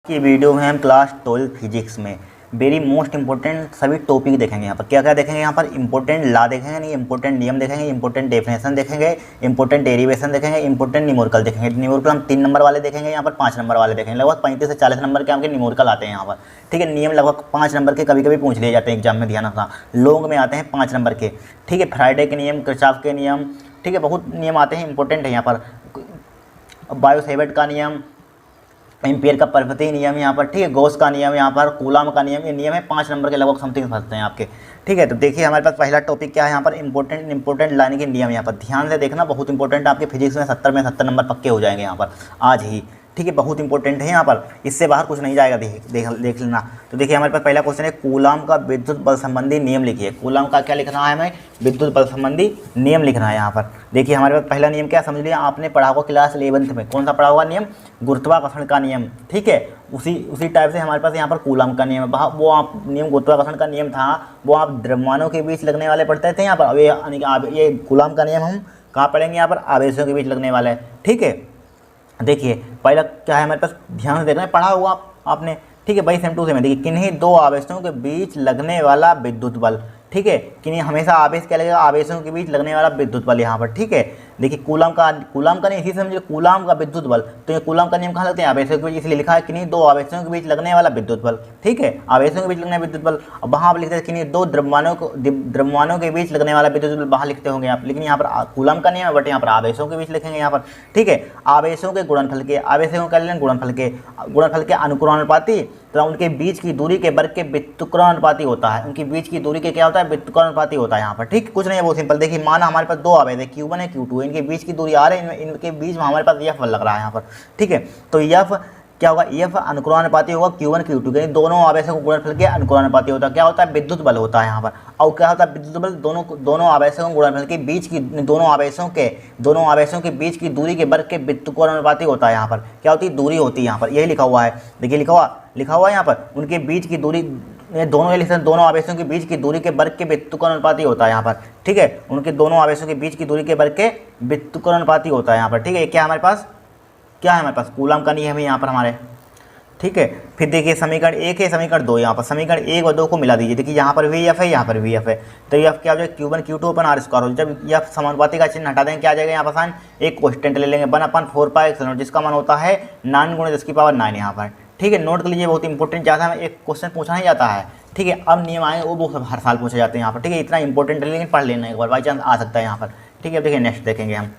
की वीडियो में हम क्लास 12 फिजिक्स में वेरी मोस्ट इंपॉर्टेंट सभी टॉपिक देखेंगे। यहाँ पर क्या क्या देखेंगे, यहाँ पर इंपॉर्टेंट लॉ देखेंगे, नहीं इंपॉर्टेंट नियम देखेंगे, इंपॉर्टेंट डेफिनेशन देखेंगे, इंपॉर्टेंट डेरिवेशन देखेंगे, इंपॉर्टेंट न्यूमेरिकल देखेंगे। न्यूमेरिकल हम 3 नंबर वाले देखेंगे, यहाँ पर 5 नंबर वाले देखेंगे। लगभग 35 से 40 नंबर के आपके न्यूमेरिकल आते हैं यहाँ पर। ठीक है, नियम लगभग 5 नंबर के कभी कभी पूछ लिए जाते हैं एग्जाम में, ध्यान रखना। लॉन्ग में आते हैं 5 नंबर के। ठीक है, फ्राइडे के नियम, किरचॉफ के नियम, ठीक है, बहुत नियम आते हैं इंपॉर्टेंट है यहाँ पर। बायो-सेवर्ट का नियम, एम्पियर का पर्वतीय नियम यहाँ पर, ठीक है, गॉस का नियम यहाँ पर, कूलॉम का नियम, ये नियम है 5 नंबर के लगभग समथिंग फंसते हैं आपके। ठीक है, तो देखिए हमारे पास पहला टॉपिक क्या है यहाँ पर, इंपॉर्टेंट लाने के नियम। यहाँ पर ध्यान से देखना, बहुत इंपॉर्टेंट आपके फिजिक्स में 70 नंबर पक्के हो जाएंगे यहाँ पर आज ही। ठीक है, बहुत इंपॉर्टेंट है यहाँ पर, इससे बाहर कुछ नहीं जाएगा। देख लेना। तो देखिए हमारे पास पहला क्वेश्चन है, कूलॉम का विद्युत बल संबंधी नियम लिखिए। कूलॉम का क्या लिखना है हमें, विद्युत बल संबंधी नियम लिखना है यहाँ पर। देखिए हमारे पास पहला नियम क्या समझ लिया आपने, पढ़ा होगा क्लास 11th में। कौन सा पढ़ा हुआ नियम, गुरुत्वाकर्षण का नियम। ठीक है, उसी टाइप से हमारे पास यहाँ पर कूलॉम का नियम है। वो आप नियम गुरुत्वाकर्षण का नियम था, वो आप द्रव्यमानों के बीच लगने वाले पढ़ते थे यहाँ पर। अब ये कूलॉम का नियम हम कहाँ पढ़ेंगे, यहाँ पर आवेशों के बीच लगने वाला है। ठीक है, देखिए पहला क्या है हमारे पास, ध्यान से देखना है, पढ़ा होगा आपने। ठीक है, भाई सेम टू सेम। देखिए किन्हीं दो आवेशों के बीच लगने वाला विद्युत बल। ठीक है, किन्हीं हमेशा आवेश क्या लगेगा, आवेशों के बीच लगने वाला विद्युत बल यहाँ पर। ठीक है, देखिए कूलॉम का नहीं, इसी से समझिए कूलॉम का विद्युत बल। तो ये कूलॉम का नियम कहाँ लगते हैं, आवेशों के बीच, इसलिए लिखा है किन्हीं दो आवेशों के बीच लगने वाला विद्युत बल। ठीक है, आवेशों के बीच लगने वाला विद्युत बल। अब वहाँ आप लिखते हैं किन्हीं दो द्रव्यमानों के बीच लगने वाला विद्युत बल, वहाँ लिखते होंगे आप, लेकिन यहाँ पर कूलॉम का नियम है, बट यहाँ पर आवेशों के बीच लिखेंगे यहाँ पर। ठीक है, आवेशों के गुणनफल के, आवेशों का गुणनफल के अनुक्रमानुपाती तथा उनके बीच की दूरी के वर्ग के व्युत्क्रमानुपाती होता है। उनकी बीच की दूरी के क्या होता है, व्युत्क्रमानुपाती होता है यहाँ पर। ठीक, कुछ नहीं है, बहुत सिंपल। देखिए माना हमारे पास दो आवेश है, Q1 है Q2 है, इनके बीच की दूरी R है, इनके बीच में हमारे पास F लग रहा है यहाँ पर। ठीक है, तो F क्या होगा, F अनुक्रमानुपाती होगा Q1 Q2 के, दोनों आवेशों को गुणनफल के अनुक्रमानुपाती होता है। क्या होता है, विद्युत बल होता है यहाँ पर। और क्या होता है, विद्युत बल दोनों आवेशों को गुणनफल के बीच की, दोनों आवेशों के बीच की दूरी के वर्ग के व्युत्क्रमानुपाती होता है यहाँ पर। क्या होती है, दूरी होती है यहाँ पर, यही लिखा हुआ है। देखिए लिखा हुआ है यहाँ पर, उनके बीच की दूरी, दोनों आवेशों के बीच की दूरी के वर्ग के व्युत्क्रमानुपाती होता है यहाँ पर। ठीक है, उनके दोनों आवेशों के बीच की दूरी के वर्ग के व्युत्क्रमानुपाती होता है यहाँ पर। ठीक है, क्या हमारे पास कूलॉम का नियम है यहाँ पर हमारे। ठीक है, फिर देखिए समीकरण 1 है, समीकरण 2, यहाँ पर समीकरण 1 और 2 को मिला दीजिए। देखिए यहाँ पर VF है, यहाँ पर VF है, तो F क्या हो जाएगा, Q1 Q2 अपन R स्क्वायर हो। जब F समानुपाती का चिन्ह हटा देंगे क्या आ जाएगा, यहाँ पर साइन एक कांस्टेंट ले लेंगे 1/4π, जिसका मान होता है 9 × 10⁹ यहाँ पर। ठीक है, नोट कर लीजिए, बहुत इंपॉर्टेंट, ज़्यादा हमें एक क्वेश्चन पूछा नहीं जाता है। ठीक है, अब नियम आएंगे वो सब हर साल पूछे जाते हैं यहाँ पर। ठीक है, इतना इंपॉर्टेंट है, लेकिन पढ़ लेना एक बार, बाई चांस आ सकता है यहाँ पर। ठीक है, अब देखिए नेक्स्ट देखेंगे हम।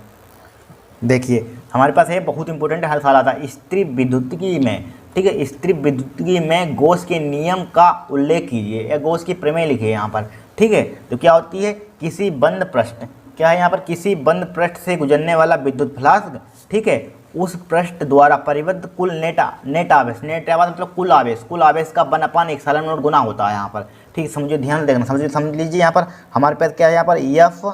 देखिए हमारे पास है, बहुत इंपॉर्टेंट है, हर साल आता है, स्थिर विद्युतिकी में। ठीक है, स्थिर विद्युतिकी में गॉस के नियम का उल्लेख कीजिए, या गॉस की प्रमेय लिखिए यहाँ पर। ठीक है, तो क्या होती है, किसी बंद पृष्ठ, क्या है यहाँ पर, किसी बंद पृष्ठ से गुजरने वाला विद्युत फ्लास्क, ठीक है, उस पृष्ठ द्वारा परिबद्ध कुल नेट आवेश मतलब कुल आवेश का 1/ε0 गुना होता है यहाँ पर। ठीक, समझिए, ध्यान देखना, समझ लीजिए। यहाँ पर हमारे पास क्या है, यहाँ पर F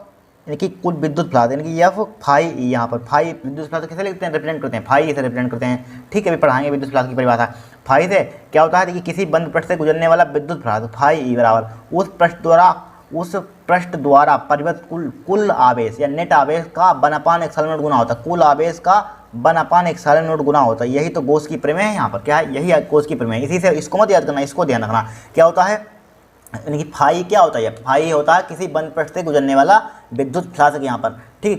यानी कि कुल विद्युत फ्लास्क, यानी कि F फाई E, यहाँ पर फाई विद्युत फ्लास्क कैसे लिखते हैं, रिप्रेजेंट करते हैं, फाई से रिप्रेजेंट करते हैं। ठीक है, अभी पढ़ाएंगे विद्युत फ्लास्क की परिभाषा। फाई से क्या होता है, देखिए किसी बंद पृष्ठ से गुजरने वाला विद्युत फ्लास्क, फाई E बराबर उस पृष्ठ द्वारा परिबद्ध कुल आवेश या नेट आवेश का 1/ε0 गुना होता है। कुल आवेश का 1/ε0 गुना होता है। यही तो गॉस की प्रमेय है यहाँ पर। क्या है, यही गॉस की प्रमेय। इसी से इसको मत याद करना, इसको ध्यान रखना। क्या होता है, यानी कि फाई क्या होता है, फाई होता है किसी बंद पृष्ठ से गुजरने वाला विद्युत फ्लास्क यहाँ पर। ठीक है,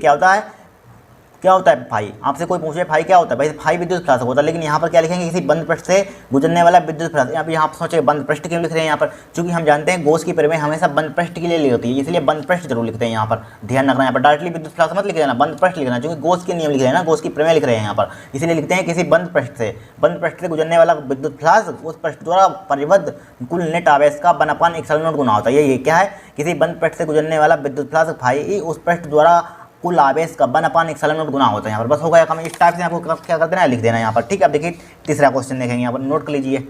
क्या होता है फाई, आपसे कोई पूछे फाई क्या होता है, भाई फाई विद्युत फ्लास्क होता है, लेकिन यहाँ पर क्या लिखेंगे, किसी बंद पृष्ठ से गुजरने वाला विद्युत फ्लास्क। यहाँ आप सोचे बंद पृष्ठ क्यों लिख रहे हैं यहाँ पर, क्योंकि हम जानते हैं गॉस की प्रमेय हमेशा बंद पृष्ठ के लिए ली होती है, इसलिए बंद पृष्ठ जरूर लिखते हैं यहाँ पर। ध्यान रखना, यहाँ पर डायरेक्टली विद्युत फ्लास्क मत लिख देना, बंद पृष्ठ लिखना, क्योंकि गॉस के नियम लिख रहे हैं ना, गॉस की प्रमेय लिख रहे हैं यहाँ पर, इसलिए लिखते हैं किसी बंद पृष्ठ से गुजरने वाला विद्युत फ्लास्क, उस पृष्ठ द्वारा परिबद्ध कुल नेट आवेश का 1/ε0 गुना होता है। ये क्या है, किसी बंद पृष्ठ से गुजरने वाला विद्युत फ्लास्क फाई E उस पृष्ठ द्वारा कुल आवेश का 1/ε0 गुना होता है यहाँ पर। बस हो गया काम, इस टाइप से आपको क्या कर देना है, लिख देना है यहाँ पर। ठीक है, अब देखिए तीसरा क्वेश्चन देखेंगे, यहाँ पर नोट कर लीजिए।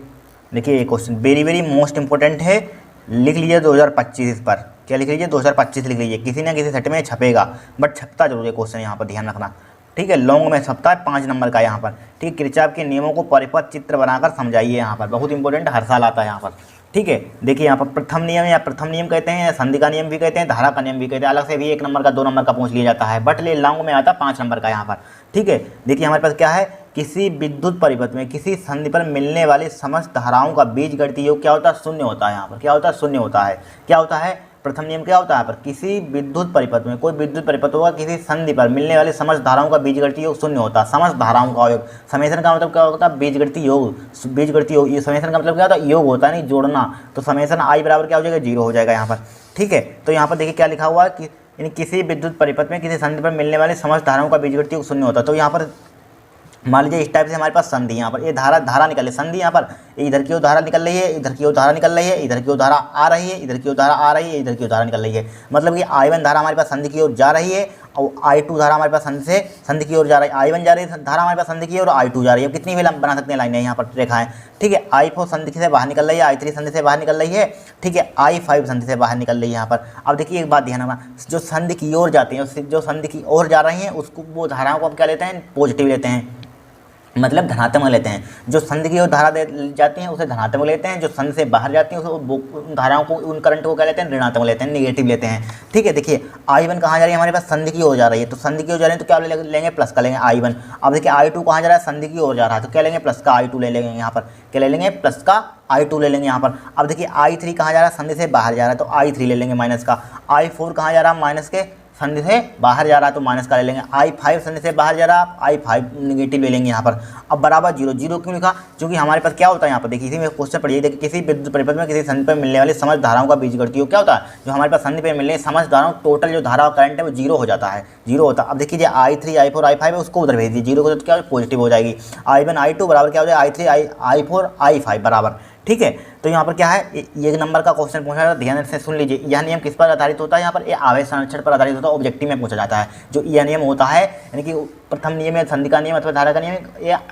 देखिए ये क्वेश्चन वेरी मोस्ट इंपॉर्टेंट है, लिख लीजिए 2025 इस पर। क्या लिख लीजिए, 2025 लिख लीजिए, किसी ना किसी सेट में छपेगा, बट छपता जरूर है क्वेश्चन, यहाँ पर ध्यान रखना। ठीक है, लॉन्ग में छपता है 5 नंबर का यहाँ पर। ठीक है, किरचॉफ के नियमों को परिपथ चित्र बनाकर समझाइए यहाँ पर, बहुत इंपॉर्टेंट, हर साल आता है यहाँ पर। ठीक है, देखिए यहाँ पर प्रथम नियम कहते हैं, संधि का नियम भी कहते हैं, धारा का नियम भी कहते हैं, अलग से भी 1 नंबर का 2 नंबर का पूछ लिया जाता है, बट ले लॉन्ग में आता है 5 नंबर का यहाँ पर। ठीक है, देखिए हमारे पास क्या है किसी विद्युत परिपथ में किसी संधि पर मिलने वाली समस्त धाराओं का बीजगणितीय योग क्या होता है? शून्य होता है। यहाँ पर क्या होता है? शून्य होता है। क्या होता है? प्रथम नियम क्या होता है? यहाँ पर किसी विद्युत परिपथ में, कोई विद्युत परिपथ होगा, किसी संधि पर मिलने वाली समस्त धाराओं का बीजगणितीय योग शून्य होता है। समस्त धाराओं का योग, समेशन का मतलब क्या होता है? बीजगणितीय योग। बीजगणितीय योग, ये समेशन का मतलब क्या होता है? योग होता है, नहीं जोड़ना। तो समेशन आई बराबर क्या हो जाएगा? 0 हो जाएगा यहाँ पर। ठीक है, तो यहाँ पर देखिए क्या लिखा हुआ है कि यानी किसी विद्युत परिपथ में किसी संधि पर मिलने वाली समस्त धाराओं का बीजगणितीय योग शून्य होता है। तो यहाँ पर मान लीजिए इस टाइप से हमारे पास संधि, यहाँ पर ये धारा निकल रही, संधि यहाँ पर इधर की ओर धारा निकल रही है, इधर की ओर धारा निकल रही है, इधर की ओर धारा आ रही है, इधर की ओर धारा आ रही है, इधर की ओर धारा निकल रही है। मतलब कि I1 धारा हमारे पास संधि की ओर जा रही है और I2 धारा हमारे पास संधि की ओर जा रही है। I1 जा रही है धारा हमारे पास संधि की ओर, I2 जा रही है। कितनी भी बना सकते हैं लाइनें यहाँ पर रेखाएं। ठीक है, I4 संधि से बाहर निकल रही है, I3 संधि से बाहर निकल रही है। ठीक है, I5 संधि से बाहर निकल रही है यहाँ पर। अब देखिए एक बात ध्यान रखना, जो संधि की ओर जाती हैं, जो संधि की ओर जा रही हैं, उसको वो धाराओं को हम क्या लेते हैं? पॉजिटिव लेते हैं, मतलब धनात्मक लेते हैं। जो संधि की ओर धारा जाती हैं उसे धनात्मक लेते हैं, जो संधि से बाहर जाती हैं उन धाराओं को, उन करंट को क्या लेते हैं? ऋणात्मक लेते हैं, निगेटिव लेते हैं। ठीक है, देखिए I1 कहाँ जा रही है? हमारे पास संधि की ओर जा रही है, तो संधि की ओर जा रही है तो क्या लेंगे? प्लस का लेंगे I1। अब देखिए I2 कहाँ जा रहा है? संधि की ओर जा रहा है, तो क्या लेंगे? प्लस का I2 ले लेंगे यहाँ पर। क्या ले लेंगे? प्लस का I2 ले लेंगे यहाँ पर। अब देखिए I3 कहाँ जा रहा है? संधि से बाहर जा रहा है, तो I3 ले लेंगे माइनस का। I4 कहाँ जा रहा है? माइनस के संधि से बाहर जा रहा है, तो माइनस का ले लेंगे। I5 संधि से बाहर जा रहा है, I5 निगेटिव ले लेंगे यहाँ पर। अब बराबर 0, 0 क्यों लिखा? क्योंकि हमारे पास क्या होता है यहाँ पर, देखिए इसी में क्वेश्चन पढ़िए, देखिए किसी विद्युत परिपथ में किसी संधि पर मिलने वाली समस्त धाराओं का बीजगणितीय योग क्या होता है? जो हमारे पास संधि पर मिलने समस्त धाराओं, टोटल जो धारा करंट है वो 0 हो जाता है, 0 होता है। अब देखिए I3 I4 I5 है, उसको उधर भेज दीजिए, 0 को तो क्या पॉजिटिव हो जाएगी। I1 I2 बराबर क्या हो जाएगा? I3 I4 I5 बराबर। ठीक है, तो यहाँ पर क्या है, ये नंबर का क्वेश्चन पूछा जाता है, ध्यान से सुन लीजिए। यह नियम किस पर आधारित होता है? यहाँ पर ये आवेश संरक्षण पर आधारित होता है, ऑब्जेक्टिव में पूछा जाता है। जो यह नियम होता है, यानी कि प्रथम नियम या संधि का नियम अथवा धारा का नियम,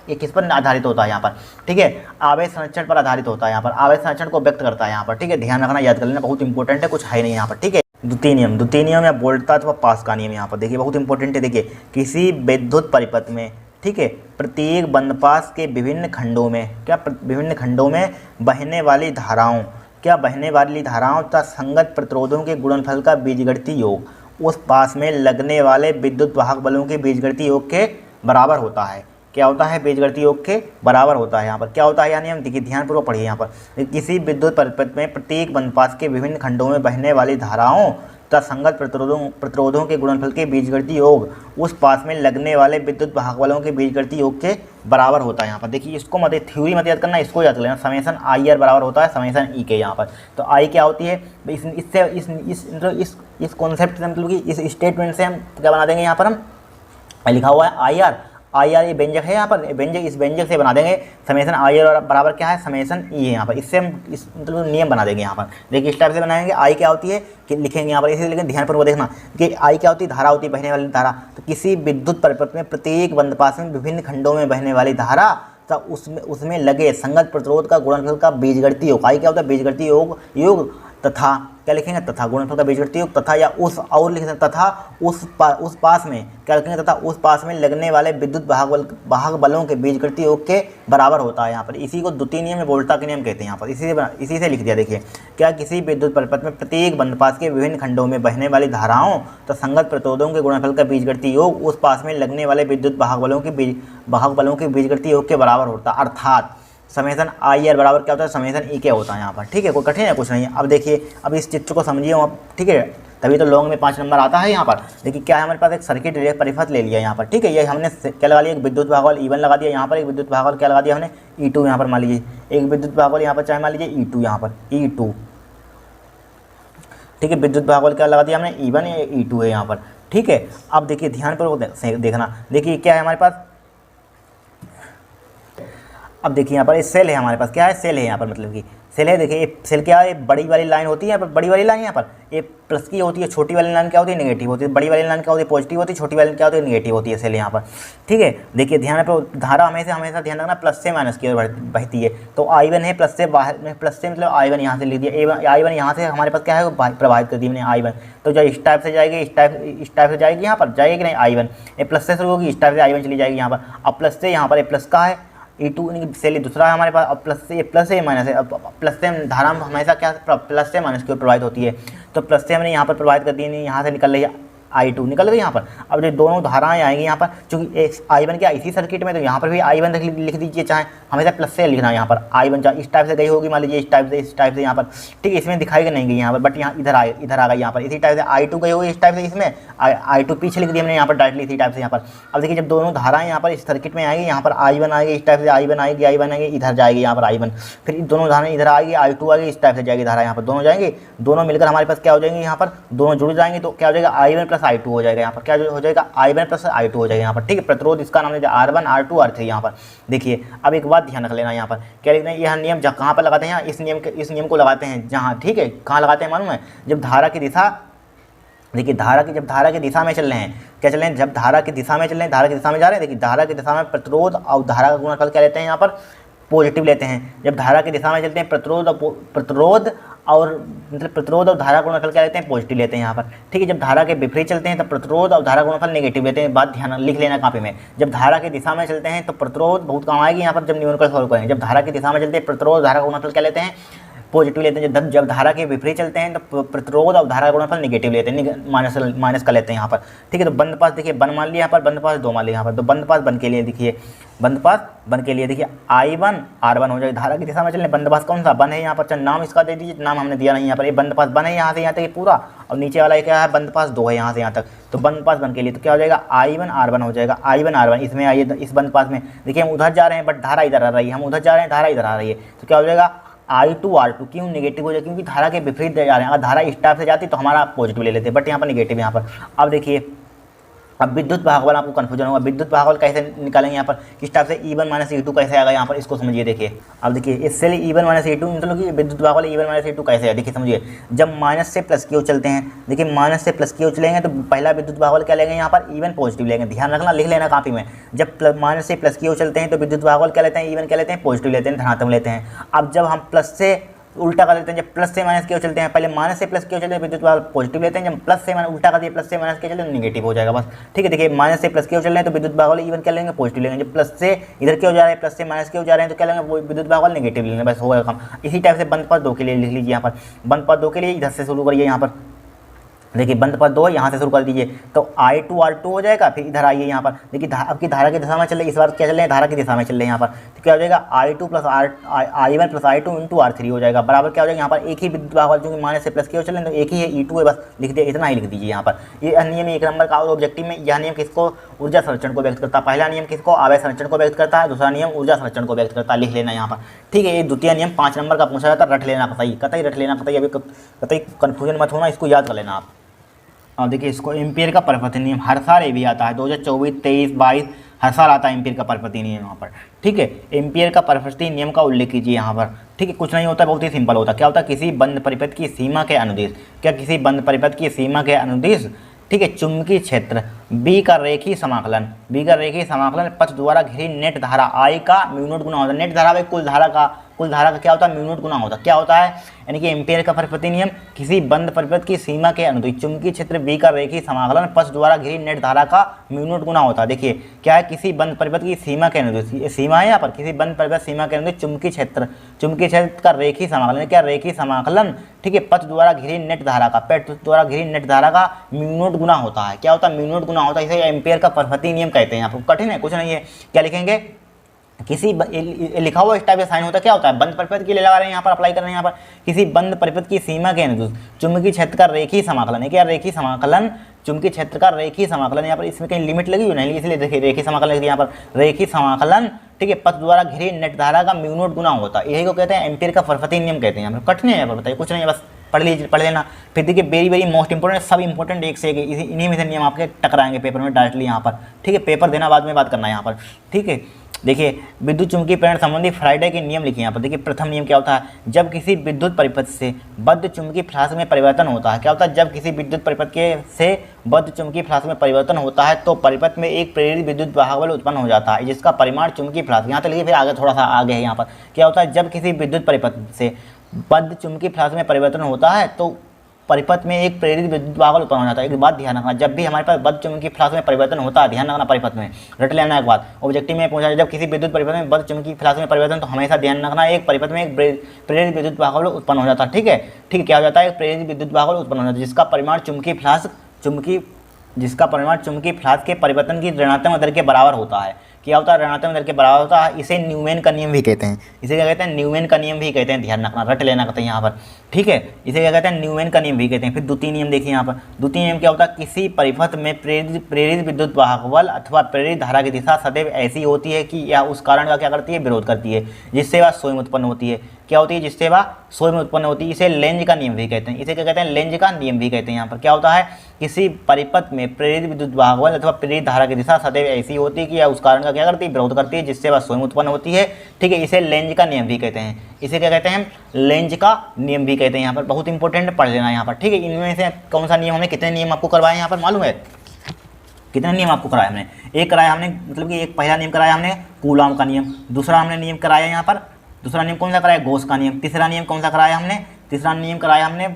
ये किस पर आधारित होता है यहाँ पर? ठीक है, आवेश संरक्षण पर आधारित होता है यहाँ पर, आवेश संरक्षण को व्यक्त करता है यहाँ पर। ठीक है, ध्यान रखना, याद कर लेना, बहुत इंपॉर्टेंट है, कुछ है नहीं यहाँ पर। ठीक है, द्वितीय नियम या वोल्टा अथवा पास का नियम यहाँ पर देखिए बहुत इंपॉर्टेंट है। देखिए किसी विद्युत परिपथ में, ठीक है, प्रत्येक बंदपास के विभिन्न खंडों में, क्या विभिन्न खंडों में बहने वाली धाराओं, क्या बहने वाली धाराओं तथा संगत प्रतिरोधों के गुणनफल का बीजगणितीय योग उस पास में लगने वाले विद्युत वाहक बलों के बीजगणितीय योग के बराबर होता है। क्या होता है? बीजगणितीय योग के बराबर होता है। यहाँ पर क्या होता है, यानी हम देखिए ध्यानपूर्वक पढ़िए यहाँ पर, किसी विद्युत परिपथ में प्रत्येक बंदपास के विभिन्न खंडों में बहने वाली धाराओं तथा संगत प्रतिरोधों के गुणनफल के बीजगणितीय योग उस पास में लगने वाले विद्युत वाहक बलों के बीजगणितीय योग के बराबर होता है। यहाँ पर देखिए इसको मत, थ्योरी मत याद करना, इसको याद कर लेना। समेशन आई आर बराबर होता है समेशन ई के। यहाँ पर तो आई क्या होती है, इस कॉन्सेप्ट से, मतलब कि इस स्टेटमेंट से हम क्या बना देंगे, यहाँ पर हम लिखा हुआ है आई आर ये व्यंजक है, यहाँ पर व्यंजक, इस व्यंजक से बना देंगे समेशन आई आर बराबर क्या है, समेशन ई है। यहाँ पर इससे हम इस मतलब नियम बना देंगे। यहाँ पर देखिए इस टाइप से बनाएंगे। आई क्या होती है कि लिखेंगे यहाँ पर, इसे लेकिन ध्यानपूर्वक देखना कि आई क्या होती है, धारा होती है, बहने वाली धारा। तो किसी विद्युत परिपथ में प्रत्येक बंदपास में विभिन्न खंडों में बहने वाली धारा तो उसमें लगे संगत प्रतिरोध का गुणनफल का बीजगणितीय योग। आई क्या होता है, बीजगणितीय योग तथा क्या लिखेंगे, तथा गुणनफल का बीजगणितीय योग तथा, या उस और लिख सकते तथा उस पास में क्या लिखेंगे, तथा उस पास में लगने वाले विद्युत वाहक बलों के बीजगणितीय योग के बराबर होता है। यहाँ पर इसी को द्वितीय नियम या वोल्टा के नियम कहते हैं। यहाँ पर इसी से लिख दिया। देखिए क्या, किसी विद्युत परिपथ में प्रत्येक बंदपास के विभिन्न खंडों में बहने वाली धाराओं तो संगत प्रतिरोधों के गुणनफल का बीजगणितीय योग उस पास में लगने वाले विद्युत वाहक बलों के बीजगणितीय योग के बराबर होता है। अर्थात समेशन आई आर बराबर क्या होता है, समेशन ई के होता है यहाँ पर। ठीक है, कोई कठिन है कुछ नहीं है। अब देखिए, अब इस चित्र को समझिए आप, ठीक है, तभी तो लॉन्ग में 5 नंबर आता है। यहाँ पर देखिए क्या है, हमारे पास एक सर्किट रिले परिपथ ले लिया यहाँ पर। ठीक है, ये हमने क्या लगा लिया, एक विद्युत भागफल E1 लगा दिया, यहाँ पर एक विद्युत भागफल क्या लगा दिया हमने, E2 यहाँ पर मान लीजिए, एक विद्युत भागफल यहाँ पर चाहे मान लीजिए E2 यहाँ पर, E2। ठीक है, विद्युत भागफल क्या लगा दिया हमने, E1 या E2 है यहाँ पर। ठीक है, अब देखिए ध्यानपूर्वक देखना, देखिए क्या है हमारे पास, अब देखिए यहाँ पर सेल है हमारे पास, क्या है, सेल है यहाँ पर, मतलब कि सेल है। देखिए ये सेल क्या है, बड़ी वाली लाइन होती है यहाँ पर, बड़ी वाली लाइन यहाँ पर ये प्लस की होती है, छोटी वाली लाइन क्या होती है, नेगेटिव होती है। बड़ी वाली लाइन क्या होती है, पॉजिटिव होती है, छोटी वाली क्या होती है, नेगेटिव होती है सेल यहाँ पर। ठीक है, देखिए ध्यान पर, धारा हमेशा ध्यान रखना प्लस से माइनस की ओर बहती है। तो I1 है प्लस से बाहर, प्लस से मतलब I1 यहाँ से लिख दिया, I1 यहाँ से हमारे पास क्या है, प्रभावित कर दी मैंने I1। तो जब इस टाइप से जाएगी, इस टाइप से जाएगी, यहाँ पर जाएगी कि नहीं, I1 ये प्लस से शुरू होगी, इस टाइप से I1 चली जाएगी यहाँ पर। अब प्लस से यहाँ पर प्लस का है E2 सेल दूसरा है हमारे पास। अब प्लस से माइनस है, अब प्लस से धारा हमेशा क्या प्लस से माइनस की ओर प्रभावित होती है। तो प्लस से हमने यहाँ पर प्रभावित कर दी, यहाँ से निकल रही है I2 निकल गई यहाँ पर। अब जो दोनों धाराएं आएंगी यहाँ पर, चूंकि I1 क्या इसी सर्किट में, तो यहाँ पर भी I1 लिख दीजिए, चाहे हमेशा प्लस से लिखना है यहाँ पर। I1 चाहे इस टाइप से गई होगी, मान लीजिए इस टाइप से यहाँ पर, ठीक है, इसमें दिखाई नहीं गई यहाँ पर, बट यहाँ इधर आ गई यहाँ पर, इसी टाइप से I2 गई होगी इस टाइप से, इसमें I2 पीछे लिख दिया हमने यहाँ पर डायरेक्टली इसी टाइप से यहाँ पर। अब देखिए जब दोनों धाराएं यहाँ पर इस सर्किट में आएगी, यहाँ पर I1 आएगी इस टाइप से, I1 आएगी इधर जाएगी यहाँ पर I1, फिर दोनों धाराएं इधर आएगी, I2 आएगी इस टाइप से जाएगी धारा, यहाँ पर दोनों जाएंगे, दोनों मिलकर हमारे पास क्या हो जाएंगे, यहाँ पर दोनों जुड़ जाएंगे, तो क्या हो जाएगा I1 प्लस I2 हो जाएगा यहाँ पर, क्या हो जाएगा I1 प्लस I2 हो जाएगा यहाँ पर, ठीक है। प्रतिरोध इसका नाम है R1 R2 R3 यहाँ पर। देखिए अब एक बात ध्यान रख लेना, यहाँ पर क्या लिखना है, यह नियम कहाँ पर लगाते हैं, इस नियम को लगाते हैं जहाँ, ठीक है, कहाँ लगाते हैं मालूम है, जब धारा की दिशा, देखिए जब धारा की दिशा में चल रहे हैं, क्या चल रहे हैं, जब धारा की दिशा में चल रहे हैं, धारा की दिशा में जा रहे हैं, देखिए धारा की दिशा में प्रतिरोध और धारा का गुणनफल क्या लेते हैं यहाँ पर, पॉजिटिव लेते हैं। जब धारा की दिशा में चलते हैं, प्रतिरोध और धारा का गुणनफल क्या लेते हैं, पॉजिटिव लेते हैं यहाँ पर, ठीक है। जब धारा के विपरीत चलते हैं तो प्रतिरोध और धारा गुणनफल नेगेटिव लेते हैं। बात ध्यान लिख लेना कॉपी में, जब धारा की दिशा में चलते हैं तो प्रतिरोध बहुत काम आएगी यहाँ पर जब न्यूमेरिकल सॉल्व करें। जब धारा की दिशा में चलते हैं प्रतिरोध धारा का गुणनफल क्या लेते हैं, पॉजिटिव लेते हैं। जब धारा के विपरीत चलते हैं तो प्रतिरोध और धारा का गुणनफल नेगेटिव लेते हैं, माइनस का लेते हैं यहाँ पर, ठीक है। तो बंद पास देखिए, बन मान लिया यहाँ पर, बंद पास 2 मान लिया यहाँ पर, तो बंद पास बन के लिए देखिए, बंद पास बन के लिए देखिए I1 R1 हो जाएगा, धारा की दिशा में चलने, बंद पास कौन सा बन है यहाँ पर, चल नाम इसका दे दीजिए, नाम हमने दिया नहीं यहाँ पर, ये बंद पास बन है यहाँ से यहाँ तक पूरा, और नीचे वाला क्या है, बंद पास 2 है यहाँ से यहाँ तक, तो बंद पास बन के लिए तो क्या हो जाएगा I1 R1 हो जाएगा, I1 R1। इसमें आइए, इस बंद पास में देखिए हम उधर जा रहे हैं बट धारा इधर आ रही है, हम उधर जा रहे हैं धारा इधर आ रही है, तो क्या हो जाएगा I2 R2, क्यों नेगेटिव हो जाएगा, क्योंकि धारा के विपरीत जा रहे हैं। अगर धारा इस टाइप से जाती तो हमारा पॉजिटिव ले लेते, बट यहाँ पर नेगेटिव यहाँ पर। अब देखिए, अब विद्युत भागफल आपको कन्फ्यूजन होगा, विद्युत भागफल कैसे निकालेंगे यहाँ पर, किस टाइप से E1 माइनस E2 कैसे आएगा यहाँ पर, इसको समझिए। देखिए अब देखिए, इससे E1 माइनस E2 मतलब कि विद्युत भागफल E1 माइनस E2 कैसे है, देखिए समझिए। जब माइनस से प्लस की ओर चलते हैं, देखिए माइनस से प्लस की ओर चलेंगे तो पहला विद्युत भागफल क्या लेंगे यहाँ पर, E1 पॉजिटिव लेंगे, ध्यान रखना, लिख लेना कॉपी में। जब माइनस से प्लस की ओर चलते हैं तो विद्युत भागफल क्या लेते हैं, E1 क्या लेते हैं, पॉजिटिव लेते हैं, धनात्मक लेते हैं। अब जब हम प्लस से उल्टा कर देते हैं, जब प्लस से माइनस की ओर चलते हैं, पहले माइनस से प्लस की ओर चलते हैं विद्युत भागफल पॉजिटिव लेते हैं, जब प्लस से उल्टा कर दिए प्लस से माइनस के चलते हैं नेगेटिव हो जाएगा बस, ठीक है। देखिए माइनस से प्लस की ओर चल रहे हैं तो विद्युत भागफल E1 क्या लेंगे, पॉजिटिव लेंगे। जब प्लस से इधर की ओर जा रहे हैं, प्लस से माइनस की ओर जा रहे हैं तो क्या लेंगे, विद्युत भागफल नेगेटिव लेंगे, बस हो गया काम। इसी टाइप से बंद पास 2 के लिए लिख लीजिए यहाँ पर, बंद पास 2 के लिए इधर से शुरू करिए यहाँ पर, देखिए बंद पद 2 यहाँ से शुरू कर दीजिए, तो I2 R2 हो जाएगा। फिर इधर आइए यहाँ पर, देखिए आपकी धारा की दिशा में चल रही है, इस बार क्या चल रहे हैं, धारा की दिशा में चल रहे हैं यहाँ पर, तो क्या हो जाएगा I2 plus I1 plus I2 into R3 हो जाएगा, बराबर क्या हो जाएगा यहाँ पर, एक ही विद्युत भागफल, क्योंकि माइनस से प्लस की ओर चल रहे हैं तो एक ही है, E2 है, बस लिख दिया, इतना ही लिख दीजिए यहाँ पर। ये नियम 1 नंबर का, और ऑब्जेक्टिव में यह नियम किसको, ऊर्जा संरक्षण को व्यक्त करता है। पहला नियम किसको, आवेश संरक्षण को व्यक्त करता है, दूसरा नियम ऊर्जा संरक्षण को व्यक्त करता है, लिख लेना यहाँ पर, ठीक है। ये द्वितीय नियम 5 नंबर का पूछा जाता है, रट लेना कतई रट लेना कतई, अभी कतई कन्फ्यूजन मत होना, इसको याद कर लेना आप। और देखिए इसको एम्पियर का परिपत्र नियम हर साल ये भी आता है, 2024, 23, 22 हर साल आता है एम्पियर का परिपत्र नियम यहाँ पर, ठीक है। एम्पियर का परिपत्र नियम का उल्लेख कीजिए यहाँ पर, ठीक है। कुछ नहीं होता, बहुत ही सिंपल होता है। क्या होता है, किसी बंद परिपथ की सीमा के अनुदिश, क्या किसी बंद परिपथ की सीमा के अनुदिश, ठीक है, चुंबकीय क्षेत्र B का रेखीय समाकलन पथ द्वारा घिरी नेट धारा I का म्यू नॉट गुना होता है। नेट धारा भाई कुल धारा का क्या होता है, म्यू नॉट गुना होता है, क्या होता है, यानी कि एम्पियर का परिपत्र नियम, किसी बंद परिपथ की सीमा के अनुदिश चुंबकीय क्षेत्र B का रेखीय समाकलन पथ द्वारा घिरी नेट धारा का म्यू नॉट गुना होता है। देखिए क्या है, किसी बंद परिपथ की सीमा के अनुदिश, ये सीमा है यहाँ पर, किसी बंद परिपथ सीमा के अनुदिश चुंबकीय क्षेत्र का रेखीय समाकलन, क्या रेखीय समाकलन, ठीक है, पथ द्वारा घिरी नेट धारा का म्यू नॉट गुना होता है। क्या होता है, म्यू नॉट गुना होता है, इसे एम्पियर का परिपत्र नियम कहते हैं। आपको कठिन है, कुछ नहीं है, क्या लिखेंगे, किसी लिखा हुआ इस टाइप से साइन होता है, क्या होता है, बंद परिपथ के लिए लगा रहे हैं यहाँ पर, अप्लाई कर रहे हैं यहाँ पर, किसी बंद परिपथ की सीमा के अनुदिश चुंबकीय क्षेत्र का रेखीय समाकलन है, क्या रेखीय समाकलन, चुंबकीय क्षेत्र का रेखीय समाकलन। यहाँ पर इसमें कहीं लिमिट लगी हुई नहीं, इसलिए देखिए रेखीय समाकलन लिख दिया यहाँ पर, रेखीय समाकलन, ठीक है, पथ द्वारा घिरी नेट धारा का म्यू नॉट गुना होता है, यही को कहते हैं एम्पियर का परिपत्र नियम कहते हैं। यहाँ पर कठिन है, यहाँ पर बताइए, कुछ नहीं है, बस पढ़ लेना। फिर देखिए वेरी मोस्ट इंपॉर्टेंट, सब इंपॉर्टेंट एक से एक, इन्हीं में से नियम आपके टकराएंगे पेपर में डायरेक्टली यहाँ पर, ठीक है। पेपर देना बाद में बात करना है यहाँ पर, ठीक है। देखिए विद्युत चुंबकीय प्रेरण संबंधी फ्राइडे के नियम लिखिए यहाँ पर। देखिए प्रथम नियम क्या होता है, जब किसी विद्युत परिपथ से बद्ध चुंबकीय फ्लास्क में परिवर्तन होता है, क्या होता है, जब किसी विद्युत परिपथ से बद्ध चुंबकीय फ्लास्क में परिवर्तन होता है तो परिपथ में एक प्रेरित विद्युत भागफल उत्पन्न हो जाता है, जिसका परिमाण चुंबकीय फ्लास्क, यहाँ तक लिखिए, फिर आगे थोड़ा सा आगे है यहाँ पर, क्या होता है, जब किसी विद्युत परिपथ से बद्ध चुंबकीय फ्लास्क में परिवर्तन होता है तो परिपथ में एक प्रेरित विद्युत भागफल उत्पन्न हो जाता है। एक बात ध्यान रखना, जब भी हमारे पास बद्ध चुंबकीय फ्लास्क में परिवर्तन होता है, ध्यान रखना परिपथ में, रट लेना एक बात, ऑब्जेक्टिव में पूछा, जब किसी विद्युत परिपथ में बद्ध चुंबकीय फ्लास्क में परिवर्तन, तो हमेशा ध्यान रखना एक परिपथ में एक प्रेरित विद्युत भागफल उत्पन्न हो जाता है, ठीक है। क्या हो जाता है, एक प्रेरित विद्युत भागफल उत्पन्न हो जाता है जिसका परिमाण चुंबकीय जिसका परिमाण चुंबकीय फ्लास्क के परिवर्तन की ऋणात्मक दर के बराबर होता है। क्या होता है? ऋणात्मक दर के बराबर होता है। इसे न्यूमैन का नियम भी कहते हैं। इसे क्या कहते हैं? न्यूमैन का नियम भी कहते हैं। ध्यान रखना, रट लेना कहते हैं यहाँ पर, ठीक है। इसे क्या कहते हैं? न्यूमैन का नियम भी कहते हैं। फिर द्वितीय नियम देखिए यहाँ पर। द्वितीय नियम क्या होता है? किसी परिपथ में प्रेरित विद्युत वाहक बल अथवा प्रेरित धारा की दिशा सदैव ऐसी होती है कि यह उस कारण का क्या करती है? विरोध करती है, जिससे वह स्वयं उत्पन्न होती है। क्या होती है? जिससे वह स्वयं उत्पन्न होती है। इसे लेंज का नियम भी कहते हैं। इसे क्या कहते हैं? लेंज का नियम भी कहते हैं। यहाँ पर क्या होता है? किसी परिपथ में प्रेरित विद्युत वाहक बल अथवा प्रेरित धारा की दिशा सदैव ऐसी होती है कि यह उस कारण का क्या करती है? विरोध करती है, जिससे वह स्वयं उत्पन्न होती है, ठीक है। इसे लेंज का नियम भी कहते हैं। इसे क्या कहते हैं? लेंज का नियम भी कहते हैं। यहाँ पर बहुत इंपॉर्टेंट पढ़ लेना यहाँ पर, ठीक है। इनमें से कौन सा नियम, हमने कितने नियम आपको करवाए यहाँ पर मालूम है? कितने नियम आपको कराया हमने? एक कराया हमने, मतलब कि एक पहला नियम कराया हमने कूलॉम का नियम। दूसरा हमने नियम कराया यहाँ पर, दूसरा नियम कौन सा कराया? गॉस का नियम। तीसरा नियम कौन सा कराया हमने? तीसरा नियम कराया हमने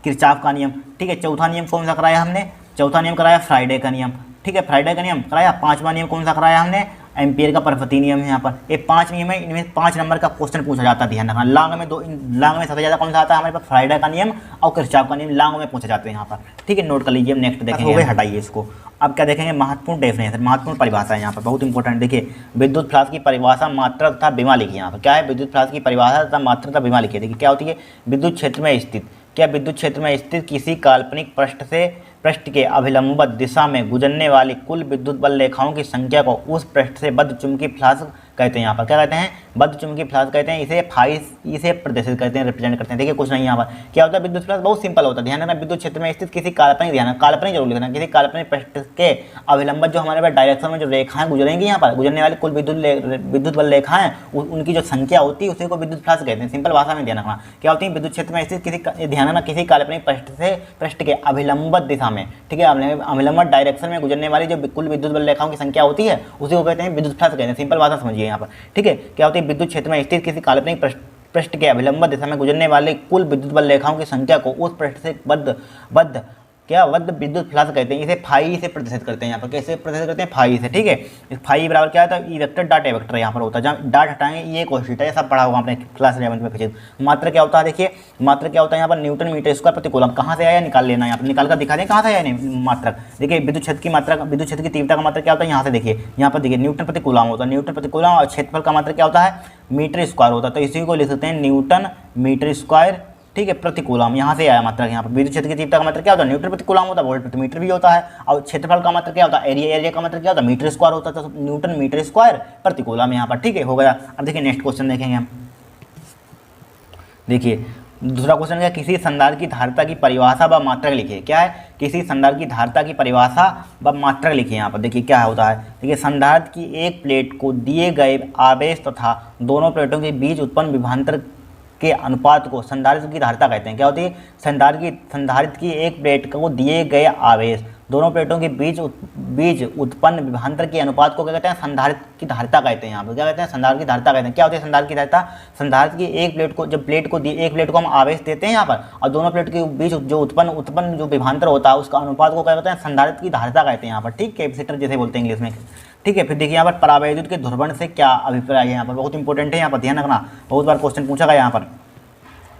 किरचॉफ का नियम, ठीक है। चौथा नियम कौन सा कराया हमने? चौथा नियम कराया फ्राइडे का नियम, ठीक है। फ्राइडे का नियम कराया। पांचवा नियम कौन सा कराया हमने? एम्पियर का परिपथीय नियम है यहाँ पर। ये 5 नियम है, इनमें 5 नंबर का क्वेश्चन पूछा जाता है। ध्यान रखना, लांग में सबसे ज़्यादा कौन सा आता है हमारे पास? फ्राइडे का नियम और किरचॉफ का नियम लांग में पूछे जाते हैं यहाँ पर, ठीक है। नोट कर लीजिए। नेक्स्ट देखेंगे, हो गए, हटाइए इसको। अब क्या देखेंगे? महत्वपूर्ण डेफिनेशन, महत्वपूर्ण परिभाषा है यहाँ पर, बहुत इंपॉर्टेंट। देखिए, विद्युत फ्लास्क की परिभाषा, मात्रा तथा विमा लिखिए। यहाँ पर क्या है? विद्युत फ्लास्क की परिभाषा तथा मात्रा तथा विमा लिखिए। देखिए क्या होती है? विद्युत क्षेत्र में स्थित, क्या विद्युत क्षेत्र में स्थित किसी काल्पनिक पृष्ठ के अभिलंबत दिशा में गुजरने वाली कुल विद्युत बल रेखाओं की संख्या को उस पृष्ठ से बद्ध चुंबकीय फ्लास्क कहते हैं। यहाँ पर क्या कहते हैं? बद्ध चुंबकीय फ्लास्क कहते हैं। इसे फाई इसे प्रदर्शित करते हैं, रिप्रेजेंट करते हैं। देखिए कुछ नहीं यहाँ पर क्या होता है? विद्युत फ्लास्क बहुत सिंपल होता है। ध्यान रखना, विद्युत क्षेत्र में स्थित किसी काल्पनिक, ध्यान काल्पनिक जरूर लिखना, किसी काल्पनिक पृष्ठ के अभिलंबत जो हमारे पास डायरेक्शन में जो रेखाएं गुजरेंगी, यहाँ पर गुजरने वाली कुल विद्युत बल रेखाएं, उनकी जो संख्या होती है उसी को विद्युत फ्लास्क कहते हैं। सिंपल भाषा में ध्यान रखना, क्या होती है? विद्युत क्षेत्र में स्थित किसी, ध्यान रखना, किसी काल्पनिक पृष्ठ के अभिलंबत दिशा में, ठीक है, अभिलंबत डायरेक्शन में गुजरने वाली जो कुल विद्युत बल रेखाओं की संख्या होती है उसी को कहते हैं विद्युत फ्लास्क कहते हैं। सिंपल भाषा समझिए यहाँ पर, ठीक है। क्या होती है? विद्युत क्षेत्र में स्थित किसी काल्पनिक पृष्ठ के अभिलंबत दिशा में गुजरने वाले कुल विद्युत बल रेखाओं की संख्या को उस पृष्ठ से बद्ध विद्युत फ्लास्क कहते हैं। इसे फाई से प्रदर्शित करते हैं। यहाँ पर कैसे प्रदर्शित करते हैं? फाई से, ठीक है। इस फाई बराबर क्या होता है? E vector dot A vector यहाँ पर होता है। जहाँ डॉट हटाएंगे ये cos थीटा, ये सब पढ़ा होगा आपने क्लास 11 में फिजिक्स। मात्रा क्या होता है? देखिए मात्रा क्या होता है यहाँ पर? न्यूटन मीटर स्क्वायर प्रति कूलम। कहाँ से आया? निकाल लेना, यहाँ पर निकाल कर दिखा दें कहाँ से आया नहीं मात्रक। देखिए विद्युत क्षेत्र की मात्रा, विद्युत क्षेत्र की तीव्रता का मात्रा क्या होता है? यहाँ से देखिए, यहाँ पर देखिए न्यूटन प्रति कूलम होता है, न्यूटन प्रति कूलम। और क्षेत्रफल का मात्रा क्या होता है? मीटर स्क्वायर होता है। तो इसी को लिख सकते हैं न्यूटन मीटर स्क्वायर, ठीक है, प्रति कूलम। यहाँ से आया मात्रा। यहाँ पर विद्युत क्षेत्र की तीव्रता का मात्रा क्या होता है? न्यूटन प्रति कूलम होता है, वोल्ट प्रति मीटर भी होता है। और क्षेत्रफल का मात्रा क्या होता है? एरिया का मात्रा क्या होता है? मीटर स्क्वायर होता है। तो न्यूटन मीटर स्क्वायर प्रति कूलम यहाँ पर, ठीक है, हो गया। अब देखिए नेक्स्ट क्वेश्चन देखेंगे हम। देखिए दूसरा क्वेश्चन है, किसी संधारित्र की धारिता की परिभाषा व मात्रक लिखिए। क्या है? किसी संधारित्र की धारिता की परिभाषा व मात्रक लिखिए। यहाँ पर देखिए क्या होता है? देखिए संधारित्र की एक प्लेट को दिए गए आवेश तथा दोनों प्लेटों के बीच उत्पन्न विभवांतर के अनुपात को संधारित्र की धारिता कहते हैं। क्या होती है? संधारित्र की एक प्लेट को दिए गए आवेश, दोनों प्लेटों के बीच उत्पन्न विभवांतर के अनुपात को क्या कहते हैं? संधारित्र की धारिता कहते हैं। यहाँ पर क्या कहते हैं? संधारित्र की धारिता कहते हैं। क्या होती है संधारित्र की धारिता? संधारित्र की एक प्लेट को, जब एक प्लेट को हम आवेश देते हैं यहाँ पर, और दोनों प्लेट के बीच जो उत्पन्न जो विभवांतर होता है उसका अनुपात को क्या कहते हैं? संधारित्र की धारिता कहते हैं यहाँ पर, ठीक, कैपेसिटर जैसे बोलते हैं इंग्लिश में, ठीक है। फिर देखिए यहाँ पर परावैद्युत के ध्रुवण से क्या अभिप्राय है? यहाँ पर बहुत इंपॉर्टेंट है, यहाँ पर ध्यान रखना, बहुत बार क्वेश्चन पूछा गया यहाँ पर,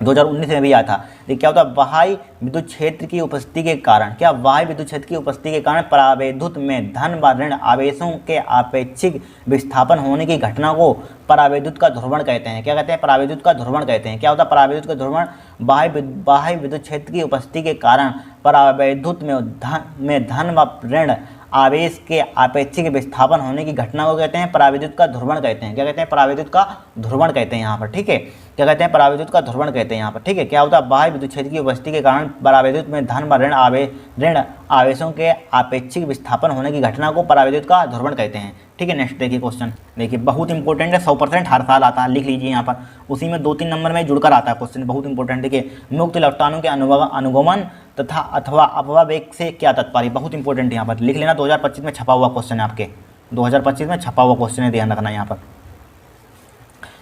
2019 में भी आया था। देखिए क्या होता है? बाह्य विद्युत क्षेत्र की उपस्थिति के कारण, क्या बाह्य विद्युत क्षेत्र की उपस्थिति के कारण परावैद्युत में धन व ऋण आवेशों के आपेक्षिक विस्थापन होने की घटना को परावैद्युत का ध्रुवण कहते हैं। क्या कहते हैं? परावैद्युत का ध्रुवण कहते हैं। क्या होता है परावैद्युत का ध्रुवण? बाह्य विद्युत क्षेत्र की उपस्थिति के कारण परावैद्युत में धन व ऋण आवेश के आपेक्षिक विस्थापन होने की घटना को कहते हैं परावैद्युत का ध्रुवण कहते हैं। क्या कहते हैं? परावैद्युत का ध्रुवण कहते हैं यहाँ पर, ठीक है। क्या कहते हैं? परावैद्युत का ध्रुवण कहते हैं यहाँ पर, ठीक है। क्या होता है? बाह्य विद्युत क्षेत्र की उपस्थिति के कारण परावैद्युत में धन व ऋण आवेशों के आपेक्षिक विस्थापन होने की घटना को परावैद्युत का ध्रुवण कहते हैं, ठीक है। नेक्स्ट देखिए क्वेश्चन, देखिए बहुत इंपॉर्टेंट है, 100% हर साल आता है, लिख लीजिए यहाँ पर। उसी में 2-3 नंबर में जुड़कर आता है क्वेश्चन, बहुत इंपॉर्टेंट। देखिए मुक्त इलेक्ट्रॉनों के अनुगमन तथा अथवा अपवावेग से क्या तात्पर्य? बहुत इंपॉर्टेंट यहाँ पर लिख लेना, 2025 में छपा हुआ क्वेश्चन है आपके, 2025 में छपा हुआ क्वेश्चन है, ध्यान रखना यहाँ पर।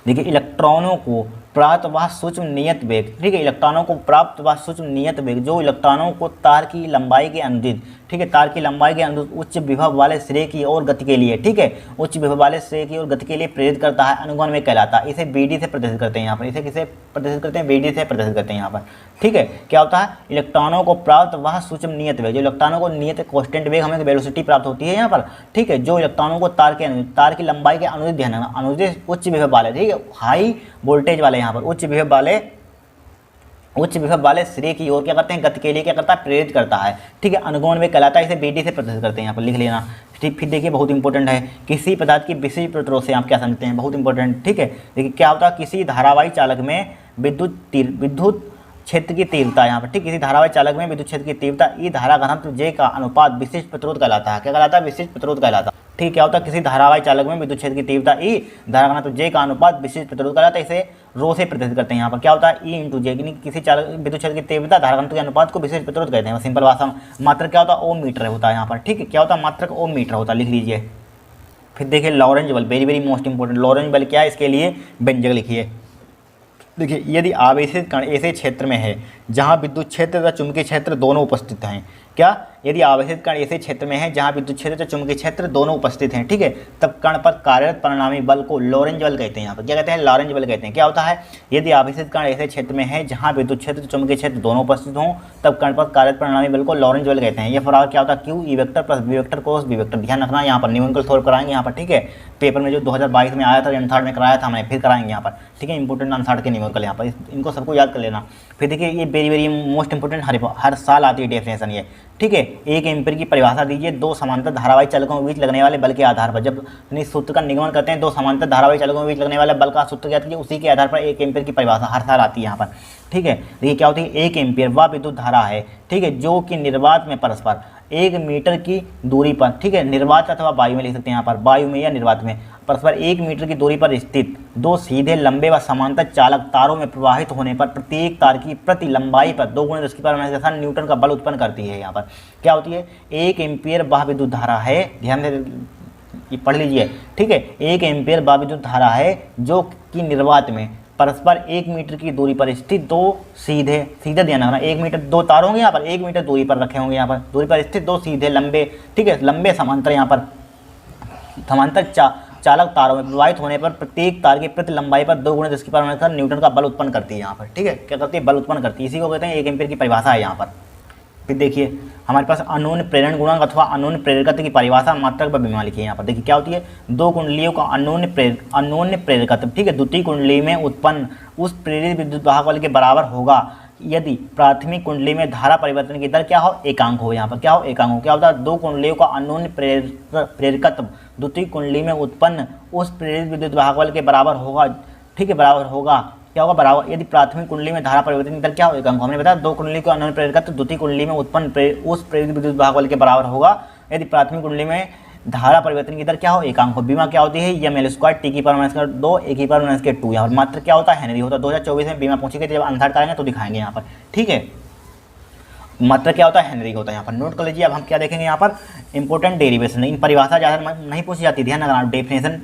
देखिए इलेक्ट्रॉनों को प्राप्त व सूक्ष्म नियत वेग, ठीक है, इलेक्ट्रॉनों को प्राप्त व सूक्ष्म नियत वेग, जो इलेक्ट्रॉनों को तार की लंबाई के अनुदित, ठीक है, तार की लंबाई के अनुदित उच्च विभव वाले श्रेय की ओर गति के लिए, ठीक है, उच्च विभव वाले श्रेय की ओर गति के लिए प्रेरित करता है, अनुगमन वेग कहलाता है। इसे BD से प्रदर्शित करते हैं यहाँ पर, इसे किसे प्रदर्शित करते हैं, BD से प्रदर्शित करते हैं यहाँ पर, ठीक है। क्या होता है, इलेक्ट्रॉनों को प्राप्त वह सूक्ष्म नियत वेग, जो इलेक्ट्रॉनों को नियत कांस्टेंट वेग हमें वेलोसिटी प्राप्त होती है यहाँ पर, ठीक है, जो इलेक्ट्रॉनों को तार की लंबाई के अनुदित, ध्यान रखना, अनुदित उच्च विभव वाले, ठीक है, हाई वोल्टेज वाले यहाँ पर उच्च विभव वाले श्रेय की ओर क्या करते हैं, गति के लिए क्या करता है, प्रेरित करता है, ठीक है, अनुगमन वेग कहलाता है। इसे BD से प्रदर्शित करते हैं, यहाँ पर लिख लेना, ठीक। फिर देखिए बहुत इंपॉर्टेंट है, किसी पदार्थ की विशिष्ट प्रतिरोध से आप क्या समझते हैं, बहुत इंपॉर्टेंट, ठीक है। देखिए क्या होता है, किसी धारावाही चालक में विद्युत क्षेत्र की तीव्रता, यहाँ पर, ठीक, किसी धारावाही चालक में विद्युत क्षेत्र की तीव्रता ई धारा घनत्व J का अनुपात विशिष्ट प्रतिरोध कहलाता है। क्या कहलाता है, विशिष्ट प्रतिरोध कहलाता है, ठीक। क्या होता है, किसी धारावाही चालक में विद्युत क्षेत्र की तीव्रता ई धारा घनत्व J का अनुपात विशिष्ट प्रतिरोध कहलाता है। इसे रो से प्रदर्शित करते हैं, यहाँ पर क्या होता है, E × J, किसी चालक विद्युत क्षेत्र की तीव्रता धारा घनत्व के अनुपात को विशिष्ट प्रतिरोध कहते हैं। सिंपल भाषा में मात्रक क्या होता है, ओम मीटर होता है यहाँ पर, ठीक है। क्या होता है, मात्रक ओम मीटर होता है, लिख लीजिए। फिर देखिए लॉरेंज बल, very very most important, Lorentz बल क्या है, इसके लिए व्यंजक लिखिए। देखिए यदि आवेशित कण ऐसे क्षेत्र में है जहां विद्युत क्षेत्र तथा चुंबकीय क्षेत्र दोनों उपस्थित हैं, क्या, यदि आवेशित कण ऐसे क्षेत्र में है जहां विद्युत क्षेत्र तथा चुंबकीय क्षेत्र दोनों उपस्थित हैं, ठीक है, तब कण पर कार्यरत परिणामी बल को लॉरेंज बल कहते हैं। यहाँ पर क्या कहते हैं, लॉरेंज बल कहते हैं। क्या होता है, यदि आवेशित कण ऐसे क्षेत्र में है जहां विद्युत क्षेत्र तथा चुंबकीय क्षेत्र दोनों उपस्थित हों, तब कण पर कार्यरत परिणामी बल को लॉरेंज बल कहते हैं। ये फॉर्मूला क्या होता है, Q E vector plus B vector cross B vector, ध्यान रखना, यहाँ पर न्यूमेरिकल सॉल्व कराएंगे यहाँ पर, ठीक है, पेपर में जो 2022 में आया था, अनथर्ड में कराया था हमने, फिर कराएंगे यहाँ पर, ठीक है, इंपॉर्टेंट अनथर्ड के न्यूमेरिकल यहाँ पर, इनको सबको याद कर लेना। फिर देखिए ये वेरी वेरी मोस्ट इंपॉर्टेंट, हर साल आती है डेफिनेशन ये, ठीक है। 1 एम्पीयर की परिभाषा दीजिए, दो समांतर धारावाही चालकों के बीच लगने वाले बल के आधार पर, जब इस सूत्र का निगमन करते हैं, दो समांतर धारावाही चालकों के बीच लगने वाले बल का सूत्र ज्ञात कीजिए, उसी के आधार पर 1 एम्पीयर की परिभाषा हर साल आती है यहाँ पर, ठीक है। देखिए क्या होती है, 1 एम्पीयर वह विद्युत धारा है, ठीक है, जो कि निर्वात में परस्पर 1 मीटर की दूरी पर, ठीक है, निर्वात अथवा वायु में लिख सकते हैं यहाँ पर, वायु में या निर्वात में परस्पर 1 मीटर की दूरी पर स्थित दो सीधे लंबे व समांतर चालक तारों में प्रवाहित होने पर प्रत्येक तार की प्रति लंबाई पर 2 × 10⁻⁻⁷ न्यूटन का बल उत्पन्न करती है। यहाँ पर क्या होती है, 1 एम्पीयर वह विद्युत धारा है, ध्यान से ये पढ़ लीजिए, ठीक है, 1 एम्पीयर वह विद्युत धारा है जो कि निर्वात में परस्पर 1 मीटर की दूरी पर स्थित दो सीधे ध्यान रखना, 1 मीटर, दो तार होंगे यहाँ पर, 1 मीटर दूरी पर रखे होंगे यहाँ पर, दूरी पर स्थित दो सीधे लंबे, ठीक है, लंबे समांतर यहाँ पर समांतर चालक तारों में प्रवाहित होने पर प्रत्येक तार की प्रति लंबाई पर 2 × 10⁻⁷ न्यूटन का बल उत्पन्न करती है यहाँ पर, ठीक है, क्या करती है, बल उत्पन्न करती है, इसी को कहते हैं 1 एम्पीयर की परिभाषा है यहाँ पर। फिर देखिए हमारे पास अनून्य प्रेरण गुणांक अथवा अनून्य प्रेरकत्व की परिभाषा मात्रक पर बीमा लिखी है यहाँ पर। देखिए क्या होती है, दो कुंडलियों का अनून्य प्रेरकत्व, ठीक है, द्वितीय कुंडली में उत्पन्न उस प्रेरित विद्युत वाहक बल के बराबर होगा यदि प्राथमिक कुंडली में धारा परिवर्तन की दर क्या हो, एकांक हो। यहाँ पर क्या हो, एकांक हो। क्या होता है, दो कुंडलियों का अनून्य प्रेरकत्व द्वितीय कुंडली में उत्पन्न उस प्रेरित विद्युत वाहक बल के बराबर होगा, ठीक है, बराबर होगा, क्या होगा, बराबर यदि प्राथमिक कुंडली में धारा परिवर्तन की दर क्या हो, एकांक। हमने बताया दो कुंडली का अनून्य प्रेरकत्व द्वितीय कुंडली में उत्पन्न उस प्रेरित विद्युत वाहक बल के बराबर होगा यदि प्राथमिक कुंडली में धारा परिवर्तन की दर क्या हो, एकांक हो। बीमा क्या होती है, ml² T⁻⁻2 1⁻²। यहाँ पर मात्र क्या होता है, हेनरी होता है। 2024 में बीमा पूछी गई, जब अनथर्ड करेंगे तो दिखाएंगे यहाँ पर, ठीक है, मात्र क्या होता है, हेनरी होता है यहाँ पर, नोट कर लीजिए। अब हम क्या देखेंगे यहाँ पर, इंपॉर्टेंट डेरिवेशन, इन परिभाषा ज़्यादा नहीं पूछी जाती, ध्यान रखना, डेफिनेशन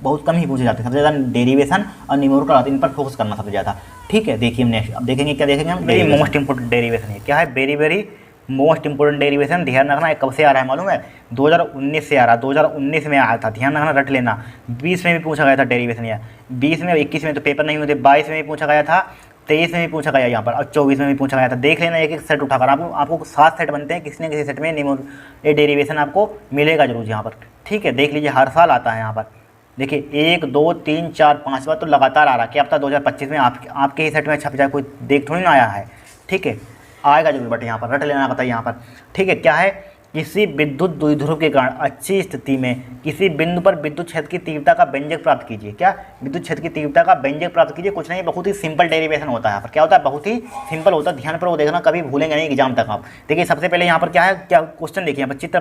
बहुत कम ही पूछे जाते हैं, सबसे ज़्यादा डेरिवेशन और न्यूमेरिकल आते हैं, इन पर फोकस करना सबसे ज़्यादा, ठीक है। देखिए हम नेक्स्ट अब देखेंगे, क्या देखेंगे हम, वेरी मोस्ट इंपॉर्टेंट डेरिवेशन है, क्या है, very very most important derivation. ध्यान रखना, कब से आ रहा है मालूम है, 2019 से आ रहा है, 2019 में आया था, ध्यान रखना, रट लेना। 20 में भी पूछा गया था डेरिवेशन, या 20 में, 21 में तो पेपर नहीं होते, 22 में भी पूछा गया था, 23 में भी पूछा गया यहाँ पर, और 24 में भी पूछा गया था। देख लेना, एक एक सेट उठाकर आपको 7 सेट बनते हैं, किसी न किसी सेट में ये डेरिवेशन आपको मिलेगा जरूर यहाँ पर, ठीक है। देख लीजिए, हर साल आता है यहाँ पर। देखिए 1 2 3 4 5 बार तो लगातार आ रहा है, क्या पता 2025 में आपके ही सेट में छप जाए, कोई देख थोड़ी ना आया है, ठीक है, आएगा जरूर, बट यहाँ पर रट लेना पता है यहाँ पर, ठीक है। क्या है, किसी विद्युत द्विध्रुव के कारण अच्छी स्थिति में किसी बिंदु पर विद्युत क्षेत्र की तीव्रता का व्यंजक प्राप्त कीजिए। क्या, विद्युत क्षेत्र की तीव्रता का व्यंजक प्राप्त कीजिए, कुछ नहीं, बहुत ही सिंपल डेरिवेशन होता है यहाँ पर। क्या होता है, बहुत ही सिंपल होता है, ध्यान पर वो देखना, कभी भूलेंगे नहीं एग्जाम तक आप। देखिए सबसे पहले यहाँ पर क्या है, क्या क्वेश्चन देखिए यहाँ पर, चित्र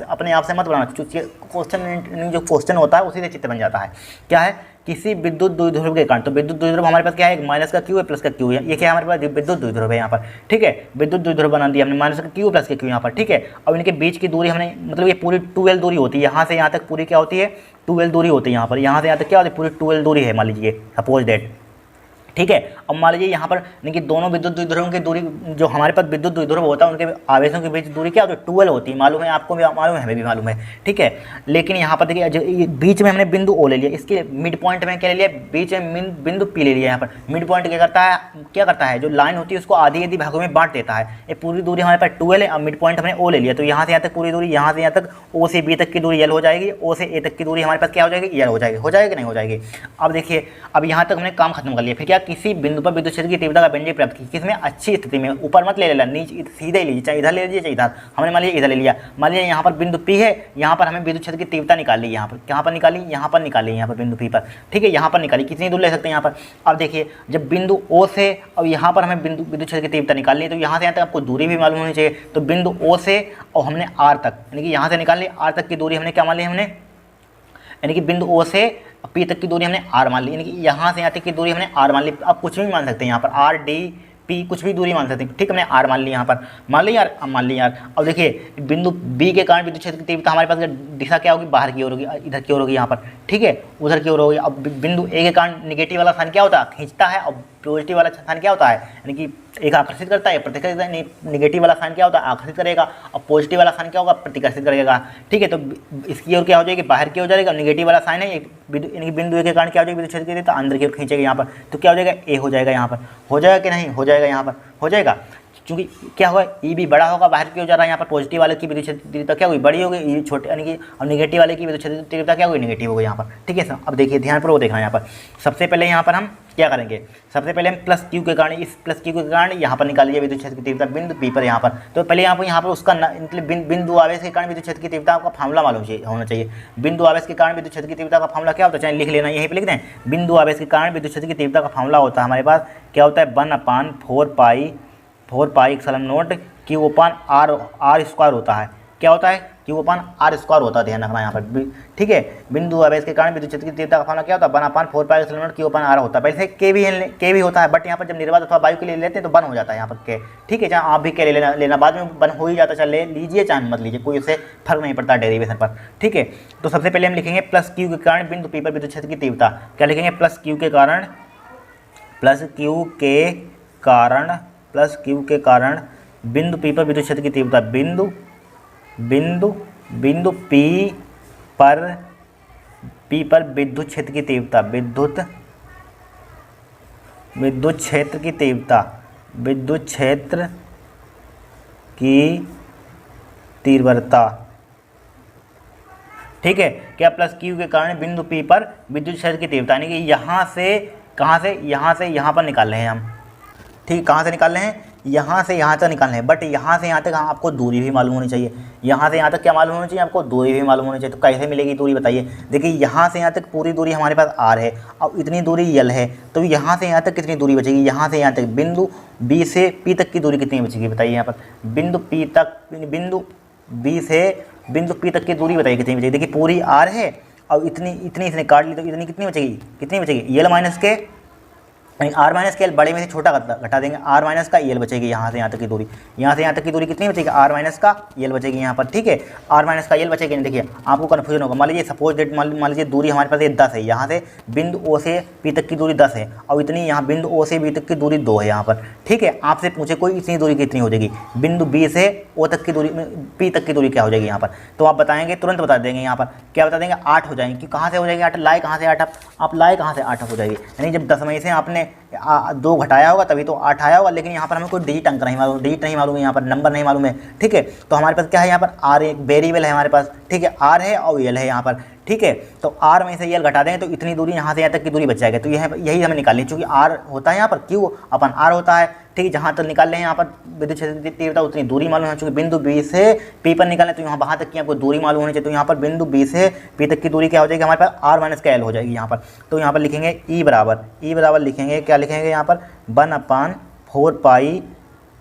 अपने आप से मत बनाना, क्वेश्चन जो क्वेश्चन होता है उसी से चित्र बन जाता है। क्या है, किसी विद्युत द्विध्रुव के कारण, तो विद्युत द्विध्रुव हमारे पास क्या है, माइनस का क्यू है प्लस का क्यू है, ये क्या है हमारे पास, विद्युत द्विध्रुव है यहाँ पर, ठीक है, विद्युत द्विध्रुव बना दिया हमने, माइनस का क्यू प्लस का क्यू यहाँ पर, ठीक है। अब इनके बीच की दूरी हमने, मतलब ये पूरी 2l दूरी होती है, यहाँ से यहाँ तक पूरी क्या होती है, 2l दूरी होती है यहाँ पर, यहाँ से यहाँ तक क्या होती है, पूरी 2l दूरी है, मान लीजिए सपोज दैट, ठीक है। अब मान लीजिए यहाँ पर यानी कि दोनों विद्युत द्विध्रुवों की दूरी, जो हमारे पास विद्युत द्विध्रुव होता है उनके आवेशों के बीच दूरी क्या होती है, 12 होती है। मालूम है आपको भी, मालूम है, हमें भी मालूम है। ठीक है, लेकिन यहाँ पर देखिए बीच में हमने बिंदु ओ ले लिया, इसके मिड पॉइंट में क्या ले लिया, बीच में बिंदु पी ले लिया। यहाँ पर मिड पॉइंट क्या करता है, जो लाइन होती है उसको आधी आधी भागों में बांट देता है। ये पूरी दूरी हमारे पास 12 है। अब मिड पॉइंट हमने ओ ले लिया, तो यहाँ से यहाँ तक पूरी दूरी, यहाँ से यहाँ तक ओ से बी तक की दूरी यल हो जाएगी, ओ से ए तक की दूरी हमारे पास क्या हो जाएगी, यल हो जाएगी। हो जाएगी कि नहीं हो जाएगी। अब देखिए, अब यहाँ तक हमने काम खत्म कर लिया। फिर क्या, किसी बिंदु पर विद्युत क्षेत्र की तीव्रता का व्यंजक प्राप्त की, किसमें, अच्छी स्थिति में, ऊपर मत ले लेना, नीचे सीधे लीजिए, चाहे इधर ले लीजिए चाहे इधर। हमने मान लीजिए इधर ले लिया। मान लीजिए यहाँ पर बिंदु पी है, यहाँ पर हमें विद्युत क्षेत्र की तीव्रता निकाली, यहाँ पर कहाँ पर निकाली, यहाँ पर निकाली, यहाँ पर बिंदु पी पर। ठीक है, यहाँ पर निकाली, कितनी दूर ले सकते हैं यहाँ पर। अब देखिए, जब बिंदु ओ से अब यहाँ पर हमें विद्युत क्षेत्र की तीव्रता निकालनी है, तो यहाँ से यहाँ तक आपको दूरी भी मालूम होनी चाहिए। तो बिंदु ओ से और हमने आर तक, यानी कि यहाँ से निकाल ली, आर तक की दूरी हमने क्या मान ली, हमने यानी कि बिंदु ओ से पी तक की दूरी हमने आर मान ली, यानी कि यहाँ से यहाँ तक की दूरी हमने आर मान ली। आप कुछ भी मान सकते हैं यहाँ पर, आर डी पी कुछ भी दूरी मान सकते हैं। ठीक, हमने आर मान ली, यहाँ पर मान ली यार, अब मान ली यार। अब देखिए, बिंदु बी के कारण विद्युत क्षेत्र की तीव्रता हमारे पास दिशा क्या होगी, बाहर की ओर होगी, इधर की ओर होगी यहाँ पर। ठीक है, उधर की ओर होगी। अब बिंदु ए के कारण निगेटिव वाला साइन क्या होता है, खींचता है, और पॉजिटिव वाला साइन क्या होता है, यानी कि एक आकर्षित करता है, प्रतिकर्षित करता है। निगेटिव वाला साइन क्या होता है, आकर्षित करेगा, और पॉजिटिव वाला साइन क्या होगा, प्रतिकर्षित करेगा। ठीक है, तो इसकी ओर क्या हो जाएगी, बाहर की ओर जाएगा। निगेटिव वाला साइन है, यानी कि बिंदु ए के कारण क्या हो जाएगी, विद्युत क्षेत्र की तीव्रता अंदर की ओर खींचेगा यहाँ पर। तो क्या हो जाएगा, ए हो जाएगा यहाँ पर। हो जाएगा कि नहीं हो जाएगा, यहाँ पर हो जाएगा। क्योंकि क्या होगा, ई भी बड़ा होगा, बाहर की ओर जा रहा है। यहाँ पर पॉजिटिव वाले की विद्युत क्षेत्र की तीव्रता क्या होगी, बड़ी होगी, ई छोटे, यानी कि और निगेटिव वाले की विद्युत क्षेत्र की तीव्रता क्या होगी, निगेटिव होगी यहाँ पर। ठीक है सर, अब देखिए ध्यानपूर्वक देखना यहाँ पर। सबसे पहले यहाँ पर हम क्या करेंगे, सबसे पहले हम प्लस क्यू के कारण, इस प्लस क्यू के कारण यहाँ पर निकाल लीजिए विद्युत क्षेत्र की तीव्रता बिंदु पी पर यहाँ पर। तो पहले यहाँ पर उसका बिंदु आवेश के कारण विद्युत क्षेत्र की तीव्रता आपका फार्मूला मालूम होना चाहिए। बिंदु आवेश के कारण विद्युत क्षेत्र की तीव्रता का फार्मूला क्या होता है, चाहे लिख लेना, यहीं पर लिख दें। बिंदु आवेश के कारण विद्युत क्षेत्र की तीव्रता का फार्मूला होता है हमारे पास, क्या होता है, 1/4 pi epsilon naught Q upon R square होता है। क्या होता है, क्यू अपान आर स्क्वायर होता है, ध्यान रखना यहाँ पर। ठीक है, बिंदु आवेश के कारण विद्युत क्षेत्र की तीव्रता का फार्मूला क्या होता है, 1/4 pi epsilon naught Q upon R होता है। पहले से के भी होता है, बट यहाँ पर जब निर्वात अथवा वायु के लिए लेते हैं तो 1 हो जाता है यहाँ पर के। ठीक है, जहाँ आप भी के लेना बाद में 1 हो ही जाता है, चल ले लीजिए चाहे मत लीजिए, कोई उससे फर्क नहीं पड़ता डेरिवेशन पर। ठीक है, तो सबसे पहले हम लिखेंगे प्लस क्यू के कारण बिंदु पी पर विद्युत क्षेत्र की तीव्रता। क्या लिखेंगे, प्लस क्यू के कारण बिंदु पी पर विद्युत क्षेत्र की तीव्रता, बिंदु पी पर विद्युत क्षेत्र की तीव्रता, विद्युत क्षेत्र की तीव्रता। ठीक है, क्या, प्लस क्यू के कारण बिंदु पी पर विद्युत क्षेत्र की तीव्रता, यानी कि यहाँ से कहाँ से, यहाँ से यहाँ पर निकाल रहे हैं हम। ठीक, कहाँ से निकाल रहे हैं, यहाँ से यहाँ तक निकालना है, बट यहाँ से यहाँ तक आपको दूरी भी मालूम होनी चाहिए। यहाँ से यहाँ तक क्या मालूम होनी चाहिए, आपको दूरी भी मालूम होनी चाहिए। तो कैसे मिलेगी दूरी बताइए। देखिए, यहाँ से यहाँ तक पूरी दूरी हमारे पास आर है, अब इतनी दूरी यल है, तो यहाँ से यहाँ तक कितनी दूरी बचेगी, यहाँ से यहाँ तक बिंदु बी से पी तक की दूरी कितनी बचेगी बताइए। यहाँ पर बिंदु बी से बिंदु पी तक की दूरी बताइए कितनी बचेगी। देखिए, पूरी आर है, अब इतनी इसने काट ली, तो इतनी कितनी बचेगी, यल माइनस के, आर माइनस के एल बड़े में से छोटा घटा देंगे, आर माइनस का एल बचेगी। यहाँ से यहाँ तक की दूरी, यहाँ से यहाँ तक की दूरी कितनी बचेगी, आर माइनस का एल बचेगी यहाँ पर। ठीक है, आर माइनस का एल बचेगी। देखिए, आपको कन्फ्यूजन होगा। मान लीजिए सपोज डेट मान लीजिए दूरी हमारे पास ये 10 है, यहाँ से बिंदु ओ से पी तक की दूरी 10 है, और इतनी यहाँ बिंदु ओ से बी तक की दूरी 2 है यहाँ पर। ठीक है, आपसे पूछे कोई इतनी दूरी कितनी हो जाएगी, बिंदु बी से ओ तक की दूरी, पी तक की दूरी क्या हो जाएगी यहाँ पर, तो आप बताएंगे, तुरंत बता देंगे। यहाँ पर क्या बता देंगे, 8 हो जाएंगे। कि कहाँ से हो जाएगी 8, लाए कहाँ से 8, आप लाए कहाँ से 8 हो जाएगी। यानी जब 10 में से आपने 2 घटाया होगा तभी तो 8 आया होगा, लेकिन यहाँ पर हमें कोई डिजिट अंक नहीं मालूम, डिजिट नहीं मालूम है, यहाँ पर नंबर नहीं मालूम है। ठीक है, तो हमारे पास क्या है, यहाँ पर आर एक वेरिएबल है हमारे पास। ठीक है, आर है और एल है यहाँ पर। ठीक है, तो आर में से एल घटा देंगे तो इतनी दूरी यहाँ से यहाँ तक की दूरी बच जाएगी। तो यही हमें निकालनी है, चूँकि आर होता है यहाँ पर, क्यू अपन आर होता है। ठीक है, जहाँ तक निकाल रहे हैं यहाँ पर विद्युत क्षेत्र की तीव्रता उतनी दूरी मालूम है। चूँकि बिंदु बी से पी पर निकालें तो यहाँ वहाँ तक की आपको दूरी मालूम होनी चाहिए। तो यहाँ पर बिंदु बी से पी तक की दूरी क्या हो जाएगी, हमारे पास आर माइनस का एल हो जाएगी यहाँ पर। तो यहाँ पर लिखेंगे ई बराबर लिखेंगे, क्या लिखेंगे यहाँ पर, 1/4 पाई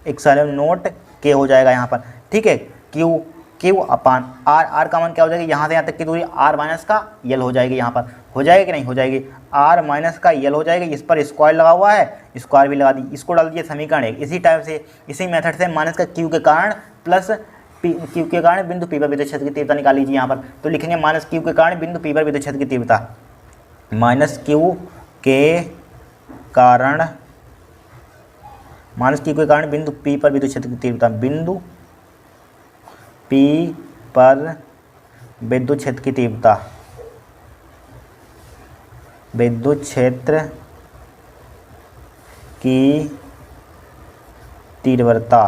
एप्सिलॉन नॉट के हो जाएगा यहाँ पर। ठीक है, क्यू अपान आर का मान क्या हो जाएगी, यहाँ से यहाँ तक की दूरी आर माइनस का यल हो जाएगी यहाँ पर। हो जाएगी कि नहीं हो जाएगी, आर माइनस का यल हो जाएगी। इस पर स्क्वायर लगा हुआ है, स्क्वायर भी लगा दी, इसको डाल दिए समीकरण 1। इसी टाइप से, इसी मेथड से माइनस का क्यू के कारण प्लस क्यू के कारण बिंदु पी पर विद्युत क्षेत्र की तीव्रता निकाल लीजिए यहाँ पर। तो लिखेंगे माइनस क्यू के कारण बिंदु पी पर विद्युत क्षेत्र की तीव्रता, माइनस क्यू के कारण माइनस क्यू के कारण बिंदु P पर विद्युत क्षेत्र की तीव्रता, बिंदु P पर विद्युत क्षेत्र की तीव्रता, विद्युत क्षेत्र की तीव्रता,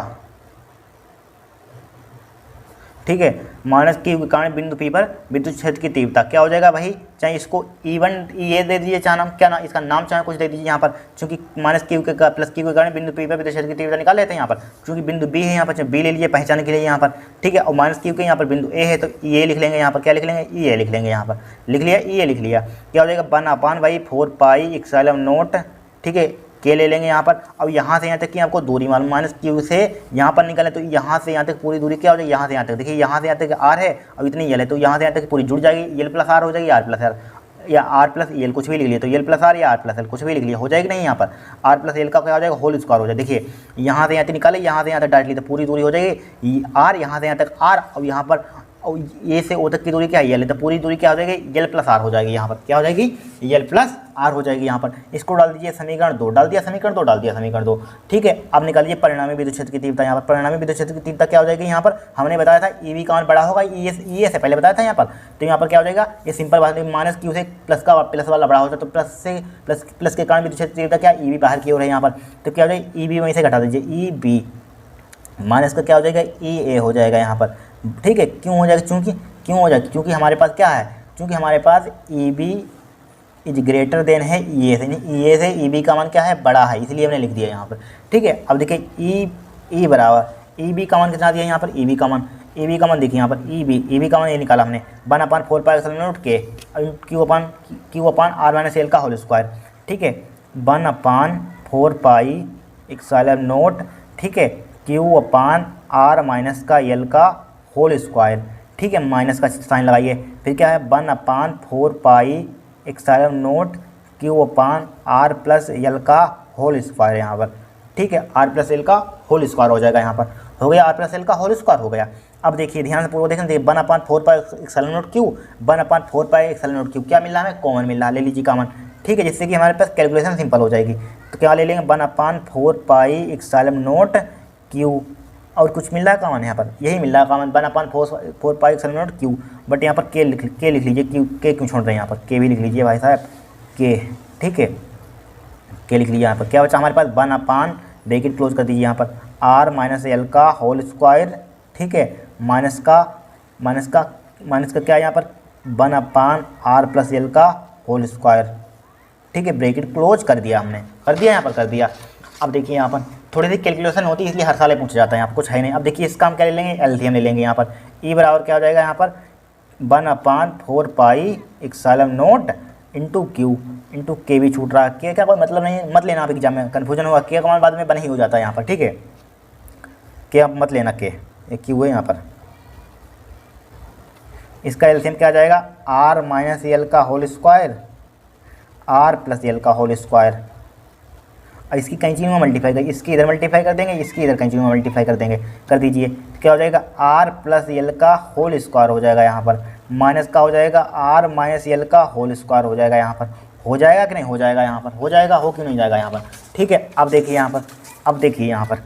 ठीक है। माइनस क्यू के कारण बिंदु P पर विद्युत क्षेत्र की तीव्रता क्या हो जाएगा भाई, चाहे इसको E1 ये दे दीजिए, चाहे नाम क्या ना इसका नाम चाहे कुछ दे दीजिए यहाँ पर, क्योंकि माइनस क्यू के प्लस क्यू के कारण बिंदु P पर विद्युत क्षेत्र की तीव्रता निकाल लेते हैं यहाँ पर, क्योंकि बिंदु B है यहाँ पर, बी ले लीजिए पहचान के लिए यहाँ पर, ठीक है। और माइनस क्यू के यहाँ पर बिंदु A है तो ये लिख लेंगे यहाँ पर, क्या लिख लेंगे, E लिख लेंगे यहाँ पर, लिख लिया E लिख लिया, क्या हो जाएगा 1/4 पाई एप्सिलॉन नॉट, ठीक है, के ले लेंगे यहाँ पर। अब यहाँ से यहाँ तक की आपको दूरी मालूम, माइनस क्यू से यहाँ पर निकले तो यहाँ से यहाँ तक पूरी दूरी क्या हो जाएगी, यहाँ से यहाँ तक, देखिए यहाँ से यहाँ तक आर है, अब इतनी यल है तो यहाँ से यहाँ तक पूरी जुड़ जाएगी, यल प्लस आर हो जाएगी, आर प्लस आर या आर प्लस यल कुछ भी लिख लिया, तो यल प्लस आर या आर प्लस एल कुछ भी लिख लिया, हो जाएगी नहीं यहाँ पर आर प्लस एल का क्या हो जाएगा, होल स्क्वायर हो जाएगा। देखिए यहाँ से यहाँ तक निकाले, यहाँ से यहाँ तक डायरेक्टली तो पूरी दूरी हो जाएगी आर, यहाँ से यहाँ तक आर, और यहाँ पर और ये से ओ तक की दूरी क्या है यल है, तो पूरी दूरी क्या हो जाएगी, यल प्लस आर हो जाएगी, यहाँ पर क्या हो जाएगी, यल प्लस आर हो जाएगी यहाँ पर। इसको डाल दीजिए समीकरण 2, डाल दिया समीकरण 2, डाल दिया समीकरण 2, ठीक है। अब निकालिए परिणामी विद्युत क्षेत्र की तीव्रता, यहाँ पर परिणामी विद्युत क्षेत्र की तीव्रता क्या हो जाएगी, यहाँ पर हमने बताया था ईवी का मान बड़ा होगा ई से पहले बताया था यहाँ पर, तो यहाँ पर क्या हो जाएगा, ये सिंपल बात है, माइनस क्यू से प्लस वाला बड़ा होता है, तो प्लस के कारण विद्युत क्षेत्र की तीव्रता क्या ईवी बाहर की ओर है यहाँ पर, तो क्या हो जाएगा ईबी वहीं से घटा दीजिए, ईबी माइनस का क्या हो जाएगा ई ए हो जाएगा यहाँ पर, ठीक है। क्यों हो जाएगा, क्यों हो जाएगा, क्योंकि हमारे पास क्या है, क्योंकि हमारे पास E B is greater than है ई ए से ई बी का मान क्या है, बड़ा है, इसलिए हमने लिख दिया यहाँ पर, ठीक है। अब देखिए ई बराबर ई बी का मान कितना दिया यहाँ पर, ई बी का मान देखिए यहाँ पर ई बी का मान ये निकाला हमने 1/4 पाई एप्सिलॉन नॉट के Q upon R minus L का होल स्क्वायर, ठीक है, 1/4 पाई एप्सिलॉन नॉट, ठीक है, क्यू अपान आर माइनस का एल का होल स्क्वायर, ठीक है, माइनस का साइन लगाइए, फिर क्या है 1/4 pi epsilon naught Q upon R plus L का होल स्क्वायर यहाँ पर, ठीक है, आर प्लस एल का होल स्क्वायर हो जाएगा यहाँ पर, हो गया आर प्लस एल का होल स्क्वायर हो गया। अब देखिए ध्यान से पूरा देखें, 1/4 pi epsilon naught Q, 1/4 pi epsilon naught Q क्या मिल रहा है हमें, कॉमन मिल रहा है, ले लीजिए कॉमन, ठीक है, जिससे कि हमारे पास कैलकुलेशन सिंपल हो जाएगी। तो क्या ले लेंगे 1/4 पाई एप्सिलॉन नॉट क्यू, और कुछ मिल रहा है कॉमन यहाँ पर, यही मिल रहा है common 1/4 pi epsilon naught Q, but यहाँ पर के लिख लीजिए, के क्यों छोड़ रहे हैं यहाँ पर, के भी लिख लीजिए भाई साहब, के, ठीक है, के लिख लीजिए यहाँ पर। क्या बचा हमारे पास 1/, ब्रैकेट क्लोज कर दीजिए यहाँ पर, आर माइनस एल का होल स्क्वायर, ठीक है, माइनस का क्या है यहाँ पर 1/r प्लस एल का होल स्क्वायर, ठीक है, ब्रैकेट क्लोज कर दिया हमने, कर दिया यहाँ पर, कर दिया। अब देखिए यहाँ पर थोड़ी सी कैलकुलेशन होती है, इसलिए हर साल पूछा जाता है, यहाँ पर कुछ है नहीं। अब देखिए इसका हम क्या ले लेंगे, एलसीएम ले लेंगे यहाँ पर, ई बराबर क्या हो जाएगा यहाँ पर 1/4 pi epsilon not into Q, into के भी छूट रहा है, के क्या कोई मतलब नहीं, मत लेना आप एग्जाम में, कन्फ्यूजन होगा, के का मान बाद में बन ही हो जाता है यहाँ पर, ठीक है, के आप मत लेना, के क्यू है यहाँ पर। इसका एलसीएम क्या आ जाएगा, आर माइनस एल का whole square, R plus L का होल स्क्वायर, और इसकी कैंची में मल्टीप्लाई करेंगे, इसकी इधर मल्टीप्लाई कर देंगे, इसकी इधर कैंची में मल्टीप्लाई कर देंगे, कर दीजिए, क्या हो जाएगा आर प्लस एल का होल स्क्वायर हो जाएगा यहाँ पर, माइनस का हो जाएगा आर माइनस एल का होल स्क्वायर हो जाएगा यहाँ पर, हो जाएगा कि नहीं हो जाएगा यहाँ पर, हो जाएगा, हो क्यों नहीं जाएगा यहाँ पर, ठीक है। अब देखिए यहाँ पर, अब देखिए यहाँ पर,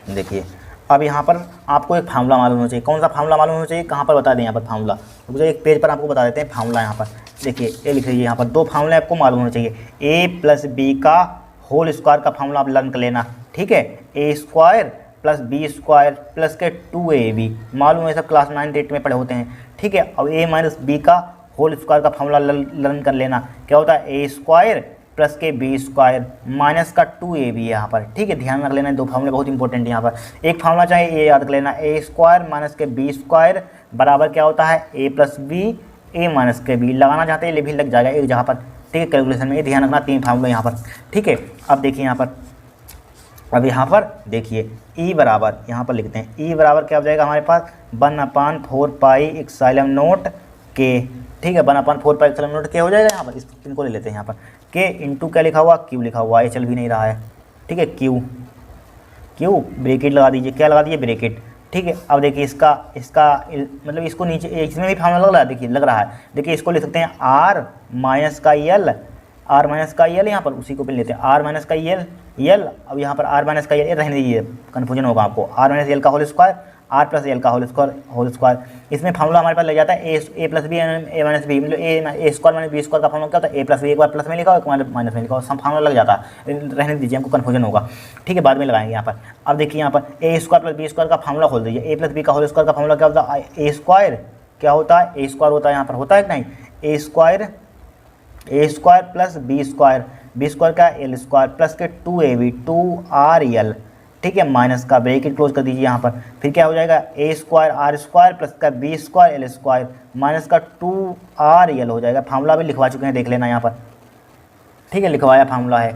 देखिए अब यहाँ पर आपको एक फार्मूला मालूम होना चाहिए, कौन सा फार्मूला मालूम होना चाहिए, कहाँ पर बता दें यहाँ पर फार्मूला, मुझे एक पेज पर आपको बता देते हैं फार्मूला। यहाँ पर देखिए ये लिख लीजिए, यहाँ पर दो फार्मूले आपको मालूम होना चाहिए, ए प्लस बी का होल स्क्वायर का फार्मूला आप लर्न कर लेना, ठीक है, A square plus B square plus के 2ab मालूम है, सब क्लास 9 8 में पढ़े होते हैं, ठीक है। अब ए माइनस बी का होल स्क्वायर का फार्मूला लर्न कर लेना, क्या होता है ए स्क्वायर प्लस के बी स्क्वायर माइनस का 2ab है यहाँ पर, ठीक है, ध्यान रख लेना, दो फार्मूले बहुत इंपॉर्टेंट है यहाँ पर। एक फार्मूला चाहे ए याद कर लेना, ए स्क्वायर माइनस के बी स्क्वायर बराबर क्या होता है A plus B, A minus के बी, लगाना चाहते हैं ले भी लग जाएगा एक जहाँ पर, ठीक है, कैलकुलेशन में ये ध्यान रखना, तीन फार्मूले यहाँ पर, ठीक है। अब देखिए यहाँ पर, अब यहाँ पर देखिए ई बराबर यहाँ पर लिखते हैं, ई बराबर क्या हो जाएगा हमारे पास 1/4 पाई एप्सिलॉन नॉट के, ठीक है, 1/4 पाई एप्सिलॉन नॉट के हो जाएगा यहाँ पर, इनको ले लेते हैं यहाँ पर, के इंटू क्या लिखा हुआ, क्यू लिखा हुआ है, चल भी नहीं रहा है, ठीक है, क्यू ब्रैकेट लगा दीजिए, क्या लगा दीजिए ब्रैकेट, ठीक है। अब देखिए इसका मतलब इसको नीचे इसमें भी फार्मूला लग रहा है, देखिए लग रहा है, देखिए इसको लिख सकते हैं आर माइनस का एल, आर माइनस का यल यहाँ पर उसी को पे लेते हैं, आर माइनस का यल यल, अब यहाँ पर आर माइनस का यल रहने दीजिए, कन्फ्यूजन होगा आपको, आर माइनस यल का whole square, R plus L का होल स्क्वायर। इसमें फार्मूला हमारे पास लग जाता है A plus B A minus B, मतलब ए स्क्वायर माइनस बी स्क्वायर का फार्मूला क्या होता है, ए प्लस बी एक बार प्लस में लिखा हो एक बार माइनस में लिखा हो, सब फार्मूला लग जाता है, रहने दीजिए, हमको कन्फ्यूजन होगा, ठीक है, बाद में लगाएंगे यहाँ पर। अब देखिए यहाँ पर A square plus B square का फार्मूला खोल दीजिए, ए प्लस बी का होल स्क्वायर का फार्मूला क्या होता है, ए स्क्वायर क्या होता है, ए स्क्वायर होता है, यहाँ पर होता है कि नहीं, ए स्क्वायर प्लस बी स्क्वायर का एल स्क्वायर प्लस के 2ab 2rl, ठीक है, माइनस का ब्रैकेट क्लोज कर दीजिए यहाँ पर, फिर क्या हो जाएगा A square R square plus का B square L square minus का 2rl हो जाएगा। फार्मूला भी लिखवा चुके हैं, देख लेना यहाँ पर, ठीक है, लिखवाया फार्मूला है,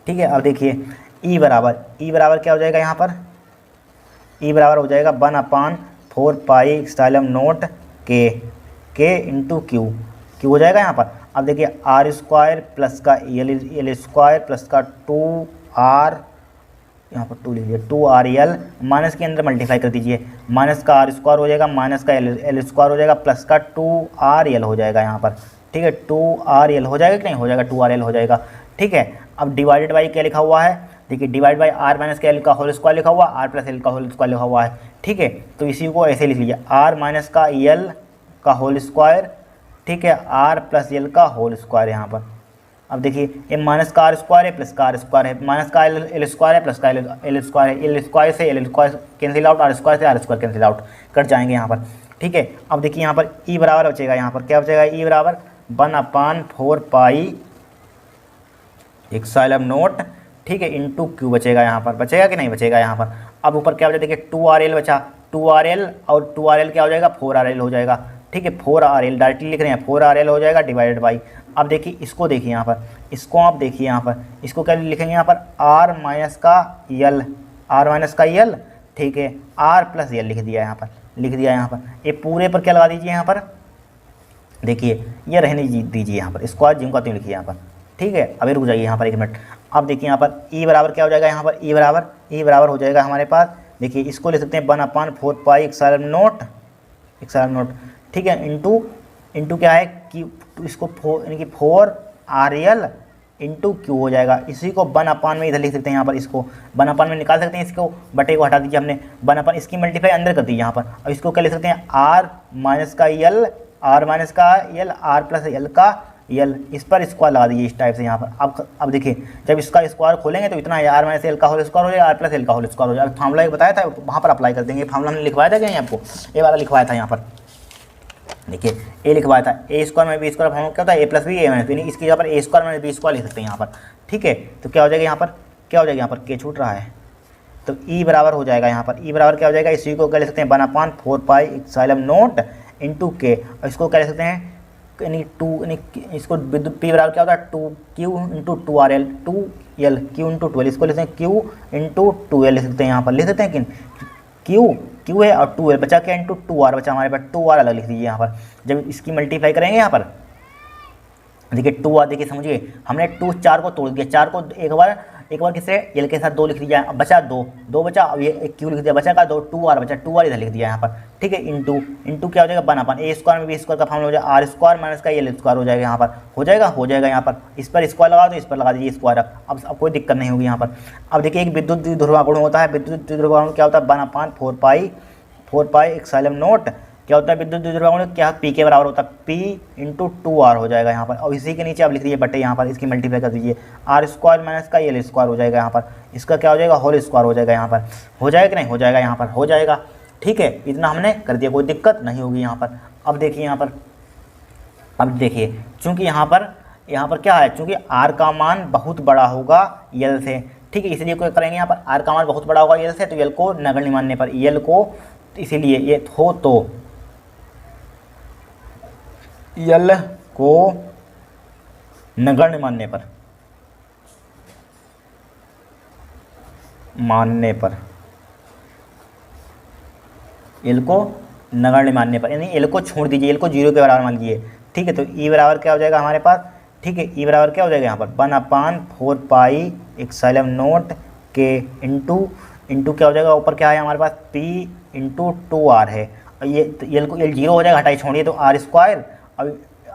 ठीक है। अब देखिए ई बराबर क्या हो जाएगा यहाँ पर, ई बराबर हो जाएगा 1/4 पाई एप्सिलॉन नॉट के इंटू क्यू हो जाएगा यहाँ पर। अब देखिए आर स्क्वायर प्लस का एल स्क्वायर प्लस का 2r, यहाँ पर 2 लीजिए, 2rl माइनस के अंदर मल्टीप्लाई कर दीजिए, माइनस का आर स्क्वायर हो जाएगा माइनस का एल स्क्वायर हो जाएगा प्लस का 2rl हो जाएगा यहाँ पर, ठीक है, 2rl हो जाएगा कि नहीं हो जाएगा, 2rl हो जाएगा, ठीक है। अब डिवाइडेड बाई क्या लिखा हुआ है, देखिए डिवाइड बाई आर माइनस का एल का होल स्क्वायर लिखा हुआ है, आर प्लस एल का होल स्क्वायर लिखा हुआ है, ठीक है। तो इसी को ऐसे लिख लीजिए, आर माइनस का एल का होल स्क्वायर, ठीक है, आर प्लस एल का होल स्क्वायर यहाँ पर। अब देखिए ये माइनस का आर स्क्वायर है प्लस का आर स्क्वायर है, माइनस का एल स्क्वायर है प्लस का एल स्क्वायर है, एल स्क्वायर से L square cancel out, R square से R square cancel out, cut जाएंगे यहाँ पर, ठीक है। अब देखिए यहाँ पर ई बराबर बचेगा, यहाँ पर क्या बचेगा, ई बराबर 1/4 पाई एप्सिलॉन नॉट, ठीक है, इंटू क्यू बचेगा यहाँ पर, बचेगा कि नहीं बचेगा यहाँ पर। अब ऊपर क्या बचा, देखिए 2rl बचा, 2rl और 2rl क्या हो जाएगा, 4rl हो जाएगा, ठीक है, 4rl डायरेक्टली लिख रहे हैं, 4rl हो जाएगा डिवाइडेड बाई। अब देखिए इसको देखिए यहाँ पर, इसको आप देखिए यहाँ पर, इसको क्या लिखेंगे यहाँ पर, r माइनस का यल, ठीक है, r प्लस यल लिख दिया यहाँ पर, लिख दिया यहाँ पर। ये पूरे पर क्या लगा दीजिए यहाँ पर, देखिए ये रहने दीजिए यहाँ पर, स्क्वायर जिम का तीन लिखिए यहाँ पर, ठीक है। अभी रुक जाइए यहाँ पर 1 मिनट। अब देखिए यहाँ पर ई बराबर क्या हो जाएगा, यहाँ पर ई बराबर हो जाएगा हमारे पास, देखिए इसको ले सकते हैं 1/4 पाई एप्सिलॉन नॉट, ठीक है, इंटू क्या है कि इसको यानी कि 4rl इंटू क्यू हो जाएगा। इसी को 1/, में इधर लिख सकते हैं, यहाँ पर इसको 1/, में निकाल सकते हैं, इसको बटे को हटा दीजिए हमने, 1/, इसकी मल्टीप्लाई अंदर कर दीजिए यहाँ पर। अब इसको क्या ले सकते हैं, आर माइनस का यल आर प्लस एल का यल, इस पर स्क्वायर लगा दीजिए इस टाइप से यहाँ पर। अब देखिए जब इसका स्क्वायर खोलेंगे तो इतना है, आर माइनस एल का होल स्क्वायर हो जाएगा, आर प्लस एल का होल स्क्वायर हो जाएगा। फार्मूला एक बताया था, वहाँ पर अप्लाई कर देंगे, फार्मूला हमने लिखवाया था क्या आपको, ये वाला लिखवाया था यहाँ पर, देखिए ए लिखवाया था, A square minus B square formula क्या होता है, A plus B A minus B, इसकी जगह पर A square minus B square लिख सकते हैं यहाँ पर, ठीक है। तो क्या हो जाएगा यहाँ पर, क्या हो जाएगा यहाँ पर, के छूट रहा है, तो ई बराबर हो जाएगा यहाँ पर, ई बराबर क्या हो जाएगा, इसी को क्या ले सकते हैं 1/4 पाई एप्सिलॉन नॉट इंटू के, और इसको क्या ले सकते हैं यानी 2 यानी इसको विद्युत पी बराबर क्या होता है 2q into 2rl 2l q into 2l, इसको लिखते हैं q इंटू 2l लिख सकते हैं यहाँ पर, लिख सकते हैं कि q है और 2l बचा क्या इंटू 2r बचा हमारे पास, 2r अलग लिख दीजिए यहाँ पर। जब इसकी मल्टीप्लाई करेंगे यहाँ पर देखिए 2r, देखिए समझिए हमने 2 4 को तोड़ दिया, 4 को एक बार किससे एल के साथ 2 लिख दिया, अब बचा 2 बचा, अब ये क्यू लिख दिया, बचा का 2r बचा, 2r इधर लिख दिया यहाँ पर, ठीक है, इंटू क्या हो जाएगा 1/, ए स्क्वायर में बी स्क्वायर का फार्मूला हो जाएगा, आर स्क्वायर माइनस का एल स्क्वायर हो जाएगा यहाँ पर, हो जाएगा यहाँ पर, इस पर स्क्वायर लगा दो, इस पर लगा दीजिए स्क्वायर। अब कोई दिक्कत नहीं होगी यहाँ पर। अब देखिए एक विद्युत ध्रुवागुण होता है, विद्युत ध्रुवागुण क्या होता है 1/4 पाई एप्सिलॉन नॉट, क्या होता है विद्युत ध्रुवागुण, क्या पी के बराबर होता है पी इंटू 2r हो जाएगा यहाँ पर, और इसी के नीचे आप लिख दीजिए बटे यहाँ पर, इसकी मल्टीप्लाई कर दीजिए, आर स्क्वायर माइनस का एल स्क्वायर हो जाएगा यहाँ पर, इसका क्या हो जाएगा होल स्क्वायर हो जाएगा यहाँ पर, हो जाएगा कि नहीं हो जाएगा यहाँ पर, हो जाएगा, ठीक है, इतना हमने कर दिया, कोई दिक्कत नहीं होगी यहाँ पर। अब देखिए यहाँ पर, अब देखिए चूँकि यहाँ पर क्या है, चूँकि आर का मान बहुत बड़ा होगा यल से, ठीक है, इसलिए कोई करेंगे यहाँ पर आर का मान बहुत बड़ा होगा यल से, तो यल को नगण्य मानने पर, यल को इसीलिए ये हो तो यल को नगण्य मानने पर एल को नगण्य मानने पर, यानी एल को छोड़ दीजिए, एल को 0 के बराबर मान लीजिए, ठीक है। तो ई बराबर क्या हो जाएगा हमारे पास, ठीक है, ई बराबर क्या हो जाएगा यहाँ पर 1/4 पाई एप्सिलॉन नॉट के इंटू क्या हो जाएगा, ऊपर क्या है हमारे पास p इंटू 2r है, और ये एल को एल 0 हो जाएगा, हटाई छोड़िए तो आर स्क्वायर,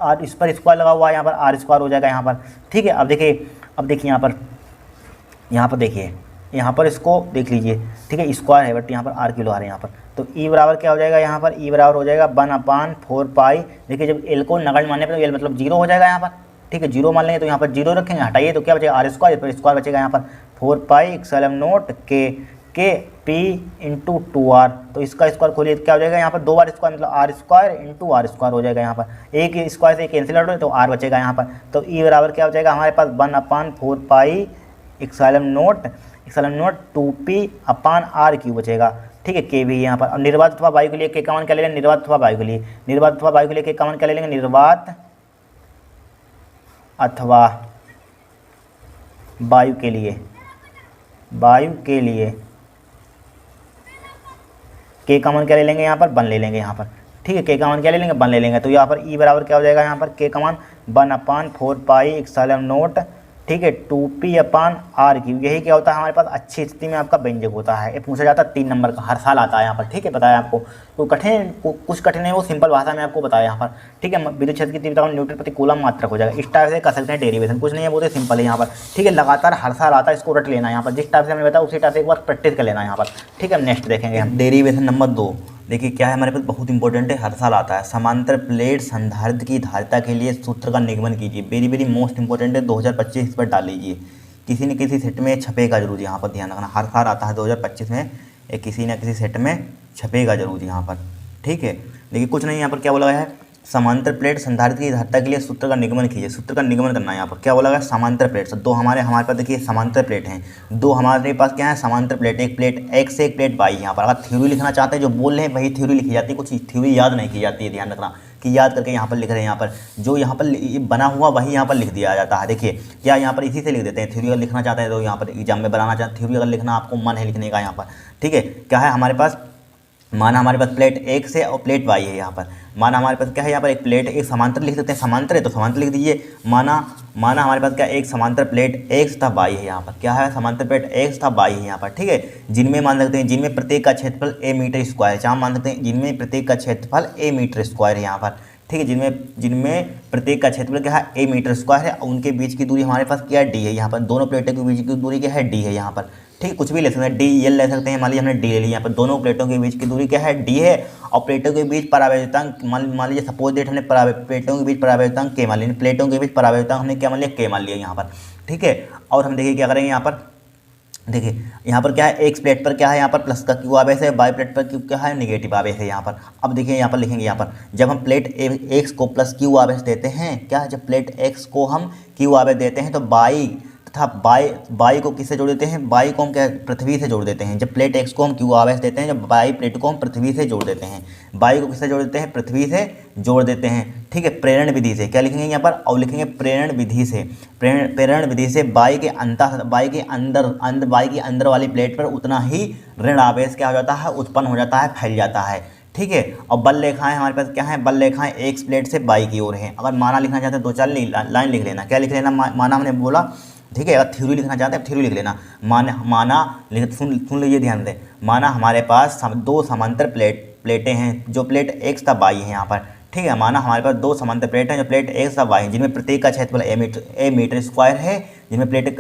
आर इस पर स्क्वायर लगा हुआ है, यहाँ पर आर स्क्वायर हो जाएगा यहाँ पर, ठीक है। अब देखिए यहाँ पर देखिए, यहाँ पर इसको देख लीजिए, ठीक है, स्क्वायर है बट यहाँ पर आर क्यों लगा रहे हैं यहाँ पर, तो ई बराबर क्या हो जाएगा यहाँ पर, ई बराबर हो जाएगा 1/4 पाई। देखिए जब एल को नगण्य मानने पर तो एल मतलब 0 हो जाएगा यहाँ पर, ठीक है, 0 मान लेंगे तो यहाँ पर 0 रखेंगे, हटाइए तो क्या बचेगा आर स्क्वायर, पर स्क्वायर बचेगा यहाँ पर 4 पाई एप्सिलॉन नॉट के पी इंटू 2r, तो इसका स्क्वायर खोलिए तो क्या हो जाएगा यहाँ पर 2 बार स्क्वायर मतलब R square into R square हो जाएगा यहाँ पर, एक स्क्वायर से कैंसिल आउट हो तो आर बचेगा यहाँ पर, तो ई बराबर क्या हो जाएगा हमारे पास 1/4 पाई एप्सिलॉन नॉट 2p/r³ बचेगा, ठीक है, के भी यहाँ पर। और निर्वात अथवा वायु के लिए के का मान क्या ले लेंगे, निर्वात अथवा वायु के लिए, निर्वात अथवा वायु के लिए के का मान क्या ले लेंगे, निर्वात अथवा वायु के लिए के का मान क्या ले लेंगे यहाँ पर 1 ले लेंगे यहाँ पर, ठीक है, के का मान क्या ले लेंगे 1 ले लेंगे, तो यहाँ पर ई बराबर क्या हो जाएगा यहाँ पर के का मान 1/4 पाई एप्सिलॉन नॉट, ठीक है, 2p/r³। यही क्या होता है हमारे पास अच्छी स्थिति में आपका व्यंजक होता है, ये पूछा जाता है 3 नंबर का, हर साल आता है यहाँ पर, ठीक है, बताया आपको, तो कुछ कठिन है वो सिंपल भाषा में आपको बताया यहाँ पर, ठीक है। विद्युत क्षेत्र की तीव्रता न्यूटन प्रति कूलम मात्रक हो जाएगा, इस टाइप से कर सकते हैं डेरिवेशन, कुछ नहीं है, बहुत ही सिंपल है यहाँ पर, ठीक है, लगातार हर साल आता है, इसको रट लेना है यहाँ पर, जिस टाइप से हमने बताया उसी टाइप से एक बार प्रैक्टिस कर लेना है यहाँ पर, ठीक है। नेक्स्ट देखेंगे हम डेरिवेशन नंबर 2, देखिए क्या है हमारे पास, बहुत इंपॉर्टेंट है, हर साल आता है। समांतर प्लेट संधारित्र की धारिता के लिए सूत्र का निगमन कीजिए, वेरी वेरी मोस्ट इंपॉर्टेंट है, 2025 पर डाल लीजिए, किसी न किसी सेट में छपेगा जरूर, यहाँ पर ध्यान रखना, हर साल आता है 2025 में, एक किसी न किसी सेट में छपेगा जरूर यहाँ पर, ठीक है। देखिए कुछ नहीं, यहाँ पर क्या बोला गया है, समांतर प्लेट संधारित्र की धारिता के लिए सूत्र का निगमन कीजिए, सूत्र का निगमन करना है यहाँ पर, क्या बोला गया, समांतर प्लेट, दो हमारे पास देखिए समांतर प्लेट हैं, दो हमारे पास क्या है समांतर प्लेट, एक प्लेट x से एक प्लेट y। यहाँ पर अगर थ्योरी लिखना चाहते हैं, जो बोल रहे हैं वही थ्योरी लिखी जाती है, कुछ थ्योरी याद नहीं की जाती है, ध्यान रखना कि याद करके यहाँ पर लिख रहे हैं, यहाँ पर जो यहाँ पर बना हुआ वही यहाँ पर लिख दिया जाता है। देखिए क्या यहाँ पर इसी से लिख देते हैं, थ्योरी अगर लिखना चाहते हैं तो यहाँ पर एग्जाम में बनाना चाहते हैं, थ्योरी अगर लिखना आपको मन है लिखने का यहाँ पर, ठीक है। क्या है हमारे पास, माना हमारे पास प्लेट x है और प्लेट y है, यहाँ पर माना हमारे पास क्या है, यहाँ पर एक प्लेट एक समांतर लिख देते हैं, समांतर है तो समांतर लिख दीजिए, माना हमारे पास क्या एक समांतर प्लेट x था y है, यहाँ पर क्या है समांतर प्लेट x था y है यहाँ पर, ठीक है, जिनमें मान सकते हैं जिनमें प्रत्येक का क्षेत्रफल a मीटर स्क्वायर है, जहाँ मान सकते हैं जिनमें प्रत्येक का क्षेत्रफल a मीटर स्क्वायर है यहाँ पर, ठीक है, जिनमें प्रत्येक का क्षेत्रफल क्या है a मीटर स्क्वायर है, उनके बीच की दूरी हमारे पास क्या है d है, यहाँ पर दोनों प्लेटों के बीच की दूरी क्या है d है यहाँ पर, ठीक है, कुछ भी ले सकते हैं, डी एल ले सकते हैं, मान लीजिए हमने डी ले लिया, यहाँ पर दोनों प्लेटों के बीच की दूरी क्या है डी है, और प्लेटों के बीच परावैद्युतांक मान लीजिए सपोज डेट हमने प्लेटों के बीच परावैद्युतांक के मान लिया, प्लेटों के बीच परावैद्युतांक हमने क्या मान लिया के मान लिया यहाँ पर, ठीक है। और हम देखिए क्या करेंगे यहाँ पर, देखिए यहाँ पर क्या है, एक्स प्लेट पर क्या है यहाँ पर प्लस का क्यू आवेश है, वाई प्लेट पर क्यू क्या है नेगेटिव आवेश है यहाँ पर। अब देखिए यहाँ पर लिखेंगे, यहाँ पर जब हम प्लेट एक्स को प्लस क्यू आवेश देते हैं, क्या जब प्लेट एक्स को हम क्यू आवेश देते हैं तो बाई तथा बाई को किससे जोड़ देते हैं, बाई को हम क्या पृथ्वी से जोड़ देते हैं, जब प्लेट एक्स को हम क्यू आवेश देते हैं, जब बाई प्लेट को हम पृथ्वी से जोड़ देते हैं, बाई को किससे जोड़ देते हैं, पृथ्वी से जोड़ देते हैं, ठीक है। प्रेरण विधि से क्या लिखेंगे यहाँ पर, और लिखेंगे प्रेरण विधि से, प्रेरण विधि से बाई के अंदर वाली प्लेट पर उतना ही ऋण आवेश क्या हो जाता है, उत्पन्न हो जाता है, फैल जाता है, ठीक है। और बल रेखाएं हमारे पास क्या है, बल रेखाएं एक्स प्लेट से बाई की ओर हैं। अगर माना लिखना चाहते हैं दो चार लाइन लिख लेना, क्या लिख लेना, माना हमने बोला, ठीक है। अगर थ्योरी लिखना चाहते हैं थ्योरी लिख लेना, माना सुन लीजिए ध्यान दें, माना हमारे पास दो समांतर प्लेटें हैं, जो प्लेट एक्स था बाई है यहाँ पर, ठीक है। माना हमारे पास दो समांतर प्लेट हैं जो प्लेट एक्स था बाई है, जिनमें प्रत्येक का क्षेत्रफल ए मीटर स्क्वायर है, जिनमें प्लेटों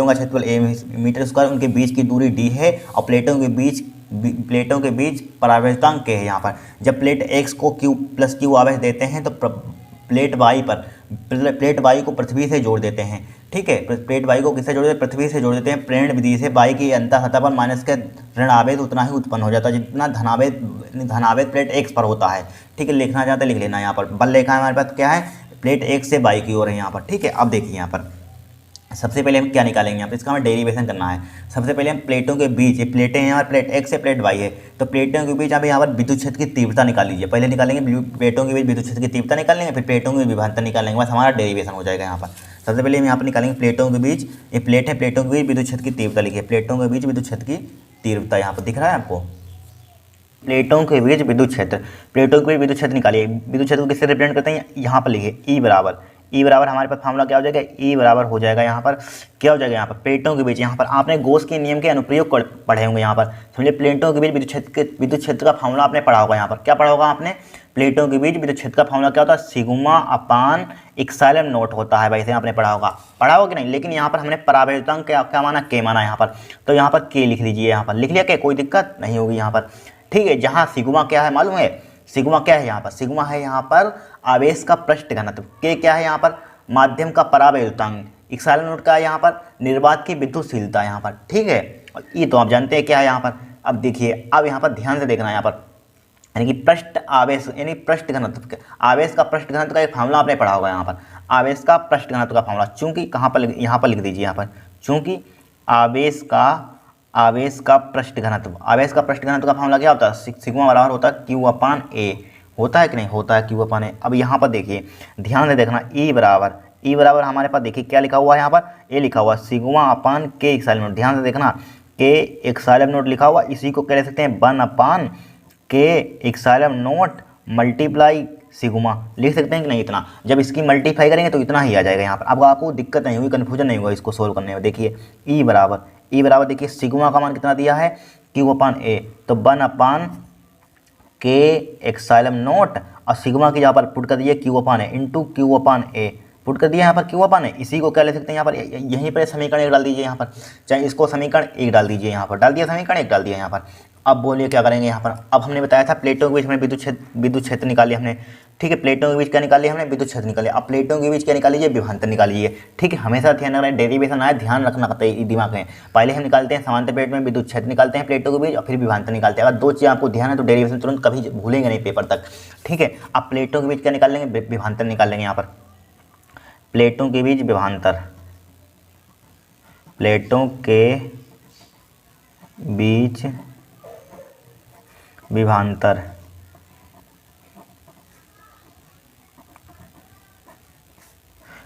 का क्षेत्रफल ए मीटर स्क्वायर, उनके बीच की दूरी डी है, और प्लेटों के बीच परावैद्युतांक के है यहाँ पर। जब प्लेट एक्स को क्यू प्लस क्यू आवेश देते हैं तो प्लेट वाई को पृथ्वी से जोड़ देते हैं, ठीक है। प्लेट वाई को किससे जोड़ देते हैं, पृथ्वी से जोड़ देते हैं। प्रेरण विधि से वाई की अंतर सतह पर माइनस का ऋण आवेश उतना ही उत्पन्न हो जाता है जितना धनावेश प्लेट एक्स पर होता है, ठीक है। लिखना चाहते लिख लेना, यहाँ पर बल रेखा हमारे पास क्या है, प्लेट एक्स से वाई की ओर है यहाँ पर, ठीक है। अब देखिए यहाँ पर सबसे पहले हम क्या निकालेंगे, यहाँ पर इसका हमें डेरिवेशन करना है। सबसे पहले हम प्लेटों के बीच, ये प्लेटें हैं यहाँ पर, प्लेट एक्स से प्लेट वाई है, तो प्लेटों के बीच आप यहाँ पर विद्युत क्षेत्र की तीव्रता निकाल लीजिए। पहले निकालेंगे प्लेटों के बीच विद्युत क्षेत्र की तीव्रता निकालेंगे, फिर प्लेटों के बीच विभवांतर निकालेंगे, बस हमारा डेरिवेशन हो जाएगा यहाँ पर। सबसे पहले हम यहाँ पर निकालेंगे प्लेटों के बीच, ये प्लेट है, प्लेटों के बीच विद्युत क्षेत्र की तीव्रता लिखिए, प्लेटों के बीच विद्युत क्षेत्र की तीव्रता यहाँ पर दिख रहा है आपको, प्लेटों के बीच विद्युत क्षेत्र, प्लेटों के बीच विद्युत क्षेत्र निकालिए। विद्युत क्षेत्र को किससे रिप्रेजेंट करते हैं, यहाँ पर लिखिए ई ई बराबर हमारे पास फार्मूला क्या हो जाएगा, ई बराबर हो जाएगा यहाँ पर क्या हो जाएगा, यहाँ पर प्लेटों के बीच, यहाँ पर आपने गॉस के नियम के अनुप्रयोग पढ़े होंगे। यहाँ पर समझिए प्लेटों के बीच विद्युत क्षेत्र का फार्मूला आपने पढ़ा होगा। यहाँ पर क्या पढ़ा होगा आपने, प्लेटों के बीच विद्युत क्षेत्र का फार्मूला क्या होता है, सिग्मा अपान इप्सिलॉन नॉट होता है। भाई से आपने पढ़ा होगा कि नहीं। लेकिन यहाँ पर हमने परावैद्युतांक क्या माना, के माना यहाँ पर, तो यहाँ पर के लिख लीजिए। यहाँ पर लिख लिया के, कोई दिक्कत नहीं होगी यहाँ पर, ठीक है। जहाँ सिग्मा क्या है मालूम है, सिग्मा क्या है यहाँ पर, सिग्मा है यहाँ पर आवेश का पृष्ठ घनत्व, के क्या है यहाँ पर माध्यम का परावैद्युतांक, इप्सिलॉन नॉट का है यहाँ पर निर्वात की विद्युतशीलता यहाँ पर, ठीक है। और ये तो आप जानते हैं क्या है यहाँ पर। अब देखिए, अब यहाँ पर ध्यान से देखना है यहाँ पर, यानी कि पृष्ठ आवेश यानी पृष्ठ घनत्व, आवेश का पृष्ठ घनत्व का एक फार्मूला आपने पढ़ा होगा। यहाँ पर आवेश का पृष्ठ घनत्व का फार्मूला, चूंकि कहाँ पर यहाँ पर लिख दीजिए, यहाँ पर चूंकि आवेश का पृष्ठ घनत्व, आवेश का पृष्ठ घनत्व का फार्मूला क्या होता है, सिग्मा बराबर होता है क्यू अपान ए, होता है कि नहीं, होता है क्यू अपान ए। अब यहाँ पर देखिए ध्यान से देखना, ई बराबर हमारे पास देखिए क्या लिखा हुआ है यहाँ पर, ए लिखा हुआ सिग्मा अपान के इप्सिलॉन नॉट, ध्यान से देखना के इप्सिलॉन नॉट लिखा हुआ, इसी को क्या ले सकते हैं 1 अपान के इप्सिलॉन नॉट मल्टीप्लाई सिग्मा, लिख सकते हैं कि नहीं। इतना जब इसकी मल्टीप्लाई करेंगे तो इतना ही आ जाएगा यहाँ पर। अब आपको दिक्कत नहीं हुई, कन्फ्यूजन नहीं हुआ इसको सोल्व करने में। देखिए ई बराबर देखिए सिग्मा का मान कितना दिया है, क्यू अपान ए, तो 1 अपान के इप्सिलॉन नॉट, और सिग्मा की यहाँ पर पुट कर दिए क्यू अपान ए इंटू क्यू अपान ए, पुट कर दिया यहाँ पर क्यू अपान ए। इसी को क्या ले सकते हैं यहाँ पर, यहीं पर समीकरण 1 डाल दीजिए यहाँ पर, चाहे इसको समीकरण 1 डाल दीजिए यहाँ पर, डाल दिया समीकरण 1 डाल दिया यहाँ पर। अब बोलिए क्या करेंगे यहाँ पर। अब हमने बताया था प्लेटों के बीच हमने विद्युत क्षेत्र निकाली हमने, ठीक है। प्लेटों के बीच क्या निकाली हमने, विद्युत क्षेत्र निकाले। अब प्लेटों के बीच क्या निकाल लीजिए, विभवांतर निकाल लीजिए, ठीक है। हमेशा ध्यान रखना, डेरिवेशन आए ध्यान रखना दिमाग में। पहले हम निकालते हैं समांतर प्लेट में विद्युत क्षेत्र निकालते हैं प्लेटों के बीच, और फिर विभवांतर निकालते हैं। अगर दो चीज़ आपको ध्यान है तो डेरिवेशन तुरंत कभी भूलेंगे नहीं पेपर तक, ठीक है। अब प्लेटों के बीच क्या निकाल लेंगे, विभवांतर निकाल लेंगे यहाँ पर, प्लेटों के बीच विभवांतर, प्लेटों के बीच विभवांतर,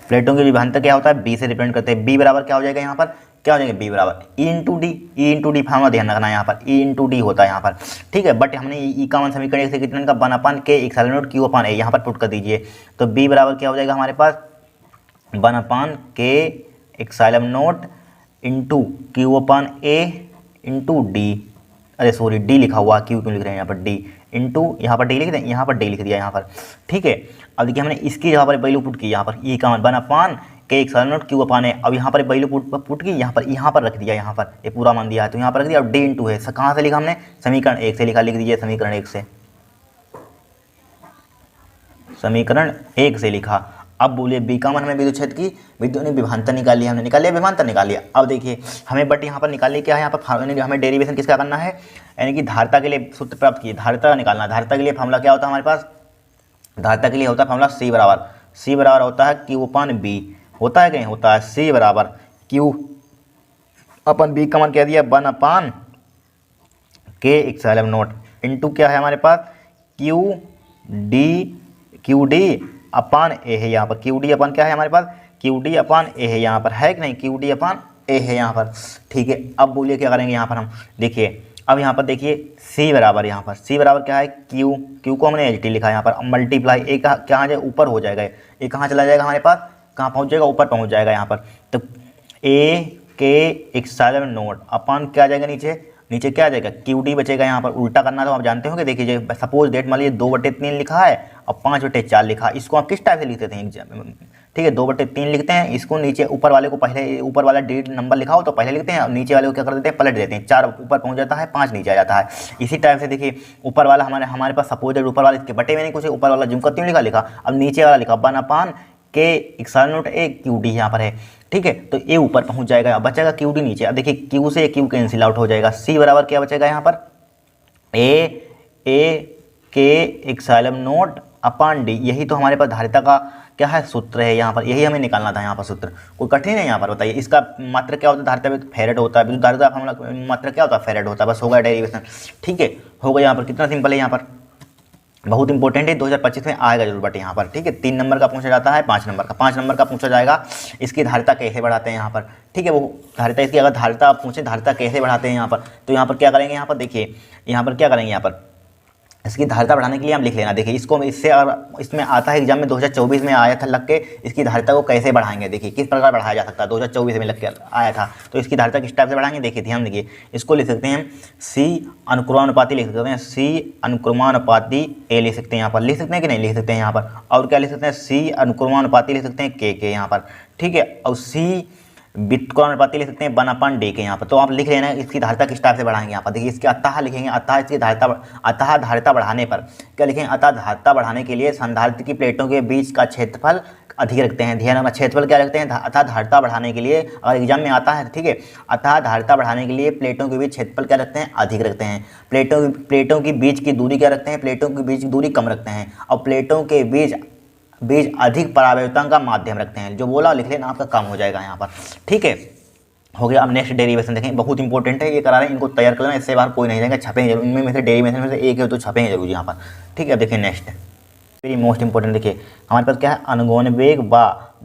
प्लेटों के विभवांतर क्या होता है, बी से रिप्रेजेंट करते हैं। बी बराबर क्या हो जाएगा यहाँ पर, क्या हो जाएगा, बी बराबर ई इंटू डी फार्मूला ध्यान रखना है यहाँ पर, ई इंटू डी होता है यहाँ पर, ठीक है। बट हमने ई का मान समीकरण से कितने का 1 अपान के इप्सिलॉन नॉट क्यू अपान ए यहाँ पर पुट कर दीजिए। तो बी बराबर क्या हो जाएगा हमारे पास 1 अपान के epsilon not into Q upon A into D, अरे सॉरी डी लिखा हुआ, क्यू क्यों लिख रहे हैं यहाँ पर, डी इंटू यहाँ पर डी लिख दें, यहाँ पर डी लिख दिया यहाँ पर, ठीक है। अब देखिए हमने इसकी जगह पर वैल्यू पुट की, यहाँ पर ई का मान 1 अपान के इप्सिलॉन नॉट क्यू अपान ए। अब यहाँ पर वैल्यू पुट की, यहाँ पर रख दिया, यहाँ पर ये पूरा मान दिया है तो यहाँ पर रख दिया। अब डी इंटू है, कहाँ से लिखा हमने, समीकरण 1 से लिखा, लिख दीजिए समीकरण 1 से, समीकरण 1 से लिखा। अब बोलिए बी का मान हमें विद्युत क्षेत्र की विभवांतर निकाल लिया, हमने निकाल लिया, विभवांतर निकाल लिया। अब देखिए हमें बट यहाँ पर निकालने क्या है, यहाँ पर हमें डेरिवेशन किसका करना है, यानी कि धारिता के लिए सूत्र प्राप्त किए, धारिता निकालना। धारिता के लिए फार्मूला क्या होता है हमारे पास, धारिता के लिए होता है फार्मूला सी बराबर होता है क्यू अपान बी, होता है कहीं, होता है सी बराबर क्यू अपन बी का मान क्या दिया 1 अपान के इप्सिलॉन नॉट इंटू क्या है हमारे पास क्यू डी अपान ए है यहाँ पर, क्यू डी अपान क्या है हमारे पास, क्यू डी अपान ए है यहाँ पर, है कि नहीं, क्यू डी अपान ए है यहाँ पर, ठीक है। अब बोलिए क्या करेंगे यहाँ पर हम, देखिए अब यहाँ पर देखिए सी बराबर, यहाँ पर सी बराबर क्या है क्यू को हमने एच टी लिखा है यहाँ पर, मल्टीप्लाई ए का क्या जाए ऊपर हो जाएगा, ये कहाँ चला जाएगा हमारे पास, कहाँ पहुँच जाएगा, ऊपर पहुँच जाएगा यहाँ पर। तो ए के इप्सिलॉन नॉट अपान क्या आ जाएगा, नीचे क्या आ जाएगा, क्यू डी बचेगा यहाँ पर। उल्टा करना तो आप जानते होंगे, देखिए सपोज डेट मान लीजिए 2/3 लिखा है और 5/4 लिखा, इसको आप किस टाइप से लिखते थे, ठीक है 2/3 लिखते हैं, इसको नीचे ऊपर वाले को पहले, ऊपर वाला डेट नंबर लिखा हो तो पहले लिखते हैं और नीचे वाले को क्या कर देते हैं, पलट देते हैं, 4 ऊपर पहुंच जाता है 5 नीचे आ जाता है। इसी टाइप से देखिए ऊपर वाला हमारे पास सपोज डेट ऊपर वाले इसके बटे में नहीं कुछ, ऊपर वाला जिम क्यों लिखा, अब नीचे वाला लिखा 1 अपान के epsilon not a Q D यहाँ पर है, ठीक है। तो ए ऊपर पहुंच जाएगा, बचेगा क्यू डी नीचे। अब देखिए क्यू से क्यू कैंसिल आउट हो जाएगा, सी बराबर क्या बचेगा यहाँ पर, ए के इप्सिलॉन नॉट अपान डी, यही तो हमारे पास धारिता का क्या है सूत्र है यहाँ पर, यही हमें निकालना था यहाँ पर सूत्र, कोई कठिन है यहाँ पर, बताइए। इसका मात्रा क्या होता है, धारिता में फेरेड होता है, विद्युत धारिता का मात्रा क्या होता है, फेरेड होता है, बस होगा डेरिवेशन, ठीक है, होगा यहाँ पर। कितना सिंपल है यहाँ पर, बहुत इंपॉर्टेंट है, 2025 में आएगा जरूर बट यहाँ पर, ठीक है। 3 नंबर का पूछा जाता है, 5 नंबर का पूछा जाएगा। इसकी धारिता कैसे बढ़ाते हैं यहाँ पर, ठीक है, वो धारिता इसकी अगर धारिता पूछे धारिता कैसे बढ़ाते हैं यहाँ पर, तो यहाँ पर क्या करेंगे, यहाँ पर देखिए यहाँ पर क्या करेंगे, यहाँ पर इसकी धारिता बढ़ाने के लिए हम लिख लेना। देखिए इसको इससे, और इसमें आता है एग्जाम में 2024 में आया था लग के, इसकी धारिता को कैसे बढ़ाएंगे, देखिए किस प्रकार बढ़ाया जा सकता है, 2024 में लग के आया था। तो इसकी धारिता किस टाइप से बढ़ाएंगे, देखिए ध्यान देखिए, इसको लिख सकते हैं सी अनुक्रमानुपाती लिख सकते हैं, सी अनुक्रमानुपाती ए लिख सकते हैं, यहाँ पर लिख सकते हैं कि नहीं लिख सकते हैं यहाँ पर। और क्या लिख सकते हैं, सी अनुक्रमानुपाती लिख सकते हैं के यहाँ पर, ठीक है। और सी व्युत्क्रमानुपाती लिख सकते हैं 1/d के यहाँ पर। तो आप लिख लेना इसकी धारिता किस टाइप से बढ़ाएंगे यहाँ पर। देखिए इसके अतः लिखेंगे, अतः इसकी धारिता, अतः धारिता बढ़ाने पर क्या लिखेंगे, अतः धारिता बढ़ाने के लिए संधारित्र की प्लेटों के बीच का क्षेत्रफल अधिक रखते हैं। ध्यान रखना, क्षेत्रफल क्या रखते हैं, अतः धारिता बढ़ाने के लिए, अगर एग्जाम में आता है, ठीक है, अतः धारिता बढ़ाने के लिए प्लेटों के बीच क्षेत्रफल क्या रखते हैं, अधिक रखते हैं। प्लेटों के बीच की दूरी क्या रखते हैं, प्लेटों के बीच की दूरी कम रखते हैं। और प्लेटों के बीच अधिक परावर्तन का माध्यम रखते हैं। जो बोला लिख लेना, आपका काम हो जाएगा यहाँ पर, ठीक है, हो गया। अब नेक्स्ट डेरिवेशन देखें, बहुत इंपॉर्टेंट है, ये करा रहे हैं, इनको तैयार कर लेना, इससे बाहर कोई नहीं जाएगा, छपेंगे जरूर, इनमें से डेरिवेशन में से एक है तो छपेंगे जरूर यहाँ पर, ठीक है। देखिए नेक्स्ट वेरी मोस्ट इंपॉर्टेंट, देखिए हमारे पास क्या है, अनुगमन वेग व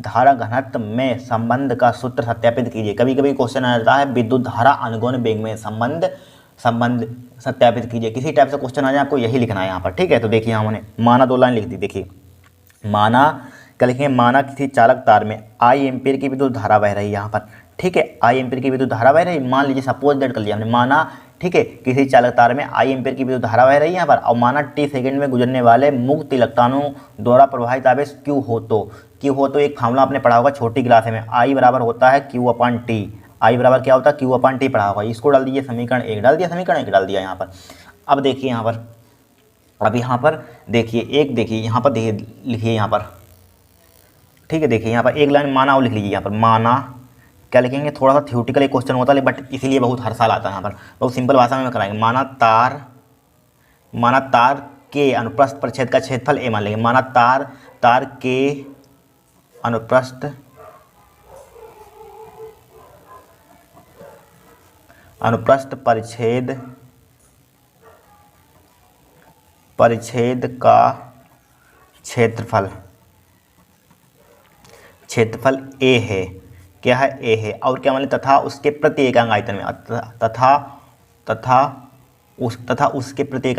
धारा घनत्व में संबंध का सूत्र सत्यापित कीजिए। कभी कभी क्वेश्चन आ जाता है विद्युत धारा अनुगमन वेग में संबंध सत्यापित कीजिए। किसी टाइप से क्वेश्चन आ जाए, आपको यही लिखना है यहाँ पर, ठीक है। तो देखिए हमने माना 2 लाइन लिख दी, देखिए माना क्या लिखेंगे, माना किसी चालक तार में आई एम्पीयर की विद्युत धारा बह रही है यहाँ पर, ठीक है, आई एम्पीयर की विद्युत धारा बह रही है, मान लीजिए सपोज दैट कर लिया हमने, माना, ठीक है, किसी चालक तार में आई एम्पीयर की विद्युत धारा बह रही है यहाँ पर, और माना टी सेकंड में गुजरने वाले मुक्त इलेक्ट्रॉनों द्वारा प्रवाहित आवेश क्यू हो तो एक फार्मूला आपने पढ़ा होगा छोटी क्लास में, आई बराबर होता है Q/T, आई बराबर क्या होता है Q/T पढ़ा होगा। इसको डाल दीजिए, समीकरण 1 डाल दिया, समीकरण 1 डाल दिया यहाँ पर। अब देखिए यहाँ पर, अब यहाँ पर देखिए एक, देखिए यहाँ पर देखिए, लिखिए यहाँ पर, ठीक है, देखिए यहाँ पर एक लाइन माना और लिख लीजिए यहाँ पर, माना क्या लिखेंगे, थोड़ा सा थ्योरेटिकल एक क्वेश्चन होता है बट इसीलिए बहुत हर साल आता है यहाँ पर, बहुत सिंपल भाषा में कराएंगे। माना तार के अनुप्रस्थ परिच्छेद का क्षेत्रफल ए मान लेंगे, माना तार के अनुप्रस्थ परिच्छेद का क्षेत्रफल ए है, क्या है, ए है। और क्या मान तथा उसके प्रति एकांक आयतन में, तथा उसके प्रति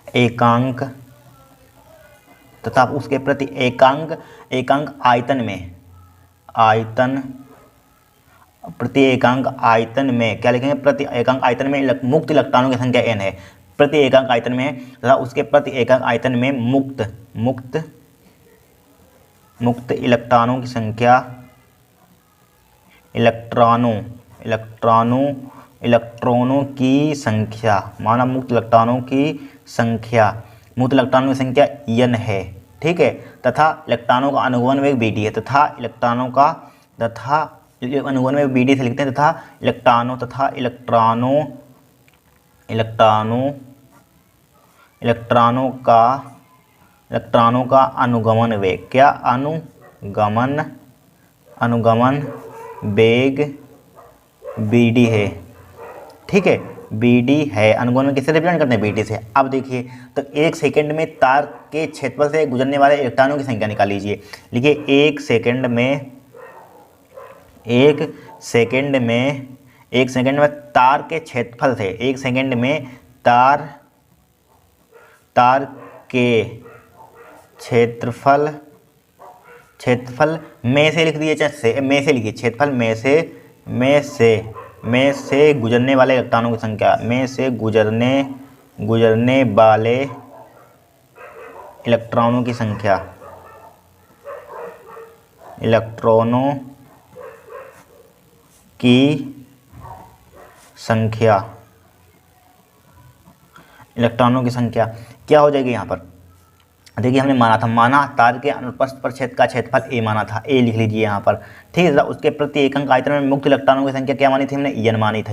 एकांक, तथा उसके प्रति एकांक आयतन में क्या लिखेंगे, प्रति एकांक आयतन में मुक्त इलेक्ट्रॉनों की संख्या n है, प्रति एकांक आयतन में, तथा उसके प्रति एकांक आयतन में मुक्त इलेक्ट्रॉनों की संख्या, इलेक्ट्रॉनों की संख्या, माना मुक्त इलेक्ट्रॉनों की संख्या n है, ठीक है। तथा इलेक्ट्रॉनों का अनुगमन वेग bd है, तथा अनुगमन वेग bd से लिखते हैं, तथा इलेक्ट्रॉनों का अनुगमन वेग, क्या अनुगमन वेग bd है, ठीक है, bd है। अनुगमन में किससे रिप्रेजेंट करते हैं, bd से। अब देखिए तो 1 सेकंड में तार के क्षेत्रफल से गुजरने वाले इलेक्ट्रॉनों की संख्या निकाल लीजिए। लिखिए 1 सेकंड में तार के क्षेत्रफल से, 1 सेकंड में तार के क्षेत्रफल में से लिख दीजिए, चाहे में से लिखिए, क्षेत्रफल में से गुजरने वाले इलेक्ट्रॉनों की संख्या, में से गुजरने वाले इलेक्ट्रॉनों की संख्या, इलेक्ट्रॉनों की संख्या क्या हो जाएगी यहाँ पर। देखिए हमने माना तार के अनुप्रस्थ परिच्छेद का क्षेत्रफल ए माना था, ए लिख लीजिए यहाँ पर, ठीक है। उसके प्रति एकांक आयतन में मुक्त इलेक्ट्रॉनों की संख्या क्या मानी थी हमने, n मानी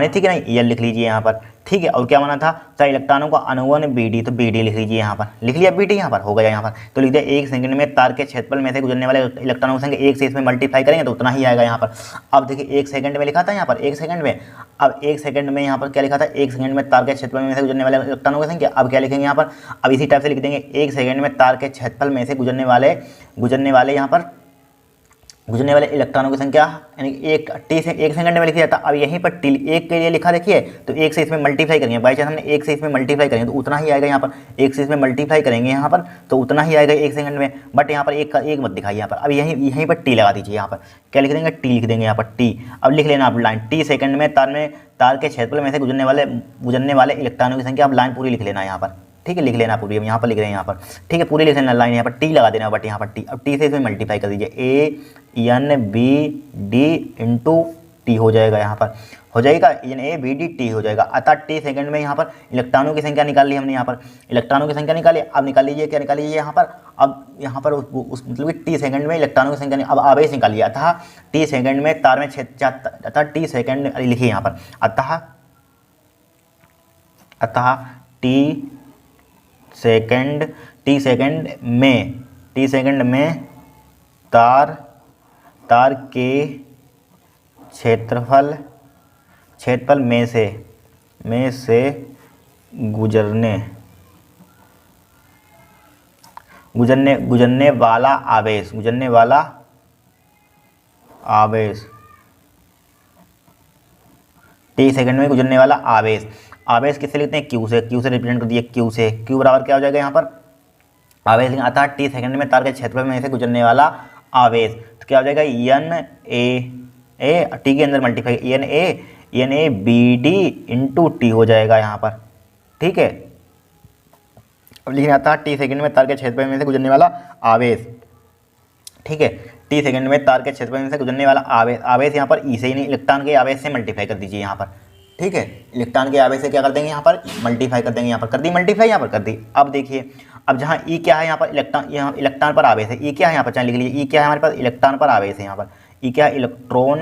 थी कि नहीं, n लिख लीजिए यहाँ पर, ठीक है। और क्या माना था, चाहे इलेक्ट्रॉनों का अनुगमन bd, तो bd लिख लीजिए यहाँ पर, लिख लिया bd यहाँ पर, हो गया यहाँ पर। तो लिख दिया 1 सेकंड में तार के क्षेत्रफल में से गुजरने वाले इलेक्ट्रॉनों की संख्या 1 से इसमें मल्टीप्लाई करेंगे तो उतना ही आएगा यहाँ पर। अब देखिए 1 सेकंड में लिखा था यहाँ पर, 1 सेकंड में, अब 1 सेकंड में यहाँ पर क्या लिखा था, 1 सेकंड में तार के क्षेत्रफल में से गुजरने वाले इलेक्ट्रॉनों की संख्या। अब क्या लिखेंगे यहाँ पर, अब इसी टाइप से लिख देंगे 1 सेकंड में तार के क्षेत्रफल में से गुजरने वाले यहाँ पर गुजरने वाले इलेक्ट्रॉनों की संख्या, यानी एक टी से 1 सेकंड में लिखा जाता। अब यहीं पर टी 1 के लिए लिखा देखिए, तो 1 से इसमें मल्टीप्लाई करेंगे, बाई चांस हमने 1 से इसमें मल्टीप्लाई करेंगे तो उतना ही आएगा यहाँ पर, 1 से इसमें मल्टीप्लाई करेंगे यहाँ पर तो उतना ही आएगा 1 सेकंड में। बट यहाँ पर एक का एक मत दिखाइए यहाँ पर। अब यहीं पर टी लगा दीजिए, यहाँ पर क्या लिख देंगे, टी लिख देंगे यहाँ पर टी। अब लिख लेना आप लाइन, टी सेकंड में तार के क्षेत्रफल में से गुजरने वाले इलेक्ट्रॉनों की संख्या। अब लाइन पूरी लिख लेना यहाँ पर, ठीक है, लिख लेना पूरी। हम यहाँ पर लिख रहे हैं यहाँ पर, ठीक है, पूरी लिख लेना लाइन, यहाँ पर टी लगा देना, बट यहाँ पर टी। अब टी से इसमें मल्टीप्लाई कर दीजिए, A N B D into T हो जाएगा, यहाँ पर हो जाएगा N A B D T हो जाएगा। अतः टी सेकंड में यहाँ पर इलेक्ट्रॉनों की संख्या निकाल ली हमने, यहाँ पर इलेक्ट्रॉनों की संख्या निकाली। अब निकाल लीजिए, क्या निकाल लीजिए यहाँ पर, अब यहाँ पर उस मतलब कि टी सेकंड में इलेक्ट्रॉनों की संख्या, अब आवेश निकालिए। अतः टी सेकंड में तार में अतः टी सेकंड लिखिए यहाँ पर, अतः टी सेकंड में तार के क्षेत्रफल में से गुजरने वाला आवेश टी सेकंड में गुजरने वाला आवेश किससे लिखते हैं, क्यू से रिप्रेजेंट कर दिए, क्यू से। क्यू बराबर क्या हो जाएगा यहाँ पर, आवेश। अतः टी सेकंड में तार के क्षेत्रफल में से गुजरने वाला आवेश, तो क्या हो जाएगा, एन ए टी के अंदर multiply N A B D into T हो जाएगा यहाँ पर, ठीक है। अब लिखना आता है टी सेकंड में तार के क्षेत्रफल में से गुजरने वाला आवेश, ठीक है, टी सेकंड में तार के क्षेत्रफल में से गुजरने वाला आवेश यहाँ पर ई से, नहीं इलेक्ट्रॉन के आवेश से मल्टीप्लाई कर दीजिए यहाँ पर, ठीक है। इलेक्ट्रॉन के आवेश से क्या कर देंगे यहाँ पर, मल्टीप्लाई कर देंगे, यहाँ पर कर दी मल्टीप्लाई, यहाँ पर कर दी। अब देखिए, अब जहाँ ई क्या है यहाँ पर, इलेक्ट्रॉन पर आवेश है। ई क्या है यहाँ पर, चाहे लिख लीजिए, ई क्या है हमारे पास, इलेक्ट्रॉन पर आवेश है यहाँ पर। ई क्या है, इलेक्ट्रॉन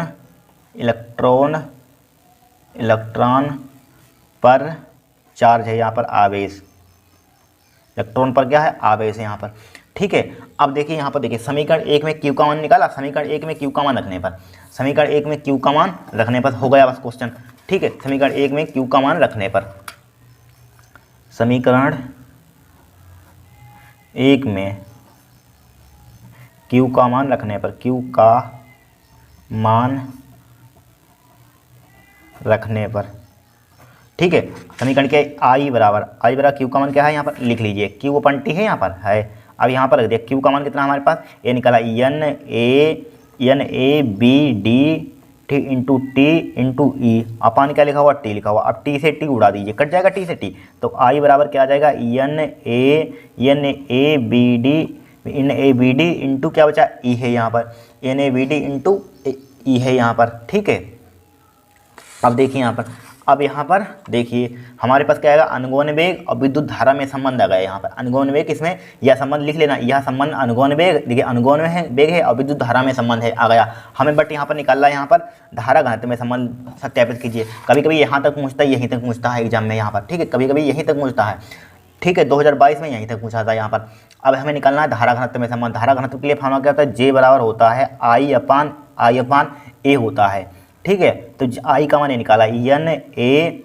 पर चार्ज है यहाँ पर, आवेश। इलेक्ट्रॉन पर क्या है, आवेश है यहाँ पर, ठीक है। अब देखिए यहाँ पर, देखिए समीकरण 1 में क्यू का मान निकाला, समीकरण 1 में क्यू का मान रखने पर हो गया बस क्वेश्चन, ठीक है। समीकरण 1 में क्यू का मान रखने पर, समीकरण 1 में क्यू का मान रखने पर, ठीक है। समीकरण के आई बराबर क्यू का मान क्या है यहाँ पर, लिख लीजिए, क्यू अपन टी है यहाँ पर है। अब यहाँ पर देखिए क्यू का मान कितना हमारे पास, ये निकाला N A B D T into E, upon क्या लिखा हुआ, टी लिखा हुआ। अब टी से टी उड़ा दीजिए, कट जाएगा टी से टी, तो आई बराबर क्या आ जाएगा, N A B D into क्या बचा, ई है यहाँ पर, N A B D into E है यहाँ पर, ठीक है। अब यहाँ पर देखिए हमारे पास क्या आएगा, अनुगौण वेग और विद्युत धारा में संबंध आ गया यहाँ पर। अनुगौण वेग इसमें यह संबंध लिख लेना, यह संबंध अनुगौण वेग, देखिए अनुगौण में है वेग है और विद्युत धारा में संबंध है, आ गया हमें। बट यहाँ पर निकालना है यहाँ पर धारा घनत्व में संबंध सत्यापित कीजिए। कभी कभी यहाँ तक पूछता है, यहीं तक पूछता है एग्जाम में यहाँ पर, ठीक है, कभी कभी यहीं तक पूछता है, ठीक है। 2022 में यहीं तक पूछा था यहाँ पर। अब हमें निकालना है धारा घनत्व में संबंध। धारा घनत्व के लिए फॉर्मूला क्या होता है, जे बराबर होता है आई अपान ए होता है, ठीक है। तो आई का मान ये निकाला, N A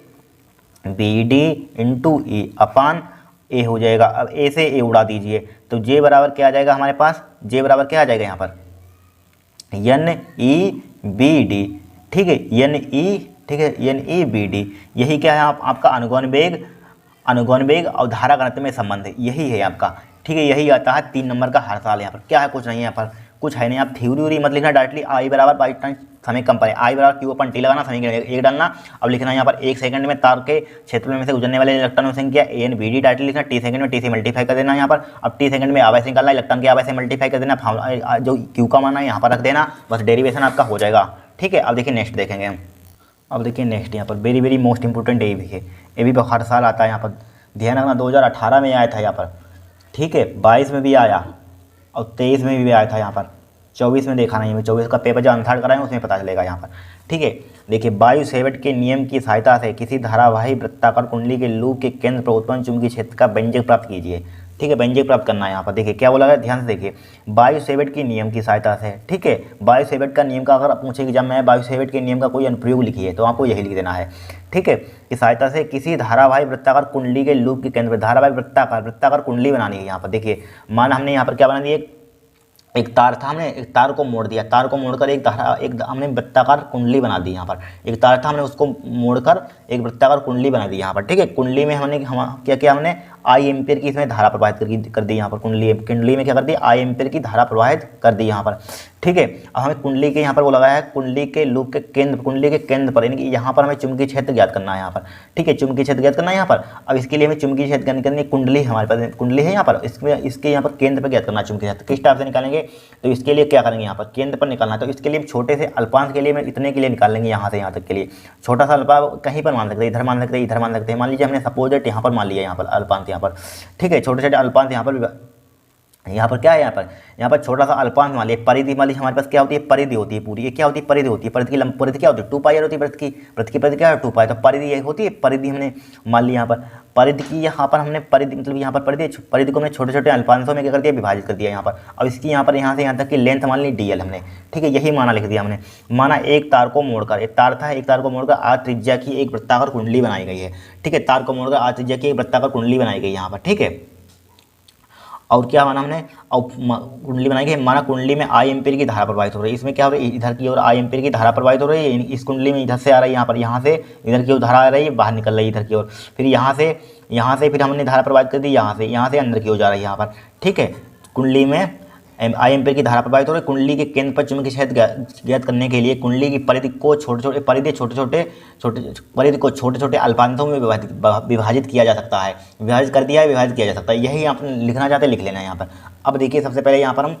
B D into E upon A हो जाएगा। अब ए से ए उड़ा दीजिए, तो जे बराबर क्या आ जाएगा हमारे पास, जे बराबर क्या आ जाएगा यहाँ पर, एन ई बी डी, ठीक है, एन ई बी डी, यही क्या है आपका अनुगौण वेग और धारा घनत्व में संबंध है, यही है आपका, ठीक है। यही आता है 3 नंबर का हर साल। यहाँ पर क्या है, कुछ नहीं है यहाँ पर, कुछ है नहीं। आप थ्योरी मत लिखना, डायरेक्टली आई बराबर बाई टाइम समय कम पड़े, आई बराबर क्यू अपन टी लगाना, समीकरण 1 डालना। अब लिखना यहाँ पर 1 सेकंड में तार के क्षेत्रफल में से गुजरने वाले इलेक्ट्रॉनों की संख्या एन बी डी डायरेक्टली लिखना, टी सेकंड में टी से मल्टीप्लाई कर देना यहाँ पर। अब टी सेकंड में आवेश निकालना, इलेक्ट्रॉन के आवेश से मल्टीप्लाई कर देना, जो क्यू का मान है यहाँ पर रख देना, बस डेरिवेशन आपका हो जाएगा, ठीक है। अब देखिए नेक्स्ट देखेंगे हम। अब देखिए नेक्स्ट यहाँ पर वेरी मोस्ट इंपॉर्टेंट ये भी है, ये भी हर साल आता है यहाँ पर, ध्यान रखना। 2018 में आया था यहाँ पर, ठीक है, 22 में भी आया और 23 में भी आया था यहाँ पर, 24 में देखा नहीं, 24 का पेपर जो आंसर कराएं उसमें पता चलेगा यहाँ पर, ठीक है। देखिए बायो सेवर्ट के नियम की सहायता से किसी धारावाही वृत्ताकार कुंडली के लूप के केंद्र पर उत्पन्न चुंबकीय क्षेत्र का व्यंजक प्राप्त कीजिए, ठीक है। व्यंजक प्राप्त करना है यहाँ पर, देखिए क्या बोला गया, ध्यान से देखिए, बायो सेवर्ट के नियम की सहायता से, ठीक है। बायो सेवर्ट का नियम का अगर पूछे कि जब मैं बायो सेवर्ट के नियम का कोई अनुप्रयोग लिखिए तो आपको यही लिख देना है, ठीक है। की सहायता से किसी धारावाही वृत्ताकार कुंडली के लूप के केंद्र पर, धारावाही वृत्ताकार कुंडली बनानी है यहाँ पर। देखिए मान हमने यहाँ पर क्या बना दिए, एक तार था, हमने एक तार को मोड़ दिया, तार को मोड़कर एक हमने वृत्ताकार कुंडली बना दी। यहाँ पर एक तार था, हमने उसको मोड़कर एक वृत्ताकार कुंडली बना दी यहाँ पर, ठीक है। कुंडली में हमने क्या किया, हमने आई एम्पियर की इसमें धारा प्रवाहित कर दी यहाँ पर। कुंडली में क्या कर दी, आई एम्पियर की धारा प्रवाहित कर दी यहाँ पर, ठीक है। अब हमें कुंडली के यहाँ पर वो लगाया है, कुंडली के लूप के केंद्र, कुंडली के केंद्र पर, यानी कि यहाँ पर हमें चुंबकीय क्षेत्र ज्ञात करना है यहाँ पर, ठीक है। चुंबकीय क्षेत्र ज्ञात करना है यहाँ पर। अब इसके लिए हमें चुंबकीय क्षेत्र ज्ञात करनी, कुंडली हमारे पास कुंडली है यहाँ पर, इसके यहाँ पर केंद्र पर ज्ञात करना है चुंबकीय क्षेत्र। किस टाइप से निकालेंगे, तो इसके लिए क्या करेंगे, यहाँ पर केंद्र पर निकालना है। तो इसके लिए छोटे से अल्पांश के लिए मैं इतने के लिए निकाल लेंगे, यहाँ से यहाँ तक के लिए छोटा सा अल्पांश कहीं पर मान सकते हैं, इधर मान सकते हैं, इधर मान सकते हैं। मान लीजिए हमने सपोज यहाँ पर मान लिया, यहाँ पर अल्पांश यहाँ पर, ठीक है। छोटे छोटे अल्पांश यहाँ पर क्या है, यहाँ पर छोटा सा अल्पांश मान लिया। परिधि मान लीजिए हमारे पास क्या होती है, परिधि होती है पूरी। ये क्या होती है, परिधि होती है। परिधि क्या होती है, 2 पाई होती है। वृत्त की परिधि क्या है, 2 पाई। तो परिधि ये होती है, परिधि हमने मान ली यहाँ पर। परिधि की यहाँ पर हमने परिधि मतलब यहाँ पर परिधि को हमने छोटे छोटे अल्पांशों में क्या कर दिया, विभाजित कर दिया यहाँ पर। अब इसकी यहाँ से यहाँ तक की लेंथ मान ली DL हमने, ठीक है। यही माना लिख दिया हमने। माना एक तार को मोड़कर, एक तार था, एक तार को मोड़कर R त्रिज्या की एक वृत्ताकार कुंडली बनाई गई है, ठीक है। तार को मोड़कर R त्रिज्या की एक वृत्ताकार कुंडली बनाई गई यहाँ पर, ठीक है। और क्या माना हमने, और कुंडली बनाई गई। माना कुंडली में आई एम्पीयर की धारा प्रवाहित हो रही है। इसमें क्या हो रही है, इधर की ओर आई एम्पीयर की धारा प्रवाहित हो रही है। इस कुंडली में इधर से आ रही है, यहाँ पर, यहाँ से इधर की ओर धारा आ रही है, बाहर निकल रही है इधर की ओर। फिर यहाँ से फिर हमने धारा प्रवाहित कर दी, यहाँ से अंदर की ओर जा रही है यहाँ पर, ठीक है। कुंडली में आई एम्पीयर की धारा प्रवाहित हो रही है। कुंडली के केंद्र पर चुंबकीय क्षेत्र ज्ञात करने के लिए कुंडली की परिधि को छोटे छोटे अल्पांशों में विभाजित किया जा सकता है। विभाजित कर दिया है, विभाजित किया जा सकता है। यही आप लिखना चाहते हैं, लिख लेना है यहाँ पर। अब देखिए सबसे पहले यहाँ पर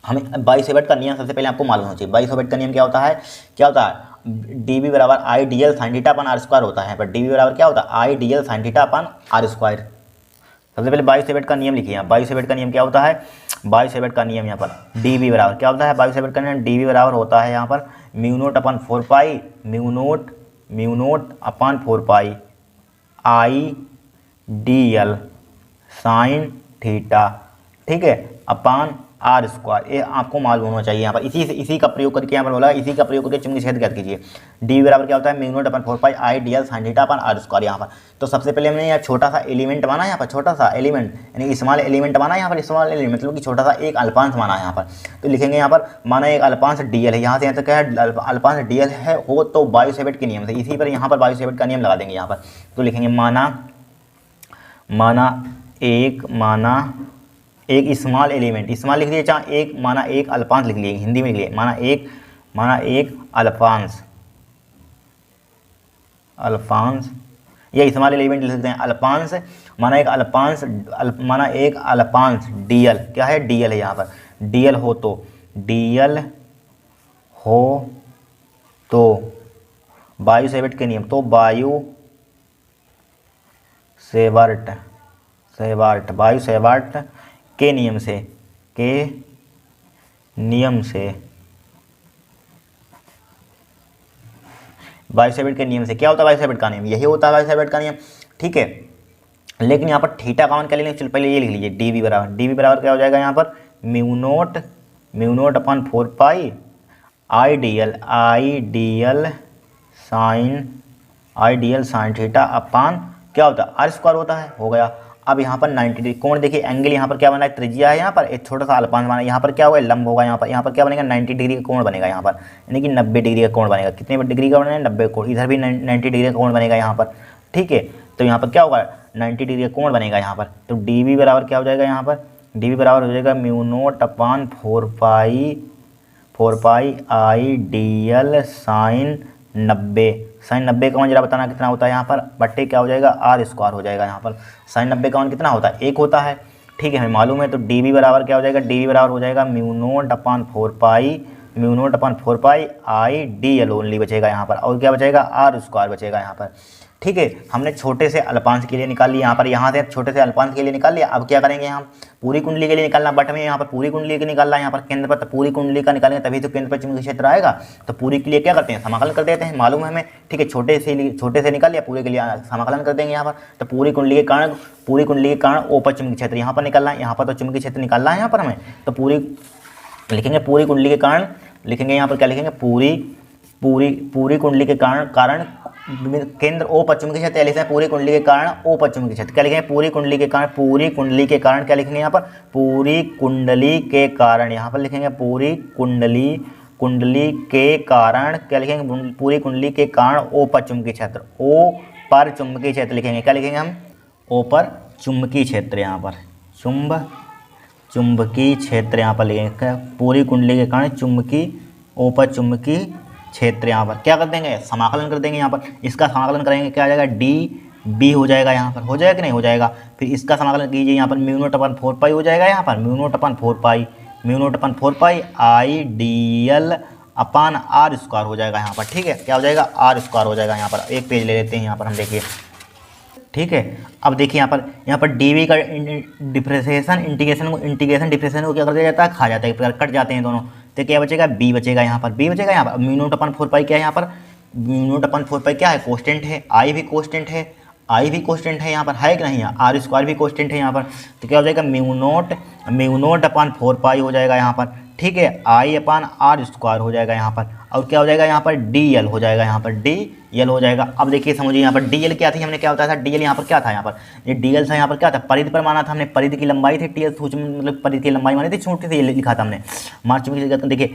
हमें बाइसेवर्ट का नियम सबसे पहले आपको मालूम होना चाहिए। बाइसेवर्ट का नियम क्या होता है, DV बराबर आई DL sin थीटा अपन R² होता है। पर DV बराबर क्या होता है, आई DL sin थीटा अपन R²। सबसे पहले बाइसेवर्ट का नियम लिखिए। बाइसेवर्ट का नियम क्या होता है, बाइसेवर्ट का नियम यहाँ पर DV बराबर क्या होता है, बाइसेवर्ट का नियम DV बराबर होता है यहाँ पर म्यू नोट अपन 4 पाई आई DL sin थीटा, ठीक है, अपान R²। ये आपको मालूम होना चाहिए यहाँ पर। इसी का प्रयोग करके यहाँ पर बोला, इसी का प्रयोग करके चुंबकीय क्षेत्र ज्ञात कीजिए। DV बराबर क्या होता है, म्यू नोट अपन 4 पाई आई DL sin थीटा अपन R² यहाँ पर। तो सबसे पहले हमने यहाँ छोटा सा एलिमेंट माना, यहाँ पर छोटा सा एलिमेंट यानी स्मॉल एलिमेंट माना, यहाँ पर स्मॉल एलिमेंट मतलब कि छोटा सा एक अल्पांश माना है यहाँ पर। तो लिखेंगे यहाँ पर, माना एक अल्पांश DL है, यहाँ से यहाँ तक क्या है, अल्पांश DL है हो तो बाइसेवर्ट के नियम से, इसी पर यहाँ पर बाइसेवर्ट का नियम लगा देंगे यहाँ पर। तो लिखेंगे माना एक स्मॉल एलिमेंट, स्मॉल लिख लीजिए, चाहे एक, माना एक अल्पांश लिख लीजिए, हिंदी में लिख लीजिए, माना एक अल्पांश या स्मॉल एलिमेंट लिख सकते हैं अल्पांश। माना एक अल्पांश DL, क्या है, DL है यहाँ पर। DL हो तो बाइसेवर्ट के नियम, तो बाइसेवर्ट के नियम से बाइसेवर्ट के नियम से क्या होता है, बाइसेवर्ट का नियम यही होता है, बाइसेवर्ट का नियम, ठीक है। लेकिन यहाँ पर थीटा का मान क्या लेंगे, चलो पहले ये लिख लीजिए, DV बराबर क्या हो जाएगा यहाँ पर, म्यू नोट अपन 4 पाई आई DL sin थीटा अपान क्या होता है, R² होता है, हो गया। अब यहाँ पर 90 डिग्री कोण देखिए, एंगल यहाँ पर क्या बना है, त्रिज्या है यहाँ पर, एक छोटा सा अल्पांश बना है, यहाँ पर क्या होगा, लंब होगा, यहाँ पर क्या बनेगा, 90 डिग्री का कोण बनेगा यहाँ पर, यानी कि 90 डिग्री का कोण बनेगा। कितने डिग्री का बनेगा, 90 कोण। इधर भी 90 डिग्री का कोण बनेगा यहाँ पर, ठीक है। तो यहाँ पर क्या होगा, 90 डिग्री का कोण बनेगा यहाँ पर। तो DV बराबर क्या हो जाएगा यहाँ पर, DV बराबर हो जाएगा म्यू नोट अपन 4 पाई आई DL sin 90 का मान जरा बताना कितना होता है यहाँ पर, बट्टे क्या हो जाएगा, R² हो जाएगा यहाँ पर। sin 90 का मान कितना होता है, 1 होता है, ठीक है, हमें मालूम है। तो DV बराबर क्या हो जाएगा, DV बराबर हो जाएगा म्यू नोट अपन 4 पाई आई DL ओनली बचेगा यहाँ पर, और क्या बचेगा, R² बचेगा यहाँ पर, ठीक है। हमने छोटे से अल्पांश के लिए निकाल लिया यहाँ पर, यहाँ से छोटे से अल्पांश के लिए निकाल लिया। अब क्या करेंगे, हम पूरी कुंडली के लिए निकालना, बट में यहाँ पर पूरी कुंडली के निकालना है, यहाँ पर केंद्र पर, तो पूरी कुंडली का निकालेंगे तभी तो केंद्र पर चुंबकीय क्षेत्र आएगा। तो पूरी के लिए क्या करते हैं, समाकलन कर देते हैं, मालूम है हमें, ठीक है। छोटे से निकाल लिया, पूरे के लिए समाकलन कर देंगे यहाँ पर। तो पूरी कुंडली के कारण ऊपर चुंबकीय क्षेत्र यहाँ पर निकालना है, यहाँ पर तो चुंबकीय क्षेत्र निकालना है यहाँ पर हमें। तो पूरी लिखेंगे, पूरी कुंडली के कारण लिखेंगे यहाँ पर, क्या लिखेंगे, पूरी पूरी पूरी कुंडली के कारण केंद्र ओ पश्चिम की क्षेत्र, या लिखते हैं पूरी कुंडली के कारण ओ पश्चिम की क्षेत्र। क्या लिखेंगे? पूरी कुंडली के कारण, पूरी कुंडली के कारण क्या लिखेंगे यहाँ पर? पूरी कुंडली के कारण, यहाँ पर लिखेंगे पूरी कुंडली के कारण क्या लिखेंगे? पूरी कुंडली के कारण ओ पर चुंबकीय क्षेत्र, ओ पर चुंबकीय क्षेत्र लिखेंगे। क्या लिखेंगे हम? ओ पर चुंबकीय क्षेत्र, यहाँ पर चुंबकीय क्षेत्र यहाँ पर लिखेंगे। पूरी कुंडली के कारण चुंबकीय, ओ पर चुंबकीय क्षेत्र। यहाँ पर क्या कर देंगे? समाकलन कर देंगे। यहाँ पर इसका समाकलन करेंगे, क्या आ जाएगा? डी बी हो जाएगा। यहाँ पर हो जाएगा कि नहीं हो जाएगा? फिर इसका समाकलन कीजिए, यहाँ पर म्यू नॉट अपन 4 पाई हो जाएगा। यहाँ पर mu naught upon 4 pi I D L upon R square हो जाएगा। यहाँ पर ठीक है, क्या हो जाएगा? आर स्क्वायर हो जाएगा। यहाँ पर एक पेज ले लेते हैं, यहाँ पर हम देखिए, ठीक है। अब देखिए यहाँ पर डीवी का डिफ्रेंशिएशन इंटीग्रेशन डिफ्रेंशिएशन को क्या कर दिया जाता है? खा जाता है, कट जाते हैं दोनों। तो क्या बचेगा? बी बचेगा। यहाँ पर बी बचेगा। यहाँ पर म्यू नॉट अपन 4 पाई क्या है? यहाँ पर म्यू नॉट अपन 4 पाई क्या है? कोस्टेंट है। आई भी कोस्टेंट है यहाँ पर, है कि नहीं? आर स्क्वायर भी कोस्टेंट है यहाँ पर। तो क्या हो जाएगा? म्यू नॉट अपन 4 पाई हो जाएगा यहाँ पर, ठीक है। आई अपान आर स्क्वायर हो जाएगा यहाँ पर, और क्या हो जाएगा? यहाँ पर डी एल हो जाएगा। यहाँ पर डी एल हो जाएगा। अब देखिए समझिए, यहाँ पर डी एल क्या थी? हमने क्या होता था? डी एल यहाँ पर क्या था? यहाँ पर ये डी एल था, यहाँ पर क्या था? परिधि पर माना था हमने, परिधि की लंबाई थी टी एल, मतलब परिधि की लंबाई मानी थी, छोटी थी, ये लिखा था हमने। मार्च चुंबकीय क्षेत्र देखिए,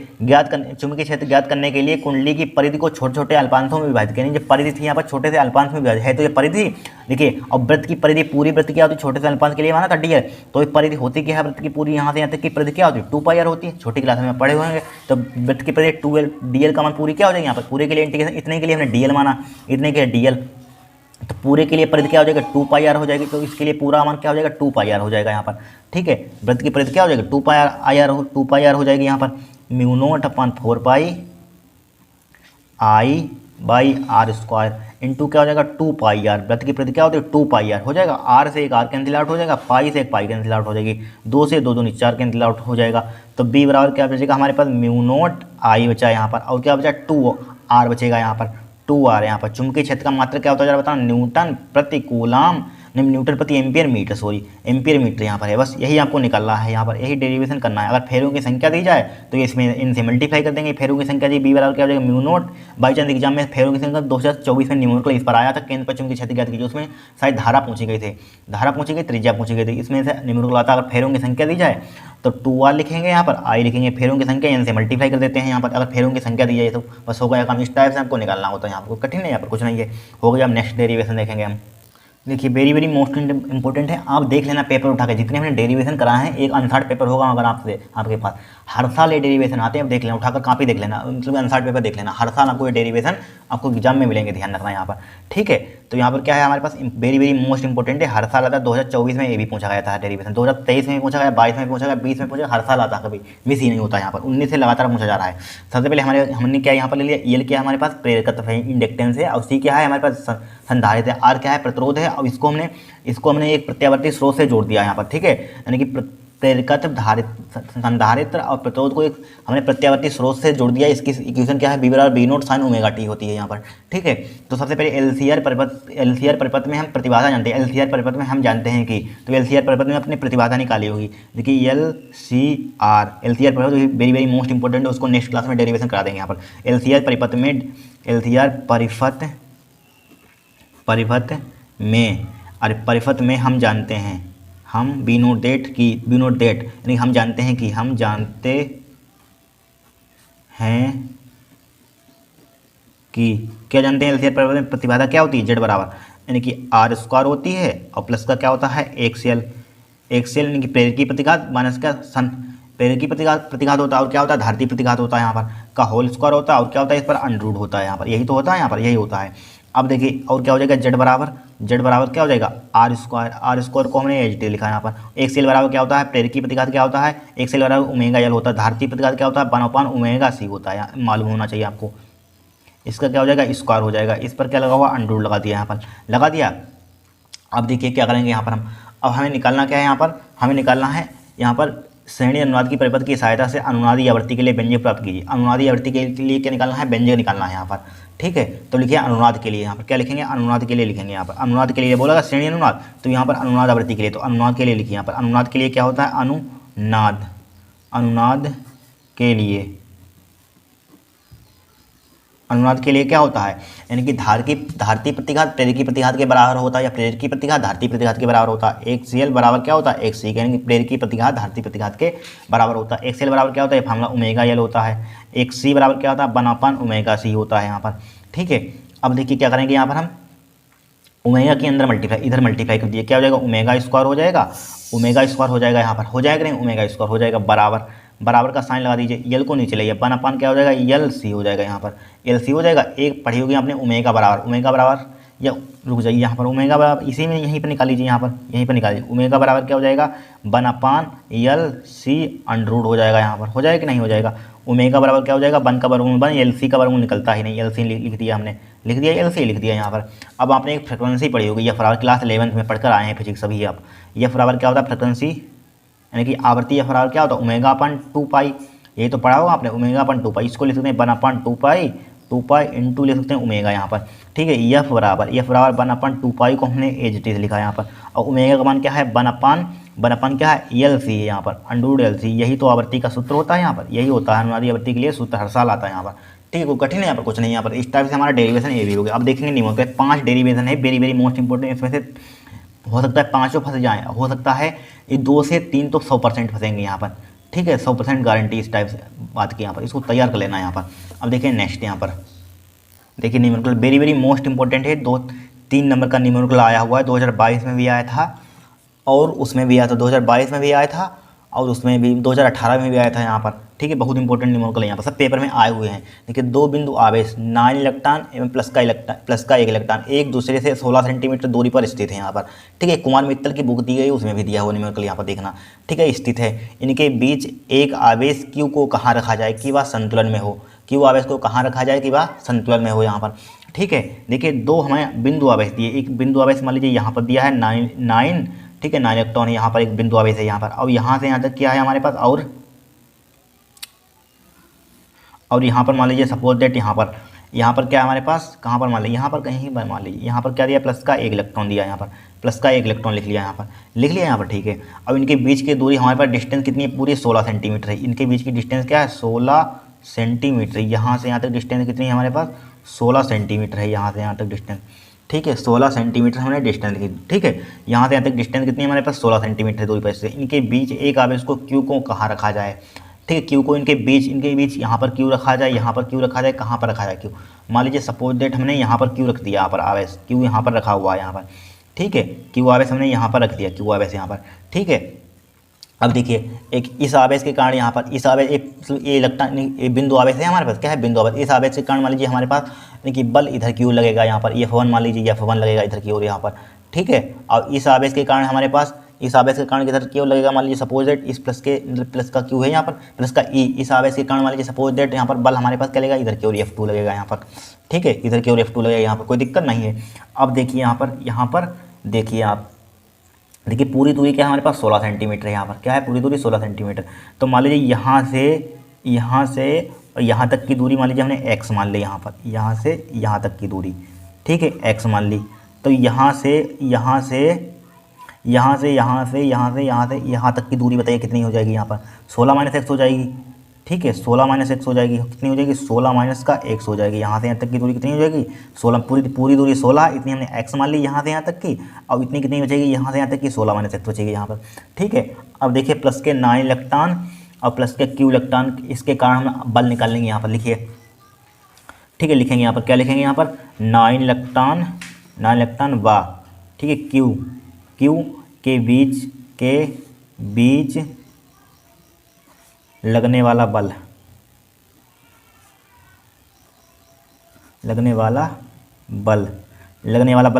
चुंबकीय क्षेत्र ज्ञात करने के लिए कुंडली की परिधि को छोटे छोटे अल्पांशों में विभाजित करें। जो परिधि थी यहाँ पर छोटे से अल्पांश में विभाजित है, तो ये परिधि देखिए। और वृत्त की परिधि, पूरी वृत्त क्या होती है? छोटे से अल्पांश के लिए माना था डी एल। तो ये परिधि होती क्या है? वृत्त की पूरी यहाँ से यहाँ तक की परिधि क्या होती है? 2 पाई आर होती है। छोटी क्लास में पढ़े होंगे। तो वृत्त की परिधि 2l, डी एल का मान पूरी क्या हो जाएगी? यहाँ पर पूरे के लिए इंटीग्रेशन, इतने के लिए हमने डी एल माना, इतने के डी एल, तो पूरे के लिए परिधि क्या हो जाएगा? 2 पाई आर हो जाएगी। तो इसके लिए पूरा मान क्या हो जाएगा? 2 पाई आर हो जाएगा यहाँ पर, ठीक है। वृत्त की परिधि क्या हो जाएगी? 2 पाई आर हो जाएगी यहाँ पर। Mu naught upon 4 pi I by R square into क्या हो जाएगा? 2 पाई आर। वृत्त की परिधि क्या होती है? 2 पाई आर हो जाएगा। आर से एक आर कैंसिल आउट हो जाएगा, पाई से एक पाई कैंसिल आउट हो जाएगी, 2 से 2 दूनी 4 कैंसिल आउट हो जाएगा। तो बी बराबर क्या बचेगा हमारे पास? म्यू नॉट आई बचा यहाँ पर, और क्या बचा? 2 आर बचेगा यहाँ पर, 2 आर। यहाँ पर चुंबकीय क्षेत्र का मात्रक क्या होता है जरा बताओ? न्यूटन प्रति कूलाम, न्यूटन प्रति एम्पियर मीटर, एम्पियर मीटर यहाँ पर है। बस यही आपको निकालना है, यहाँ पर यही डेरिवेशन करना है। अगर फेरों की संख्या दी जाए तो ये इसमें इनसे मल्टीप्लाई कर देंगे। फेरों की संख्या दी, बी बराबर क्या हो जाएगा? Mu naught. By chance exam में फेरों की संख्या 2024 में न्यूमेरिकल इस पर आया था, केंद्र पश्चिम की क्षेत्र ज्ञात कीजिए। उसमें शायद धारा पूछी गई थी, त्रिज्या पूछी गई थी, इसमें से न्यूमेरिकल आता। अगर फेरों की संख्या दी जाए तो 2 आर लिखेंगे, यहाँ पर आई लिखेंगे। फेरों की संख्या इनसे मल्टीप्लाई कर देते हैं यहाँ पर। अगर फेरों की संख्या दी जाए तो बस हो गया काम। इस टाइप से आपको निकालना होता है, यहाँ पर कोई कठिन है, यहाँ पर कुछ नहीं है, हो गया। अब नेक्स्ट डेरिवेशन देखेंगे हम। देखिए वेरी मोस्ट इंपॉर्टेंट है, आप देख लेना पेपर उठा के, जितने हमने डेरिवेशन कराए हैं। एक अनसार्ट पेपर होगा अगर आपके पास, हर साल ये डेरिवेशन आते हैं। अब देख लेना, उठाकर कॉपी देख लेना, मतलब अनसार्ट पेपर देख लेना। हर साल आपको ये डेरिवेशन आपको एग्जाम में मिलेंगे, ध्यान रखना यहाँ पर, ठीक है। तो यहाँ पर क्या है हमारे पास? वेरी मोस्ट इंपॉर्टेंट है, हर साल आता है। 2024 में ये भी पूछा गया था डेरिवेशन, 2023 में पूछा गया, 22 में पूछा गया, 20 में पूछा, हर साल आता है, कभी मिस ही नहीं होता यहाँ पर। 19 से लगातार पूछा जा रहा है। सबसे पहले हमने क्या यहाँ पर ले लिया? ईल क्या है हमारे पास? प्रेरकत्व है, इंडक्टेंस है। और सी क्या है हमारे पास? संधारित्र है। आर क्या है? प्रतिरोध है। और इसको हमने एक प्रत्यावर्ती स्रोत से जोड़ दिया यहाँ पर, ठीक है। यानी कि प्रेरकत्व, संधारित्र और प्रतिरोध को एक हमने प्रत्यावर्ती स्रोत से जोड़ दिया। इसकी इक्वेशन क्या है? बी बराबर B naught sine omega T होती है यहाँ पर, ठीक है। तो सबसे पहले एलसीआर परिपथ में हम प्रतिबाधा जानते हैं। एलसीआर परिपथ में हम जानते हैं कि, तो एलसीआर परिपथ में अपनी प्रतिबाधा निकाली होगी। देखिए एलसीआर परिपथ वेरी मोस्ट इंपॉर्टेंट है, उसको नेक्स्ट क्लास में डेरिवेशन करा देंगे यहाँ पर। एलसीआर परिपथ में हम जानते हैं, हम बी नोट डेट यानी हम जानते हैं कि क्या जानते हैं? एलसीआर परिपथ में प्रतिबाधा क्या होती है? जेड बराबर यानी कि आर स्क्वायर होती है, और प्लस का क्या होता है? एक्सएल यानी कि प्रेरकी प्रतिघात माइनस का प्रेरकी प्रतिघात होता है, और क्या होता है? धारती प्रतिघात होता है यहाँ पर, का होल स्क्वायर होता है, और क्या होता है? इस पर अंडर होता है यहाँ पर, यही तो होता है यहाँ पर, यही होता है। अब देखिए और क्या हो जाएगा? जेड बराबर क्या हो जाएगा? आर स्क्वायर को हमने एच डी लिखा है यहाँ पर। एक्सएल बराबर क्या होता है? प्रेरकी प्रतिघात क्या होता है? एक्सएल बराबर ओमेगा एल होता है। धारती प्रतिघात क्या होता है? 1/, ओमेगा सी होता है, मालूम होना चाहिए आपको। इसका क्या हो जाएगा? स्क्वायर हो जाएगा। इस पर क्या लगा हुआ? अंडर लगा दिया यहाँ पर, लगा दिया। अब देखिए क्या करेंगे यहाँ पर हम, अब हमें निकालना क्या है यहाँ पर? हमें निकालना है यहाँ पर श्रेणी अनुनाद की परिपथ की सहायता से अनुनादी आवृत्ति के लिए व्यंजक प्राप्त कीजिए। अनुनादी आवृत्ति के लिए क्या निकालना है? व्यंजक निकालना है यहाँ पर, ठीक है। तो लिखिए अनुनाद के लिए, यहाँ पर क्या लिखेंगे? अनुनाद के लिए लिखेंगे यहाँ पर। अनुनाद के लिए बोला श्रेणी अनुनाद, तो यहाँ पर अनुनाद आवृत्ति के लिए, तो अनुनाद के लिए लिखिए यहाँ पर। अनुनाद के लिए क्या होता है? अनुनाद के लिए अनुनाद के लिए क्या होता है, यानी कि धारती प्रतिघात प्रेरकी प्रतिघात के बराबर होता है, या प्रेरकी प्रतिघात धारती प्रतिघात के बराबर होता है। एक CL बराबर क्या होता है, एक C, यानी कि प्रेरकी प्रतिघात धारती प्रतिघात के बराबर होता है। एक CL बराबर क्या होता है, फार्मूला ओमेगा L होता है। एक C बराबर क्या होता है, 1/ओमेगा C होता है यहाँ पर, ठीक है। अब देखिए क्या करेंगे यहाँ पर हम, ओमेगा के अंदर मल्टीप्लाई, इधर मल्टीप्लाई कर दिए, क्या हो जाएगा, ओमेगा स्क्वायर हो जाएगा, ओमेगा स्क्वायर हो जाएगा यहाँ पर, हो जाएगा नहीं, ओमेगा स्क्वायर हो जाएगा, बराबर बराबर का साइन लगा दीजिए, यल को नीचे लाइए, 1/, क्या हो जाएगा, LC हो जाएगा यहाँ पर, LC हो जाएगा। एक पढ़ी होगी आपने ओमेगा बराबर, या रुक जाइए यहाँ पर, ओमेगा बराबर इसी में यहीं पर निकाल लीजिए, यहाँ पर यहीं पर निकालिए, ओमेगा बराबर क्या हो जाएगा, 1/LC अंडर हो जाएगा यहाँ पर, हो जाएगा कि नहीं हो जाएगा। ओमेगा बराबर क्या हो जाएगा, 1 का वर्गमूल 1, LC का वर्गमूल निकलता ही नहीं, LC लिख दिया हमने, लिख दिया LC लिख दिया यहाँ पर। अब आपने एक फ्रिक्वेंसी पढ़ी होगी, एफ बराबर क्लास 11th में पढ़कर आए हैं फिजिक्स अभी आप, एफ बराबर क्या होता है, फ्रिक्वेंसी यानी कि आवर्ती, एफ बराबर क्या होता है, ओमेगा/2π, यही तो पढ़ा होगा आपने, ओमेगा/2π, इसको लिख सकते हैं 1/2π इंटू लिख सकते हैं ओमेगा यहाँ पर, ठीक है। एफ बराबर 1/2π को हमने एज इट इज लिखा यहाँ पर, और ओमेगा का मान क्या है, 1/1 क्या है, LC है यहाँ पर, अंडर LC, यही तो आवर्ती का सूत्र होता है यहाँ पर, यही होता है अनुनादी आवर्ती के लिए सूत्र, हर साल आता है यहाँ पर, ठीक है। कोई कठिन है यहाँ पर, कुछ नहीं यहाँ पर। इस टाइप से हमारा डेरिवेशन ये भी हो गया। अब देखेंगे नहीं होता है, 5 डेरिवेशन है, वेरी वेरी मोस्ट इंपॉर्टेंट, इसमें से हो सकता है 5 फंस जाएँ, हो सकता है ये 2 से 3 तो 100% फंसेंगे यहाँ पर, ठीक है, 100% गारंटी इस टाइप से बात की यहाँ पर, इसको तैयार कर लेना है यहाँ पर। अब देखिए नेक्स्ट यहाँ पर देखिए numerical very very most important है, 2-3 नंबर का न्यूमेरिकल आया हुआ है, 2022 में भी आया था और उसमें भी आया था, 2022 में भी आया था और उसमें भी 2018 में भी आया था यहाँ पर, ठीक है। बहुत इंपॉर्टेंट न्यूमेरिकल है यहाँ पर, सब पेपर में आए हुए हैं। देखिए 2 बिंदु आवेश 9 इलेक्ट्रॉन एवं प्लस का 1 इलेक्ट्रॉन एक दूसरे से 16 सेंटीमीटर दूरी पर स्थित है यहाँ पर, ठीक है। कुमार मित्तल की बुक दी गई, उसमें भी दिया हुआ न्यूमेरिकल यहाँ पर देखना, ठीक है, स्थित है। इनके बीच एक आवेश Q को कहाँ रखा जाए कि वह संतुलन में हो, Q आवेश को कहाँ रखा जाए कि वह संतुलन में हो यहाँ पर, ठीक है। देखिए 2 हमें बिंदु आवेश दिए, एक बिंदु आवेश मान लीजिए यहाँ पर दिया है 9, ठीक है, 9 इलेक्ट्रॉन यहाँ पर एक बिंदु आवेश है यहाँ पर, और यहाँ से यहाँ तक क्या है हमारे पास, और यहाँ पर मान लीजिए सपोज दैट यहाँ पर क्या है हमारे पास, कहाँ पर मान लीजिए, यहाँ पर कहीं पर मान लीजिए, यहाँ पर क्या दिया, प्लस का 1 इलेक्ट्रॉन दिया, यहाँ पर प्लस का 1 इलेक्ट्रॉन लिख लिया, यहाँ पर ठीक है। अब इनके बीच की दूरी हमारे पास डिस्टेंस कितनी है, पूरी 16 सेंटीमीटर है, इनके बीच की डिस्टेंस क्या है, 16 सेंटीमीटर, यहाँ से यहाँ तक डिस्टेंस कितनी है हमारे पास, 16 सेंटीमीटर है, यहाँ से यहाँ तक डिस्टेंस, ठीक है, 16 सेंटीमीटर हमने डिस्टेंस लिखी, ठीक है। यहाँ से यहाँ तक डिस्टेंस कितनी है हमारे पास, 16 सेंटीमीटर दूरी पर से। इनके बीच एक आवेश को Q को कहाँ रखा जाए, ठीक है, Q को इनके बीच यहाँ पर Q रखा जाए, यहाँ पर Q रखा जाए, कहाँ पर रखा जाए Q, मान लीजिए सपोज दैट हमने यहाँ पर Q रख दिया, यहाँ पर आवेश Q यहाँ पर रखा हुआ है यहाँ पर, ठीक है, Q आवेश हमने यहाँ पर रख दिया, Q आवेश यहाँ पर, ठीक है। अब देखिए एक इस आवेश के कारण यहाँ पर इस आवेश ये इलेक्ट्रॉन ये बिंदु आवेश है हमारे पास, क्या है, बिंदु आवेश, इस आवेश के कारण मान लीजिए हमारे पास देखिए बल इधर की ओर लगेगा, यहाँ पर F1 मान लीजिए F1 लगेगा इधर की ओर यहाँ पर, ठीक है। और इस आवेश के कारण हमारे पास इस आवेश के कारण किधर की ओर लगेगा, मान लीजिए सपोज दैट इस प्लस के प्लस का Q है यहाँ पर, प्लस का E, इस आवेश के कारण मान लीजिए सपोज दैट यहाँ पर बल हमारे पास क्या लगेगा, इधर की ओर F2 लगेगा यहाँ पर, ठीक है, इधर की ओर F2 लगेगा यहाँ पर, कोई दिक्कत नहीं है। अब देखिए यहाँ पर देखिए आप देखिए पूरी दूरी क्या है हमारे पास, 16 सेंटीमीटर है यहाँ पर, क्या है पूरी दूरी 16 सेंटीमीटर। तो मान लीजिए यहाँ से और यहाँ तक की दूरी मान लीजिए हमने x मान ली, यहाँ पर यहाँ से यहाँ तक की दूरी, ठीक है, x मान ली। तो यहाँ तक की दूरी बताइए कितनी हो जाएगी, यहाँ पर 16 - x हो जाएगी, ठीक है, 16 - x हो जाएगी, कितनी हो जाएगी, 16 - का x हो जाएगी। यहाँ से यहाँ तक की दूरी कितनी हो जाएगी, 16, पूरी दूरी 16, इतनी हमने x मान ली यहाँ से यहाँ तक की, अब इतनी कितनी बचेगी, यहाँ से यहाँ तक की 16 - x बचेगी यहाँ पर, ठीक है। अब देखिए प्लस के 9 इलेक्ट्रॉन और प्लस के Q इलेक्ट्रॉन, इसके कारण हम बल निकाल लेंगे यहाँ पर, लिखिए, ठीक है, लिखेंगे यहाँ पर, क्या लिखेंगे यहाँ पर, 9 इलेक्ट्रॉन व, ठीक है, Q के बीच लगने वाला बल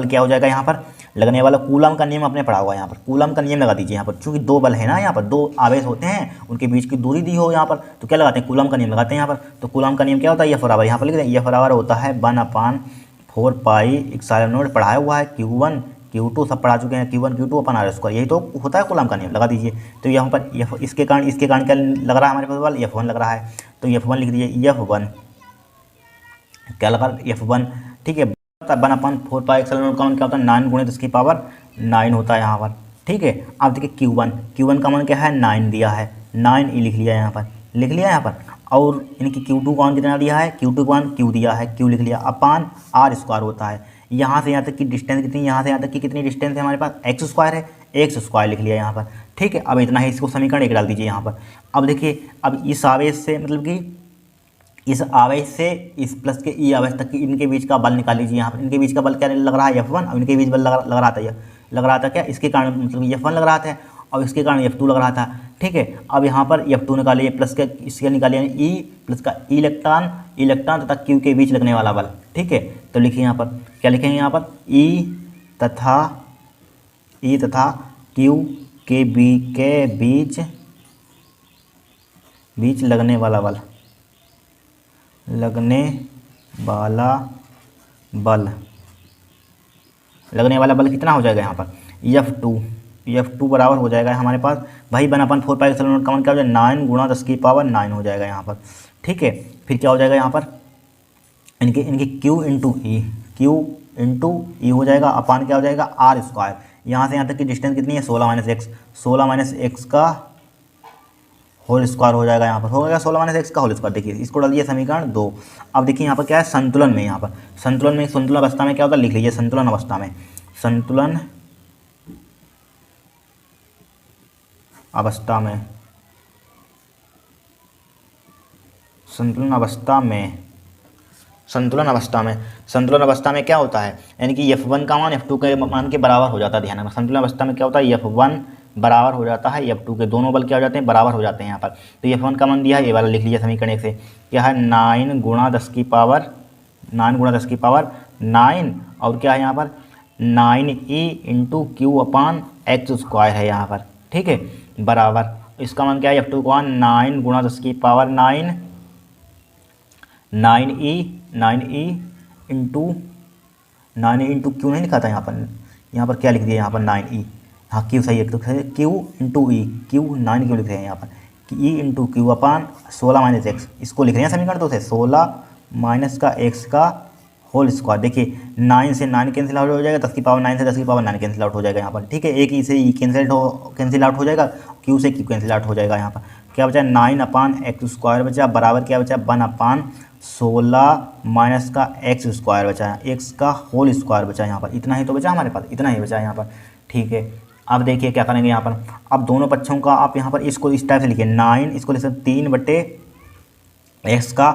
क्या हो जाएगा यहाँ पर, लगने वाला कूलम का नियम आपने पढ़ा हुआ है यहाँ पर, कूलम का नियम लगा दीजिए यहाँ पर, चूंकि 2 बल है ना, यहाँ पर 2 आवेश होते हैं, उनके बीच की दूरी दी हो यहाँ पर, तो क्या लगाते हैं, कूलम का नियम लगाते हैं यहाँ पर। तो कूलम का नियम क्या होता है, F बराबर यहाँ पर लिख दें, F बराबर होता है 1/4π एप्सिलॉन पढ़ाया हुआ है, Q1 Q2 सब पढ़ा चुके हैं, Q1 Q2 अपन R², यही तो होता है कूलम का नियम, लगा दीजिए। तो यहाँ पर इसके कारण क्या लग रहा है हमारे पास बल, F1 लग रहा है, तो F1 लिख दीजिए, F1 क्या लगा, F1, ठीक है, 1/4π एप्सिलॉन का मान क्या होता है, 9 × 10⁹ होता है यहाँ पर, ठीक है। अब देखिए Q1 का मान क्या है, 9 दिया है, 9 लिख लिया यहाँ पर, और इनकी Q2 का मान कितना दिया है, Q2 का मान Q दिया है, Q लिख लिया, अपान R स्क्वायर होता है। यहाँ से यहाँ तक की डिस्टेंस कितनी, यहाँ से यहाँ तक की कितनी डिस्टेंस है हमारे पास, एक्स स्क्वायर है, एक्स स्क्वायर लिख लिया यहाँ पर। ठीक है, अब इतना ही, इसको समीकरण 1 डाल दीजिए यहाँ पर। अब देखिए, अब इस आवेश से मतलब कि इस आवेश से इस प्लस के ई आवेश तक की इनके बीच का बल निकाल लीजिए यहाँ पर। इनके बीच का बल क्या लग रहा है, F1, और इनके बीच बल लग रहा था, लग रहा था क्या, इसके कारण मतलब F1 लग रहा था और इसके कारण F2 लग रहा था। ठीक है, अब यहाँ पर F2 निकालिए, प्लस के इसके निकालिए ई प्लस का इलेक्ट्रॉन तथा क्यू के बीच लगने वाला बल। ठीक है, तो लिखिए यहाँ पर, क्या लिखेंगे यहाँ पर, ई तथा क्यू के बीच लगने वाला बल, लगने वाला बल कितना हो जाएगा यहाँ पर, F2 बराबर हो जाएगा हमारे पास भाई 1/4 कॉमन क्या हो जाएगा, 9 गुणा 10 की पावर 9 हो जाएगा यहाँ पर। ठीक है, फिर क्या हो जाएगा यहाँ पर, इनके Q इंटू ई हो जाएगा, अपान क्या हो जाएगा, R स्क्वायर। यहाँ से यहाँ तक की डिस्टेंस कितनी है, 16 - x का होल स्क्वायर हो जाएगा यहाँ पर, हो गया 16 - x का होल स्क्वायर। देखिए इसको डाल दिए समीकरण 2। अब देखिए यहाँ पर क्या है, संतुलन में, यहाँ पर संतुलन अवस्था में क्या होता है, लिख लीजिए संतुलन अवस्था में, संतुलन अवस्था में क्या होता है, यानी कि F1 का मान F2 के मान के बराबर हो जाता है। ध्यान रखना, संतुलन अवस्था में क्या होता है, F1 बराबर हो जाता है F2 के, दोनों बल क्या हो जाते हैं, बराबर हो जाते हैं यहाँ पर। तो F1 का मान दिया है, ये वाला लिख लीजिए समीकरण 1 से, क्या है 9 गुणा 10 की पावर 9, और क्या है यहाँ पर 9e इंटू क्यू अपान एक्स स्क्वायर है यहाँ पर। ठीक है, बराबर इसका मान क्या है, F2 का मान 9 गुणा 10 की पावर 9e इंटू क्यू नहीं लिखा था यहाँ पर क्या लिख दिया यहाँ पर 9e, हाँ क्यू सही है, तो क्यू इंटू ई, क्यू 9 क्यों लिख रहे हैं यहाँ पर, कि ई इंटू क्यू अपान 16 - x, इसको लिख रहे हैं समीकरण 2 से, 16 - का x का होल स्क्वायर। देखिए 9 से 9 कैंसिल आउट हो जाएगा, 10 की पावर 9 से 10 की पावर 9 कैंसिल आउट हो जाएगा यहाँ पर। ठीक है, एक ई से ई कैंसिल आउट हो जाएगा, क्यू से क्यू कैंसिल आउट हो जाएगा यहाँ पर। क्या बचा, 9/x स्क्वायर बचा, बराबर क्या बचा, 1/16 - का x स्क्वायर बचा, x का होल स्क्वायर बचा यहाँ पर। इतना ही तो बचा हमारे पास, इतना ही बचा यहाँ पर। ठीक है, अब देखिए क्या करेंगे यहाँ पर, अब दोनों पक्षों का आप यहाँ पर इसको इस टाइप से लिखिए, 9 इसको लिख सकते 3/x का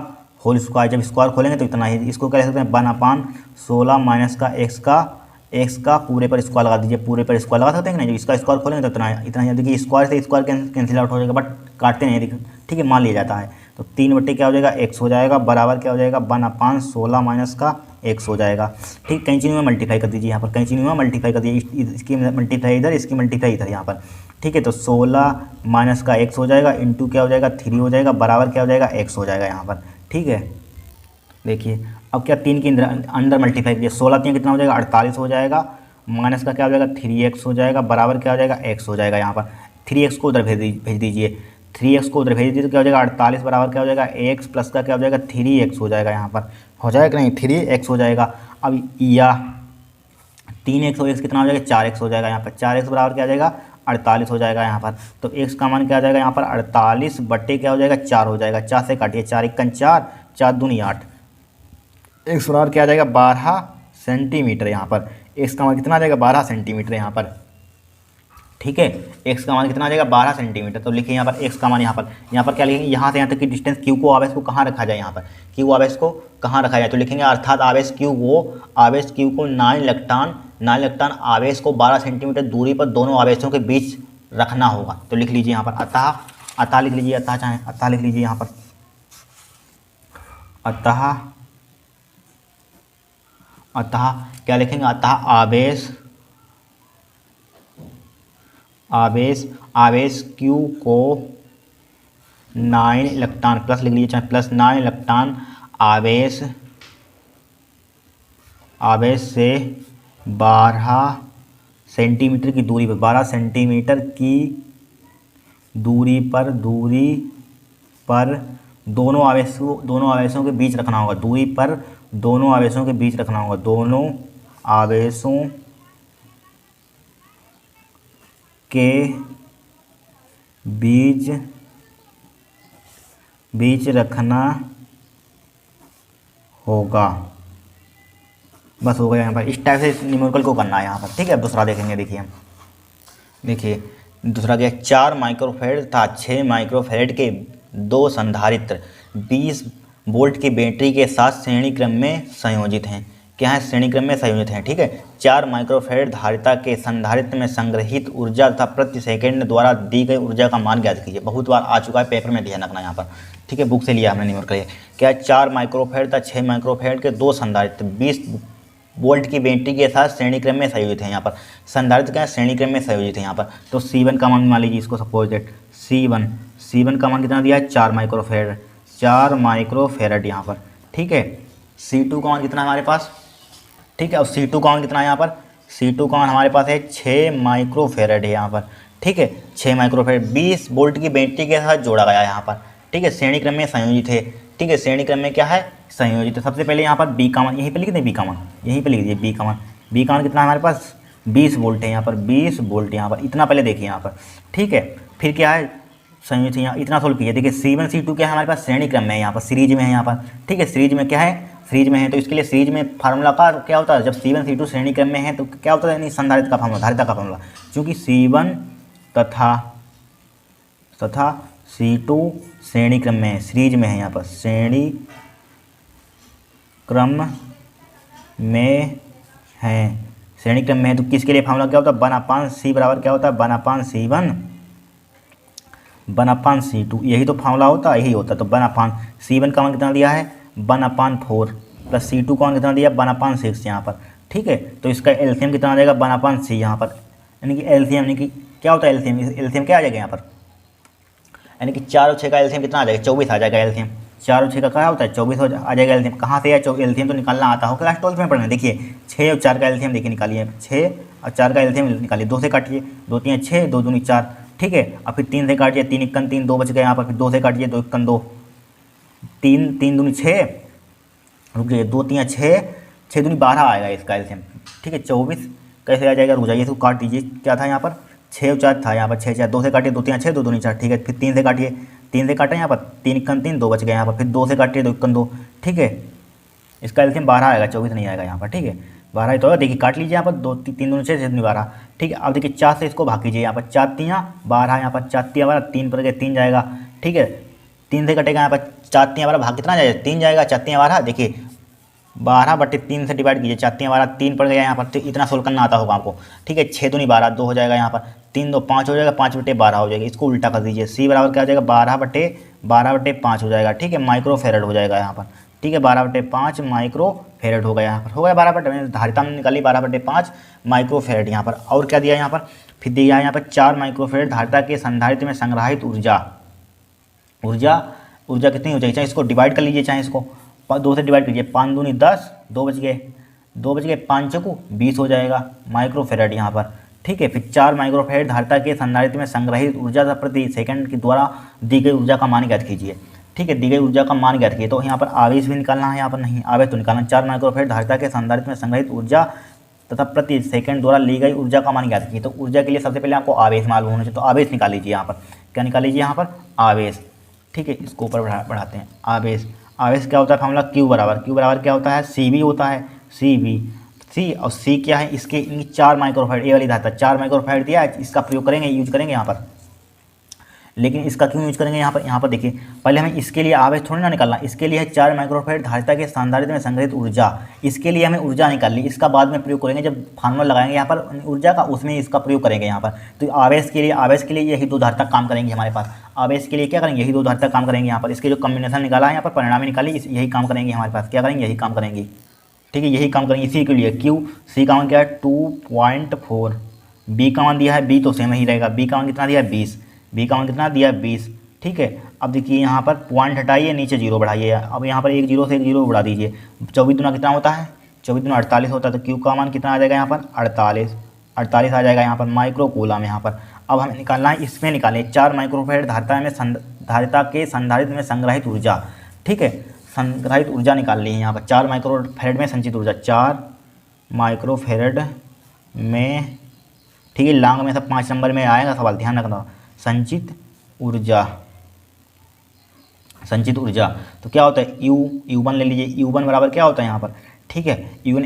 होल स्क्वायर, जब स्क्वायर खोलेंगे तो इतना ही, इसको क्या लिख सकते हैं 1/16 - का x का पूरे पर स्क्वायर लगा दीजिए, पूरे पर स्क्वायर लगा सकते हैं कि नहीं, जब इसका स्क्वायर खोलेंगे तो इतना ही। देखिए स्क्वायर से स्क्वायर कैंसिल आउट हो जाएगा, बट काटते नहीं, ठीक है, मान लिया जाता है। तो 3 क्या हो जाएगा, x हो जाएगा, बराबर क्या हो जाएगा 1/16 - का x हो जाएगा। ठीक, कैंची में मल्टीप्लाई कर दीजिए यहाँ पर, कैंची में मल्टीप्लाई कर दीजिए, इसकी मल्टीप्लाई इधर, इसकी मल्टीप्लाई इधर यहाँ पर। ठीक है, तो 16 - का x हो जाएगा, इंटू क्या हो जाएगा 3 हो जाएगा, बराबर क्या हो जाएगा x हो जाएगा यहाँ पर। ठीक है, देखिए अब क्या 3 के अंदर मल्टीप्लाई कीजिए, 16 3 कितना हो जाएगा 48 हो जाएगा, माइनस का क्या हो जाएगा 3x हो जाएगा, बराबर क्या हो जाएगा x हो जाएगा यहाँ पर। 3x को उधर भेज दीजिए, 3x को उधर भेज दीजिए तो क्या हो जाएगा 48, बराबर क्या हो जाएगा x प्लस का क्या हो जाएगा 3x हो जाएगा यहाँ पर, हो जाएगा कि नहीं 3x हो जाएगा। अब या 3x और x कितना हो जाएगा 4x हो जाएगा यहाँ पर, 4x बराबर क्या हो जाएगा 48 हो जाएगा यहाँ पर। तो x का मान क्या आ जाएगा यहाँ पर 48 बट्टे क्या हो जाएगा 4 हो जाएगा, 4 से काटिए, 4 × 4, 4 दूनी 8, x बराबर क्या आ जाएगा 12 सेंटीमीटर यहाँ पर। x का मान कितना आ जाएगा 12 सेंटीमीटर यहाँ पर। ठीक है, x का मान कितना आ जाएगा 12 सेंटीमीटर। तो लिखिए यहाँ पर x का मान, यहाँ पर क्या लिखेंगे, यहाँ से यहाँ तक की डिस्टेंस q को, आवेश को कहाँ रखा जाए, यहाँ पर q आवेश को कहाँ रखा जाए, तो लिखेंगे अर्थात आवेश q को 9 इलेक्ट्रॉन आवेश को 12 सेंटीमीटर दूरी पर दोनों आवेशों के बीच रखना होगा। तो लिख लीजिए यहाँ पर अतः लिख लीजिए, अतः लिख लीजिए यहाँ पर, अतः क्या लिखेंगे, अतः आवेश Q को 9 इलेक्ट्रॉन, प्लस लिख लीजिए चाहे, प्लस 9 इलेक्ट्रॉन आवेश से 12 सेंटीमीटर की दूरी पर, 12 सेंटीमीटर की दूरी पर दोनों आवेशों के बीच रखना होगा, दूरी पर दोनों आवेशों के बीच रखना होगा, दोनों आवेशों के बीच बीच रखना होगा। बस हो गया यहाँ पर। इस टाइप से न्यूमेरिकल को करना है यहाँ पर, ठीक है। अब दूसरा देखेंगे, देखिए हम, देखिए दूसरा क्या, 4 माइक्रोफेरेड था 6 माइक्रोफेरेड के दो संधारित्र 20 वोल्ट की बैटरी के साथ श्रेणी क्रम में संयोजित हैं। क्या है, श्रेणी क्रम में संयोजित हैं, ठीक है। 4 माइक्रोफेरेड धारिता के संधारित्र में संग्रहित ऊर्जा तथा प्रति सेकंड द्वारा दी गई ऊर्जा का मान ज्ञात कीजिए। बहुत बार आ चुका है, पेपर में ध्यान रखना यहाँ पर, ठीक है। बुक से लिया हमने न्यूमेरिकल। क्या 4 माइक्रोफेरेड तथा 6 माइक्रोफेरेड के दो संधारित्र 20 वोल्ट की बैटरी के साथ श्रेणी क्रम में संयोजित है। यहाँ पर संधारित्र क्या है, श्रेणी क्रम में संयोजित है यहाँ पर। तो C1 का मान मान लीजिए, इसको सपोज दैट C1 का मान कितना दिया है, 4 माइक्रोफेरेड, 4 माइक्रोफेरेड यहाँ पर, ठीक है। C2 का मान कितना है हमारे पास, ठीक है। और C2 का मान कितना है यहाँ पर, C2 का मान हमारे पास है 6 माइक्रोफेरेड है यहाँ पर, ठीक है। 6 माइक्रोफेरेड 20 वोल्ट की बैटरी के साथ जोड़ा गया है यहाँ पर, ठीक है। श्रेणी क्रम में संयोजित है, ठीक है। श्रेणी क्रम में क्या है, संयोजित है। सबसे पहले यहाँ पर B का मान यहीं पे लिख दें, B का मान यहीं पे लिख दीजिए। B का मान कितना है हमारे पास, 20 वोल्ट है यहाँ पर, 20 वोल्ट यहाँ पर, इतना पहले देखिए यहाँ पर, ठीक है। फिर क्या है, संयोजित है, यहाँ इतना सोल्व कीजिए। देखिए C1 C2 क्या है हमारे पास, श्रेणी क्रम में है यहाँ पर, सीरीज में है यहाँ पर, ठीक है। सीरीज में क्या है, सीरीज में है। तो इसके लिए सीरीज में फार्मूला का क्या होता है, जब C1 C2 श्रेणी क्रम में है तो क्या होता है, यानी संधारित्र का फार्मूला, धारिता का फार्मूला। क्योंकि C1 तथा C2 श्रेणी क्रम में है, सीरीज में है यहाँ पर, श्रेणी क्रम में है, श्रेणी क्रम में है। तो किसके लिए फार्मूला क्या होता है, 1/C बराबर क्या होता है, 1/C1 1/C2, यही तो फार्मूला होता है, यही होता है। तो 1/C1 का मान कितना दिया है, 1/4 प्लस C2 का मान कितना दिया, 1/6 यहाँ पर, ठीक है। तो इसका एलसीएम कितना आ जाएगा, 1/C यहाँ पर, यानी कि एलसीएम यानी कि क्या होता है एलसीएम, एलसीएम क्या आ जाएगा यहाँ पर, यानी कि 4 और 6 का एलसीएम कितना आ जाएगा, 24 आ जाएगा एलसीएम। 4 और 6 का क्या होता है, 24 आ जाएगा एलसीएम। कहाँ से है एलसीएम, तो निकालना आता हो, क्लास 12 में पढ़ना। देखिए 6 और 4 का एलसीएम देखिए निकालिए, 6 और 4 का एलसीएम निकालिए, 2 से काटिए, 2 3 6, 2 दूनी 4, ठीक है। और फिर 3 से काटिए, 3 1 3, 2 बच गए यहाँ पर, फिर 2 से काटिए, 2 1 2, 3 3 दूनी 6, रुक जाइए, 2 3 6, 6 दूनी 12 आएगा इसका एलसीएम, ठीक है। 24 कैसे आ जाएगा, रुक जाइए, इसको काट दीजिए। क्या था यहाँ पर, 6 और 4 था यहाँ पर, 6 4, 2 से काटिए, 2 3 6, 2 दूनी 4, ठीक है। फिर 3 से काटिए, 3 से काटे यहाँ पर, 3 1 3, 2 बच गए यहाँ पर, फिर 2 से काटिए, 2 1 2, ठीक है। इसका एलसीएम 12 आएगा, 24 नहीं आएगा यहाँ पर, ठीक है। 12 ही तो होगा, देखिए काट लीजिए यहाँ पर, 2 3 दूनी 6, 6 दूनी 12, ठीक है। अब देखिए 4 से इसको भाग कीजिए, यहाँ पर 4 3 12, यहाँ पर 4 3 12, 3 पर गए 3 जाएगा, ठीक है। 3 से कटेगा यहाँ पर, 4 3 12 भाग कितना जाएगा, 3 जाएगा, 4 3 12, देखिए 12/3 से डिवाइड कीजिए, 4 3 12, 3 पड़ गया यहाँ पर, तो इतना सोल्व करना आता होगा आपको, ठीक है। 6 दूनी 12, 2 हो जाएगा यहाँ पर, 3 2 5 हो जाएगा, 5/12 हो जाएगा। इसको उल्टा कर दीजिए, C बराबर क्या हो जाएगा, 12/5 हो जाएगा, ठीक है। माइक्रोफेरेड हो जाएगा यहाँ पर, ठीक है। 12/5 माइक्रोफेरेड हो गया यहाँ पर, हो गया 12/5, धारिता में निकाली 12/5 माइक्रोफेरेड यहाँ पर। और क्या दिया यहाँ पर, फिर दिया यहाँ पर 4 माइक्रोफेरेड धारिता के संधारित्र में संग्रहित ऊर्जा कितनी हो जाएगी, चाहे इसको डिवाइड कर लीजिए, चाहे इसको 2 से डिवाइड कीजिए, 5 दूनी 10, 2 बच गए, 5 चौको 20 हो जाएगा माइक्रोफेरेड यहाँ पर, ठीक है। फिर 4 माइक्रोफेरेड धारिता के संधारित्र में संग्रहित ऊर्जा तथा प्रति सेकंड के द्वारा दी गई ऊर्जा का मान ज्ञात कीजिए, ठीक है। दी गई ऊर्जा का मान ज्ञात कीजिए। तो यहाँ पर आवेश भी निकालना है, यहाँ पर नहीं आवेश तो निकालना। 4 माइक्रोफेरेड धारिता के संधारित्र में संग्रहित ऊर्जा तथा प्रति सेकंड द्वारा ली गई ऊर्जा का मान ज्ञात कीजिए। तो ऊर्जा के लिए सबसे पहले आपको आवेश मालूम होना चाहिए, तो आवेश निकाल लीजिए यहाँ पर। क्या निकाल लीजिए यहाँ पर, आवेश, ठीक है। इसको ऊपर बढ़ाते हैं, आवेश क्या होता है फार्मूला, Q बराबर क्या होता है, CV होता है, C और C क्या है, इसके 4 माइक्रोफेरेड, ये वाली धारिता 4 माइक्रोफेरेड दिया है, इसका प्रयोग करेंगे, यूज करेंगे यहाँ पर। लेकिन इसका क्यों यूज करेंगे यहाँ पर देखिए, पहले हमें इसके लिए आवेश थोड़ी ना निकालना, इसके लिए है 4 माइक्रोफेरेड धारिता के संधारित्र में संग्रहित ऊर्जा, इसके लिए हमें ऊर्जा निकालनी, इसका बाद में प्रयोग करेंगे, जब फार्मूला लगाएंगे यहाँ पर ऊर्जा का, उसमें इसका प्रयोग करेंगे यहाँ पर। तो आवेश के लिए यही 2 धारिता काम करेंगे हमारे पास। आवेश के लिए क्या करेंगे, यही 2 धारिता काम करेंगे यहाँ पर। इसके जो कॉम्बिनेशन निकाला है यहाँ पर, परिणामी निकाली, यही काम करेंगे हमारे पास। क्या करेंगे, यही काम करेंगे, ठीक है, यही काम करेंगे। इसी के लिए C का मान क्या है, 2.4, B का मान दिया है, B तो सेम ही रहेगा, B का मान कितना दिया है, 20, ठीक है। अब देखिए यहाँ पर पॉइंट हटाइए, नीचे 0 बढ़ाइए, अब यहाँ पर एक 0 से एक 0 बढ़ा दीजिए। 24 दूना कितना होता है, 24 दूना 48 होता है। तो Q का मान कितना आ जाएगा यहाँ पर, 48 आ जाएगा यहाँ पर, माइक्रो कूलम यहाँ पर। अब हमें निकालना है, इसमें निकालें 4 माइक्रोफेरेड धारिता के संधारित्र में संग्रहित ऊर्जा, ठीक है। संग्रहित ऊर्जा निकाल ली है यहाँ पर, 4 माइक्रोफेरेड में संचित ऊर्जा, 4 माइक्रोफेरेड में, ठीक है। लॉन्ग में सब 5 नंबर में आएगा सवाल, ध्यान रखना, संचित ऊर्जा, संचित ऊर्जा। तो क्या होता है U1 ले लीजिए, U1 बराबर क्या होता है यहाँ पर, ठीक है, U1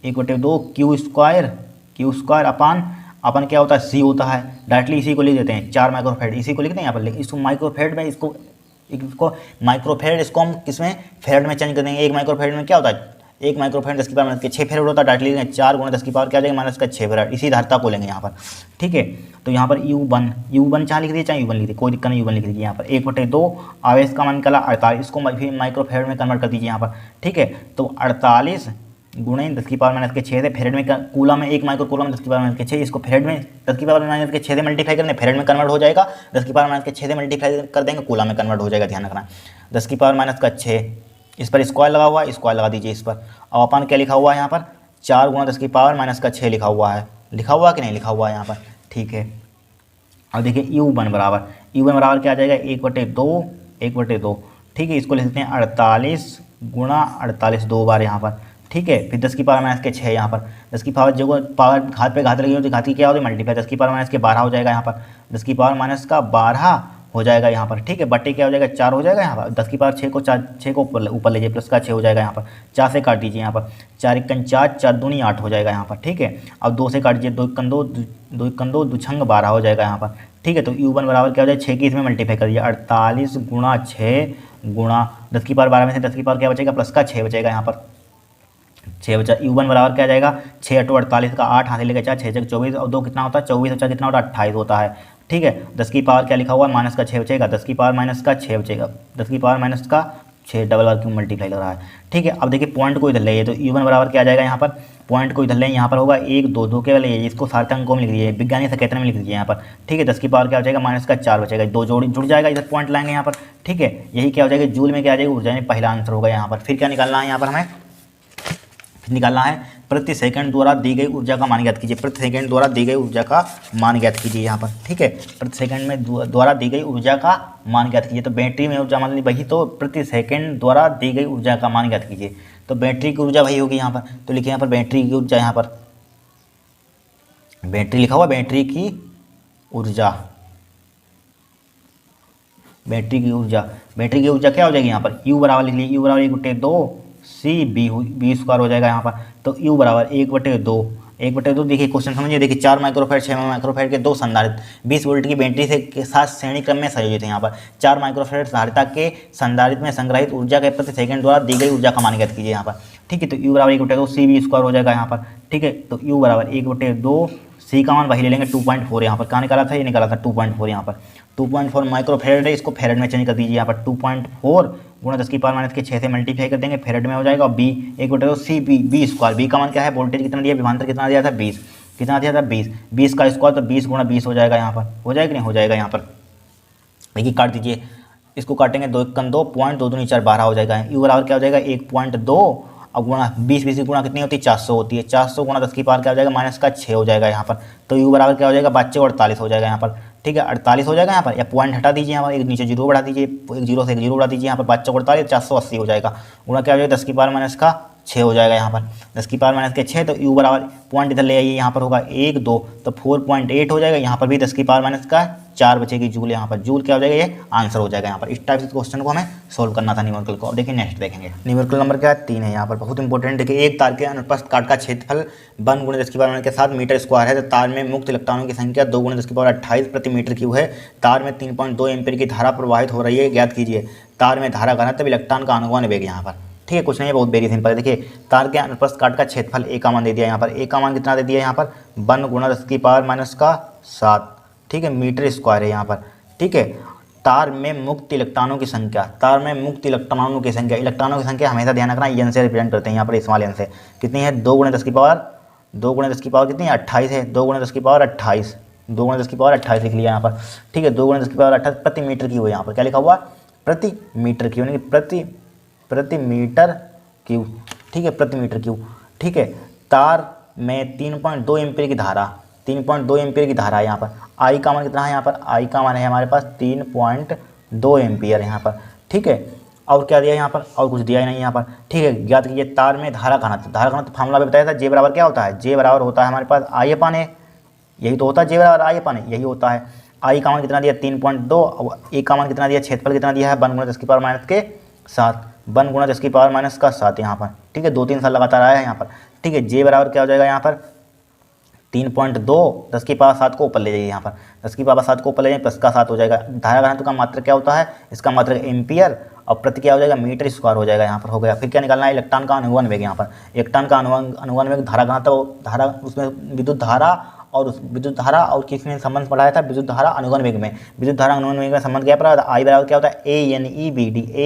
1/2 क्यू स्क्वायर अपन क्या होता है C होता है, डायरेक्टली इसी को लिख देते हैं 4 माइक्रोफेड, इसी को लिखते हैं यहाँ पर, इसको माइक्रोफेड में इसको माइक्रोफेड, इसको हम किसमें फेड में चेंज कर देंगे। 1 माइक्रोफेड में क्या होता है, 1 माइक्रोफेड 10 की पावर -6 फेरड होता है, डायरेक्टली लेंगे 4 × 10 की पावर क्या आ जाएगा -6 फेरड, इसी धारिता को लेंगे यहाँ पर, ठीक है। तो यहाँ पर U1 चाहे लिख दिए चाहे U1 लिख दिए, कोई दिक्कत नहीं, U1 लिख दीजिए यहाँ पर। 1/2 आवेश का मान निकला 48, इसको माइक्रोफेड में कन्वर्ट कर दीजिए यहाँ पर, ठीक है। तो 48 गुणे 10 की पावर -6 से फेरड में कूलम में 1 माइक्रो कूलम 10 की पावर -6, इसको फेरड में 10 की पावर -6 से मल्टीप्लाई करेंगे, फेरड में कन्वर्ट हो जाएगा, 10 की पावर -6 से मल्टीप्लाई कर देंगे, कूलम में कन्वर्ट हो जाएगा, ध्यान रखना। 10 की पावर -6, इस पर स्क्वायर लगा हुआ है, स्क्वायर लगा दीजिए इस पर। अब अपन क्या लिखा हुआ है यहाँ पर, 4 × 10 की पावर -6 लिखा हुआ है कि नहीं लिखा हुआ है यहाँ पर, ठीक है। अब देखिए U1 बराबर क्या आ जाएगा, 1/2, ठीक है। इसको लिख देते हैं 48 × 48 2 बार यहाँ पर, ठीक है। फिर 10 की पावर -6 यहाँ पर, 10 की पावर जो पावर घात पे घात लगी होती है, घात की क्या होती है मल्टीप्लाई, 10 की पावर -12 हो जाएगा यहाँ पर, 10 की पावर -12 हो जाएगा यहाँ पर, ठीक है। बट्टे क्या हो जाएगा 4 हो जाएगा यहाँ पर, 10 की पावर 6 को ऊपर लीजिए, प्लस का 6 हो जाएगा यहाँ पर, 4 से काट दीजिए यहाँ पर, 4 × 4 4 दूनी 8 हो जाएगा यहाँ पर, ठीक है। अब 2 से काट दीजिए, 2 × 2 2 छंग 12 हो जाएगा यहाँ पर, ठीक है। तो U1 बराबर क्या हो जाएगा, 6 की इसमें मल्टीप्लाई कर दीजिए, 48 × 6 गुणा 10 की पावर 12 में से 10 की पावर क्या बचेगा, प्लस का 6 बचेगा यहाँ पर, 6 बचा। U1 बराबर क्या आ जाएगा, 6 × 8 48 का 8 हाथ से लेकर 4 6 × 24 और 2 कितना होता है 24 और 4 कितना होता है 28 होता है, ठीक है। 10 की पावर क्या लिखा हुआ है -6 बचेगा, 10 की पावर -6 बचेगा, 10 की पावर -6 डबल बार क्यों मल्टीप्लाई लग रहा है, ठीक है। अब देखिए पॉइंट को इधर ले, तो U1 बराबर क्या आ जाएगा यहाँ पर, पॉइंट को इधर ले, यहाँ पर होगा 1 2 2 के वाले, इसको सार्थक अंकों में लिख दीजिए, विज्ञानी संकेतन में लिख दीजिए यहाँ पर, ठीक है। 10 की पावर क्या हो जाएगा -4 बचेगा, 2 जोड़ी जुड़ जाएगा, इधर पॉइंट लाएंगे यहाँ पर, ठीक है। यही क्या हो जाएगा जूल में क्या आ जाएगा ऊर्जा में, पहला आंसर होगा यहाँ पर। फिर क्या निकालना है यहाँ पर हमें, निकालना है प्रति सेकंड द्वारा दी गई ऊर्जा का मान ज्ञात कीजिए, प्रति सेकंड द्वारा दी गई ऊर्जा का मान ज्ञात कीजिए यहाँ पर, ठीक है। प्रति सेकंड में द्वारा दी गई ऊर्जा का मान ज्ञात कीजिए, तो बैटरी में ऊर्जा मान ली वही, तो प्रति सेकंड द्वारा दी गई ऊर्जा का मान ज्ञात कीजिए, तो बैटरी की ऊर्जा वही होगी यहाँ पर। तो लिखिए यहाँ पर बैटरी की ऊर्जा, यहाँ पर बैटरी लिखा हुआ, बैटरी की ऊर्जा क्या हो जाएगी यहाँ पर, U बराबर लिख लीजिए, U बराबर 1/2 C B स्क्वायर हो जाएगा यहाँ पर। तो U बराबर 1/2 देखिए क्वेश्चन समझिए, देखिए 4 माइक्रोफेड 6 माइक्रोफेड के 2 संधारित्र 20 वोल्ट की बैटरी से के साथ श्रेणी क्रम में संयोजित है। यहाँ पर 4 माइक्रोफेड धारिता के संधारित्र में संग्रहित ऊर्जा के प्रति सेकंड द्वारा दी गई ऊर्जा का मान ज्ञात कीजिए यहाँ पर, ठीक है। तो U बराबर 1/2 C B स्क्वायर हो जाएगा यहाँ पर, ठीक है। तो U बराबर 1/2 C का मान वही ले लेंगे 2.4, यहाँ पर कहाँ निकाला था, ये निकाला था 2.4 यहाँ पर, 2.4 माइक्रोफेड है, इसको फेरड में चेंज कर दीजिए यहाँ पर, 2.4 × 10 की पावर -6 से मल्टीप्लाई कर देंगे, फेरड में हो जाएगा। और B 1/2 C B square, B का मान क्या है, वोल्टेज कितना दिया, विभवांतर कितना दिया था 20, कितना दिया था 20 का स्क्वायर, तो 20 × 20 हो जाएगा यहाँ पर, हो जाएगा नहीं हो जाएगा यहाँ पर, देखिए काट दीजिए, इसको काटेंगे 2 × 2 2 दूनी 4 12 हो जाएगा। U बराबर क्या हो जाएगा 1.2 अब गुणा 20 गुणा कितनी होती है 400 होती है, 400 × 10 की पावर क्या हो जाएगा -6 हो जाएगा यहाँ पर। तो U बराबर क्या हो जाएगा 48 हो जाएगा यहाँ पर, ठीक है। 48 हो जाएगा यहाँ पर, या पॉइंट हटा दीजिए यहाँ पर, एक नीचे जीरो बढ़ा दीजिए, एक जीरो से एक जीरो बढ़ा दीजिए यहाँ पर, 48 480 हो जाएगा, गुणा क्या हो जाएगा 10 की पावर -6 हो जाएगा यहाँ पर, 10 की पावर -6। तो U बराबर पॉइंट इधर ले आइए, यहाँ पर होगा 1 2 तो 4.8 हो जाएगा, यहाँ पर भी 10 की पावर -4 बचेगी जूल, यहाँ पर जूल क्या हो जाएगा, ये आंसर हो जाएगा यहाँ पर। इस टाइप से क्वेश्चन को हमें सोल्व करना था न्यूमेरिकल को। अब देखिए नेक्स्ट देखेंगे, न्यूमेरिकल नंबर क्या है 3 है यहाँ पर, बहुत इंपॉर्टेंट। देखिए एक तार के अनुप्रस्थ काट का क्षेत्रफल 1 × 10 की पावर के साथ मीटर स्क्वायर है, तो तार में मुक्त इलेक्ट्रॉनों की संख्या 2 × 10 की पावर 28 प्रति मीटर क्यूब है, तार में 3.2 एम्पीयर की धारा प्रवाहित हो रही है, ज्ञात कीजिए तार में धारा घनत्व इलेक्ट्रॉन का अनुगमन वेग यहाँ पर, ठीक है। कुछ नहीं है, बहुत वेरी सिंपल है। देखिए तार के अनुप्रस्थ काट का क्षेत्रफल A का मान दे दिया यहाँ पर, A का मान कितना दे दिया यहाँ पर 1 × 10 की पावर -7, ठीक है, मीटर स्क्वायर है यहाँ पर, ठीक है। तार में मुक्त इलेक्ट्रॉनों की संख्या, तार में मुक्त इलेक्ट्रॉनों की संख्या हमेशा ध्यान रखना एन से रिप्रेजेंट करते हैं यहाँ पर, स्मॉल एन से, कितनी है 2 × 10 की पावर कितनी है 28 है, 2 × 10 की पावर 28, 2 × 10 की पावर 28 लिख लिया यहाँ पर, ठीक है। 2 × 10 की पावर 28 प्रति मीटर क्यूब है, यहाँ पर क्या लिखा हुआ प्रति मीटर क्यूब, यानी प्रति मीटर क्यूब, ठीक है, प्रति मीटर क्यूब, ठीक है। तार में 3.2 एम्पीयर की धारा, 3.2 एम्पीयर की धारा है यहाँ पर। आई का मान कितना है यहाँ पर, आई का मान है हमारे पास 3.2 एम्पीयर यहाँ पर, ठीक है। और क्या दिया यहाँ पर, और कुछ दिया ही नहीं यहाँ पर, ठीक है। ज्ञात कीजिए तार में धारा घनत्व फार्मूला भी बताया था, जे बराबर क्या होता है, जे बराबर होता है हमारे पास I/A, यही तो होता है, जे बराबर I/A यही होता है। आई का मान कितना दिया 3.2, और ए का मान कितना दिया, क्षेत्रफल कितना दिया है 1 गुणा 10 की पावर माइनस के 7, 1 गुणा 10 की पावर माइनस का 7 यहाँ पर, ठीक है, 2-3 साल लगातार आया है यहाँ पर, ठीक है। जे बराबर क्या हो जाएगा यहाँ पर 3.2, 10 की पावर 7 को ऊपर ले जाइए, यहाँ पर 10 की पावर 7 को ऊपर ले जाइए, प्लस का 7 हो जाएगा। धारा घनत्व का मात्रा क्या होता है, इसका मात्रा एम्पियर, और प्रति क्या हो जाएगा मीटर स्क्वायर हो जाएगा, यहाँ पर हो गया। फिर क्या निकालना है, इलेक्ट्रॉन का अनुगमन वेग, यहाँ पर इलेक्ट्रॉन का अनुगमन वेग, धारा घनत्व, धारा उसमें विद्युत धारा और उस विद्युत धारा और किसमें संबंध पढ़ाया था, विद्युत धारा अनुगमन वेग में। विद्युत धारा अनुगमन वेग में संबंध क्या पड़ा, आई बराबर क्या होता है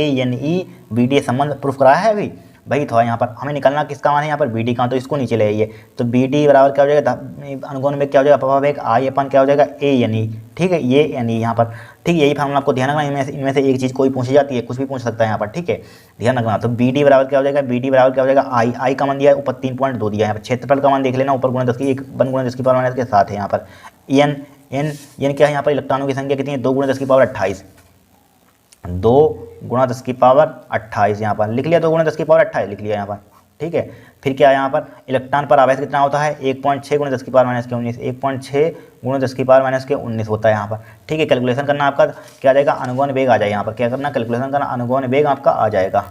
ANE/BD संबंध प्रूफ कराया है अभी, वही था यहाँ पर। हमें निकालना किसका मान है यहाँ पर BD का, तो इसको नीचे ले आइए, तो BD बराबर क्या हो जाएगा, अनुगमन वेग क्या हो जाएगा, प्रभाव वेग आई अपन क्या हो जाएगा ANE, ठीक है, ये NE यहाँ पर, ठीक है। यही फार्मूला आपको ध्यान रखना, इनमें से एक चीज़ कोई पूछी जाती है, कुछ भी पूछ सकता है यहाँ पर, ठीक है, ध्यान रखना। तो BD बराबर क्या हो जाएगा, BD बराबर क्या हो जाएगा आई का मान दिया है ऊपर 3.2 दिया है यहाँ पर, क्षेत्रफल का मान देख लेना, ऊपर गुणा 10 की 1 गुणा 10 की पावर माइनस के 7 है यहाँ पर। एन क्या है यहाँ पर, इलेक्ट्रॉनों की संख्या कितनी है, 2 गुणा 10 की पावर 28, 2 गुणा 10 की पावर 28 यहाँ पर लिख लिया, 2 गुणा 10 की पावर 28 लिख लिया यहाँ पर, ठीक है। फिर क्या है यहाँ पर, इलेक्ट्रॉन पर आवेश कितना होता है, 1.6 गुणा 10 की पावर माइनस के 19, 1.6 गुणा 10 की पावर माइनस के 19 होता है यहाँ पर, ठीक है। कैलकुलेशन करना आपका क्या आ जाएगा, अनुगमन वेग आ जाएगा यहाँ पर, क्या करना, कैलकुलेशन करना, अनुगमन वेग आपका आ जाएगा,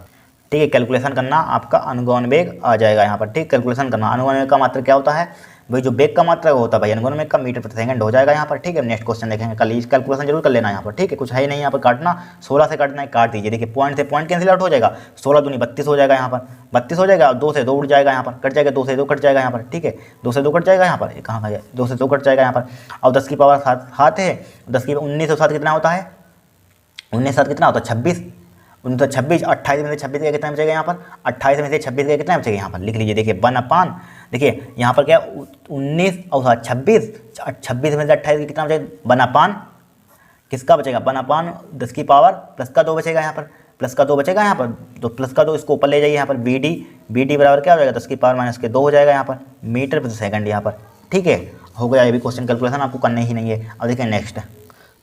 ठीक है। कैलकुलेशन करना आपका अनुगमन वेग आ जाएगा यहाँ पर, ठीक, कैलकुलेशन करना। अनुगमन वेग का मात्रा क्या होता है भाई, जो वेग का मात्रा होता है भाई, अनुगमन वेग का मीटर प्रति सेकंड हो जाएगा यहाँ पर, ठीक है। नेक्स्ट क्वेश्चन देखेंगे कल, इस कैलकुलेशन जरूर कर लेना यहाँ पर, ठीक है। कुछ है ही नहीं यहाँ पर काटना, 16 से काटना है, काट दीजिए, देखिए पॉइंट से पॉइंट कैंसिल आउट हो जाएगा, 16 दूनी 32 हो जाएगा यहाँ पर, 32 हो जाएगा, और 2 से 2 उठ जाएगा यहाँ पर, कट जाएगा, 2 से 2 कट जाएगा यहाँ पर, ठीक है, 2 से 2 कट जाएगा यहाँ पर, कहाँ का 2 से 2 कट जाएगा यहाँ पर। और 10 की पावर 7 है, 10 की 19 और 7 कितना होता है, 19 7 कितना होता है 26, 1926, 28 में से 26 का कितना बचेगा यहाँ पर, 28 में से 26 का कितना बचेगा यहाँ पर, लिख लीजिए, देखिए 1/, देखिए यहाँ पर क्या 19 और 26, 26 में से 28 का कितना बचेगा 1/, किसका बचेगा 1/, 10 की पावर प्लस का 2 बचेगा यहाँ पर, प्लस का 2 बचेगा यहाँ पर, तो प्लस का 2 इसको ऊपर ले जाइए यहाँ पर, BD बराबर क्या हो जाएगा 10 की पावर माइनस के 2 हो जाएगा यहाँ पर, मीटर प्रति सेकंड यहाँ पर, ठीक है, हो गया। ये भी क्वेश्चन कैलकुलेशन आपको करना ही नहीं है। अब देखिए नेक्स्ट,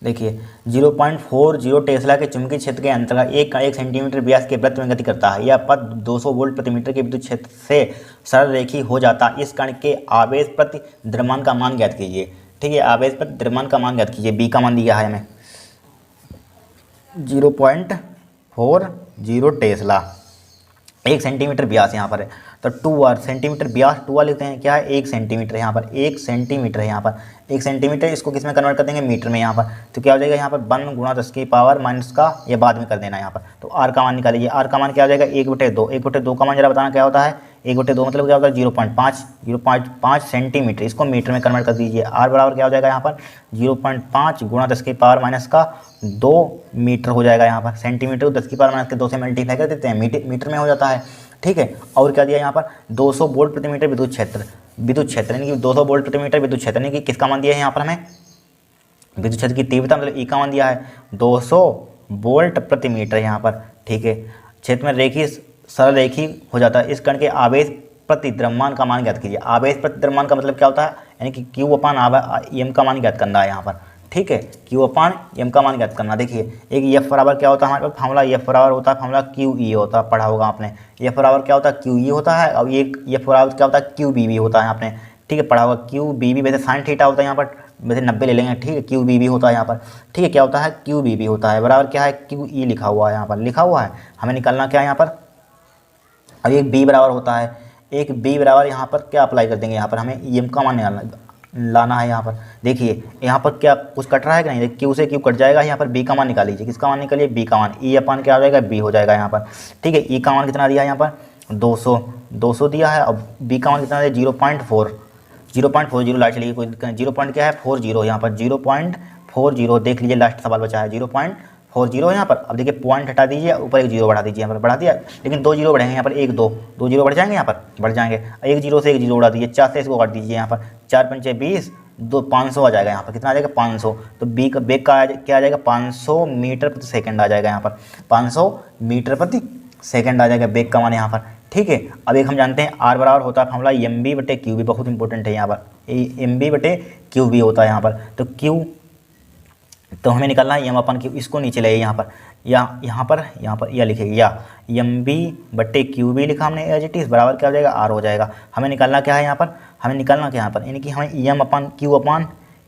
देखिए 0.40 टेस्ला के चुंबकीय क्षेत्र के अंतर्गत 1 सेंटीमीटर व्यास के वृत्त में गति करता है। यह पथ 200 वोल्ट प्रति मीटर के विद्युत क्षेत्र से सरल रेखी हो जाता है। इस कण के आवेश प्रति द्रव्यमान का मान ज्ञात कीजिए, ठीक है, आवेश प्रति द्रव्यमान का मान ज्ञात कीजिए। बी का मान दिया है हमें 0.40 टेस्ला, 1 सेंटीमीटर व्यास यहाँ पर है, तो 2r सेंटीमीटर व्यास, 2r लिखते हैं, क्या है 1 सेंटीमीटर यहाँ पर, 1 सेंटीमीटर है यहाँ पर, 1 सेंटीमीटर, इसको किस में कन्वर्ट कर देंगे मीटर में यहाँ पर, तो क्या हो जाएगा यहाँ पर 1 गुणा 10 की पावर माइनस का, ये बाद में कर देना यहाँ पर। तो r का मान निकालिए, r का मान क्या हो जाएगा 1/2, 1/2 का मान जरा बताना क्या होता है, 1/2 मतलब क्या होता है 0.5 सेंटीमीटर, इसको मीटर में कन्वर्ट कर दीजिए। r बराबर क्या हो जाएगा यहाँ पर 0.5 गुणा 10 की पावर माइनस का 2 मीटर हो जाएगा यहाँ पर, सेंटीमीटर को 10 की पावर माइनस के 2 से मल्टीप्लाई कर देते हैं, मीटर में हो जाता है, ठीक है। और क्या दिया यहाँ पर 200 वोल्ट प्रति मीटर विद्युत क्षेत्र यानी कि 200 वोल्ट प्रति मीटर विद्युत क्षेत्र, यानी कि किसका मान दिया है यहाँ पर हमें, विद्युत क्षेत्र की तीव्रता मतलब ई का मान दिया है 200 वोल्ट प्रति मीटर यहाँ पर, ठीक है। क्षेत्र में रेखी सरल रेखी हो जाता है। इस कण के आवेश प्रति द्रव्यमान का मान ज्ञात कीजिए। आवेश प्रति द्रव्यमान का मतलब क्या होता है, यानी कि Q/M का मान ज्ञात करना है यहाँ पर, ठीक है, Q/M का मान ज्ञात करना। देखिए एक F बराबर क्या होता है हमारे पास फार्मूला, F बराबर होता है फार्मूला QE होता है, पढ़ा होगा आपने, F बराबर क्या होता है QE होता है, और एक F बराबर क्या होता है QBB होता है आपने, ठीक है, पढ़ा होगा। QBB वैसे sin थीटा होता है यहाँ पर, वैसे 90 ले लेंगे, ठीक है, QBB होता है यहाँ पर, ठीक है, क्या होता है QBB होता है, बराबर क्या है QE लिखा हुआ है यहाँ पर, लिखा हुआ है। हमें निकालना क्या है यहाँ पर, अब एक B बराबर होता है, एक B बराबर यहाँ पर क्या अप्लाई कर देंगे, यहाँ पर हमें EM का मान लाना है यहाँ पर। देखिए यहाँ पर क्या कुछ कट रहा है कि नहीं, Q से Q कट जाएगा, यहाँ पर B का मान निकाल लीजिए, किसका मान निकालिए B का मान, E/, क्या हो जाएगा B हो जाएगा यहाँ पर, ठीक है। E का मान कितना दिया है यहाँ पर 200 दिया है, अब B का मान कितना है 0.40, लाइट चलिए कोई 0 पॉइंट क्या है 40 यहाँ पर, 0.40 देख लीजिए, लास्ट सवाल बचा है 0.40 यहाँ पर। अब देखिए पॉइंट हटा दीजिए, ऊपर एक 0 बढ़ा दीजिए, यहाँ पर बढ़ा दिया, लेकिन 2 0 बढ़ेंगे यहाँ पर, 2 0 बढ़ जाएंगे यहाँ पर, बढ़ जाएंगे, 1 0 से 1 0 उड़ा दीजिए, 4 से इसको काट दीजिए यहाँ पर, 4 पंचे 20, 500 आ जाएगा यहाँ पर, कितना आ जाएगा 500, तो बेग का क्या आ जाएगा 500 मीटर प्रति सेकंड आ जाएगा यहाँ पर, 500 मीटर प्रति सेकंड आ जाएगा बेग का मान यहाँ पर, ठीक है। अब एक हम जानते हैं R बराबर होता है फार्मूला MB/QB, बहुत इंपॉर्टेंट है यहाँ पर, MB/QB होता है यहाँ पर, तो Q तो हमें निकालना है M/Q, इसको नीचे लाइए यहाँ पर, या यहाँ पर या लिखेगा, या MB/QB लिखा हमने एज इट इज़, बराबर क्या हो जाएगा R हो जाएगा। हमें निकालना क्या है यहाँ पर, यानी कि हमें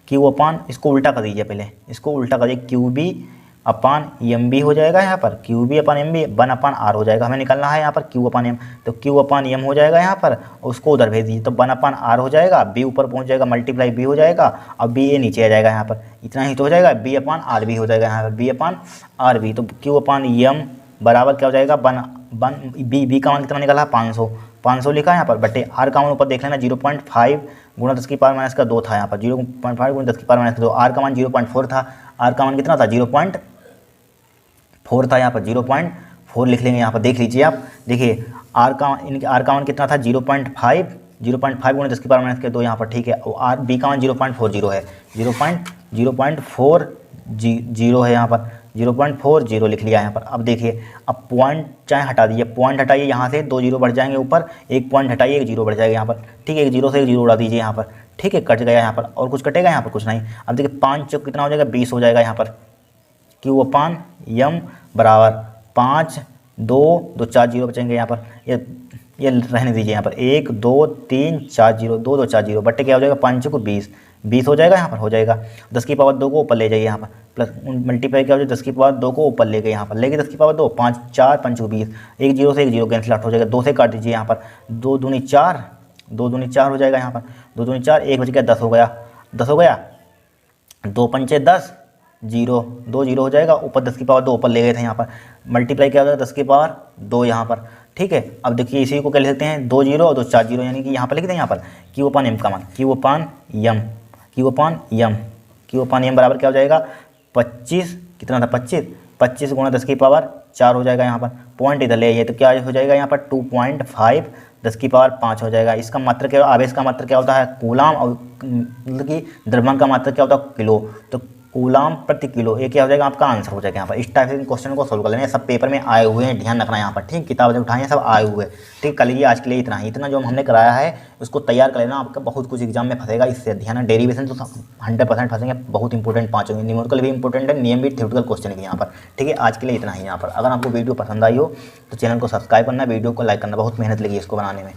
क्यू अपान, इसको उल्टा कर दीजिए, पहले इसको उल्टा करिए, Q B upon M B हो जाएगा यहाँ पर, Q B upon M B, 1 upon R हो जाएगा, हमें निकालना है यहाँ पर क्यू अपान एम, तो क्यू अपान एम हो जाएगा यहाँ पर, उसको उधर भेज दीजिए, तो 1 अपान आर हो जाएगा, बी ऊपर पहुँच जाएगा, मल्टीप्लाई बी हो जाएगा, अब बी ए नीचे आ जाएगा यहाँ पर, इतना ही तो हो जाएगा, बी अपान आर बी हो जाएगा यहाँ पर, बी अपान आर बी, तो क्यू अपान एम बराबर क्या हो जाएगा, बी का मान कितना निकाला, 500 लिखा है यहाँ पर, बटे आर का मान ऊपर देख लेना 0.5 गुणा 10 की पावर माइनस का 2 था यहाँ पर, 0.5 गुणा 10 की पावर माइनस का 2, आर का मान 0.4 था, आर का मान कितना था 0.4 था यहाँ पर, 0.4 लिख लेंगे यहाँ पर, देख लीजिए आप, देखिए आर का मान कितना था 0.5 गुणा 10 की पावर माइनस का 2 यहाँ पर, ठीक है, और आर बी का मान 0.40 है, 0.040 है यहाँ पर, 0.40 लिख लिया यहाँ पर। अब देखिए, अब पॉइंट चाहे हटा दीजिए, पॉइंट हटाइए यहाँ से, 2 जीरो बढ़ जाएंगे ऊपर, एक पॉइंट हटाइए, 1 जीरो बढ़ जाएगा यहाँ पर, ठीक है, 1 जीरो से 1 जीरो उड़ा दीजिए यहाँ पर, ठीक है, कट गया यहाँ पर, और कुछ कटेगा यहाँ पर, कुछ नहीं। अब देखिए 5 चौक कितना हो जाएगा, 20 हो जाएगा यहाँ पर, क्यू अपान एम बराबर 5 2 4 जीरो बचेंगे यहाँ पर, ये रहने दीजिए यहाँ पर, 1 2 3 4 जीरो, 2 2 4 जीरो, बट्टे क्या हो जाएगा, 5 चौक 20 हो जाएगा यहाँ पर, हो जाएगा। 10 की पावर 2 को ऊपर ले जाइए यहाँ पर, प्लस मल्टीप्लाई क्या हो जाएगा, 10 की पावर 2 को ऊपर ले गए यहाँ पर, लेके 10 की पावर 2, 5 4 5 20, 1 जीरो से 1 जीरो कैंसिल आउट हो जाएगा, 2 से काट दीजिए यहाँ पर, 2 दूनी 4 हो जाएगा यहाँ पर, 2 दूनी 4, 1 बच गया, 10 हो गया, 2 पंचे 10 जीरो, 2 जीरो हो जाएगा, ऊपर 10 की पावर 2 ऊपर ले गए थे यहाँ पर, मल्टीप्लाई क्या हो जाएगा 10 की पावर 2 यहाँ पर, ठीक है। अब देखिए इसी को क्या लिख सकते हैं, 2 जीरो और 2 4 जीरो, यानी कि यहाँ पर लिख दें, यहाँ पर क्यू अपान एम का मान, क्यू अपान एम बराबर क्या हो जाएगा, 25 कितना था, 25 गुणा 10 की पावर 4 हो जाएगा यहाँ पर, पॉइंट इधर ले आइए, तो क्या हो जाएगा यहाँ पर 2.5 10 की पावर 5 हो जाएगा। इसका मात्रा क्या, आवेश का मात्रा क्या होता है, कूलाम, और मतलब कि द्रव्यमान का मात्रा क्या होता है, किलो, तो कूलाम प्रति किलो, ये क्या हो जाएगा, आपका आंसर हो जाएगा यहाँ पर। इस टाइप से क्वेश्चन को सोल्व कर लेना, सब पेपर में आए हुए हैं, ध्यान रखना यहाँ पर, ठीक, किताब जब उठाएं सब आए हुए, ठीक। कल ये आज के लिए इतना जो हमने कराया है उसको तैयार कर लेना, आपका बहुत कुछ एग्जाम में फंसेगा, इससे ध्यान है। डेरिवेशन तो 100% फंसेंगे, बहुत इंपॉर्टेंट 5 होंगे, न्यूमेरिकल भी इंपॉर्टेंट है, नियम भी थ्योरेटिकल क्वेश्चन है यहाँ पर, ठीक है। आज के लिए इतना ही यहाँ पर। अगर आपको वीडियो पसंद आई हो तो चैनल को सब्सक्राइब करना, वीडियो को लाइक करना, बहुत मेहनत लगी इसको बनाने में।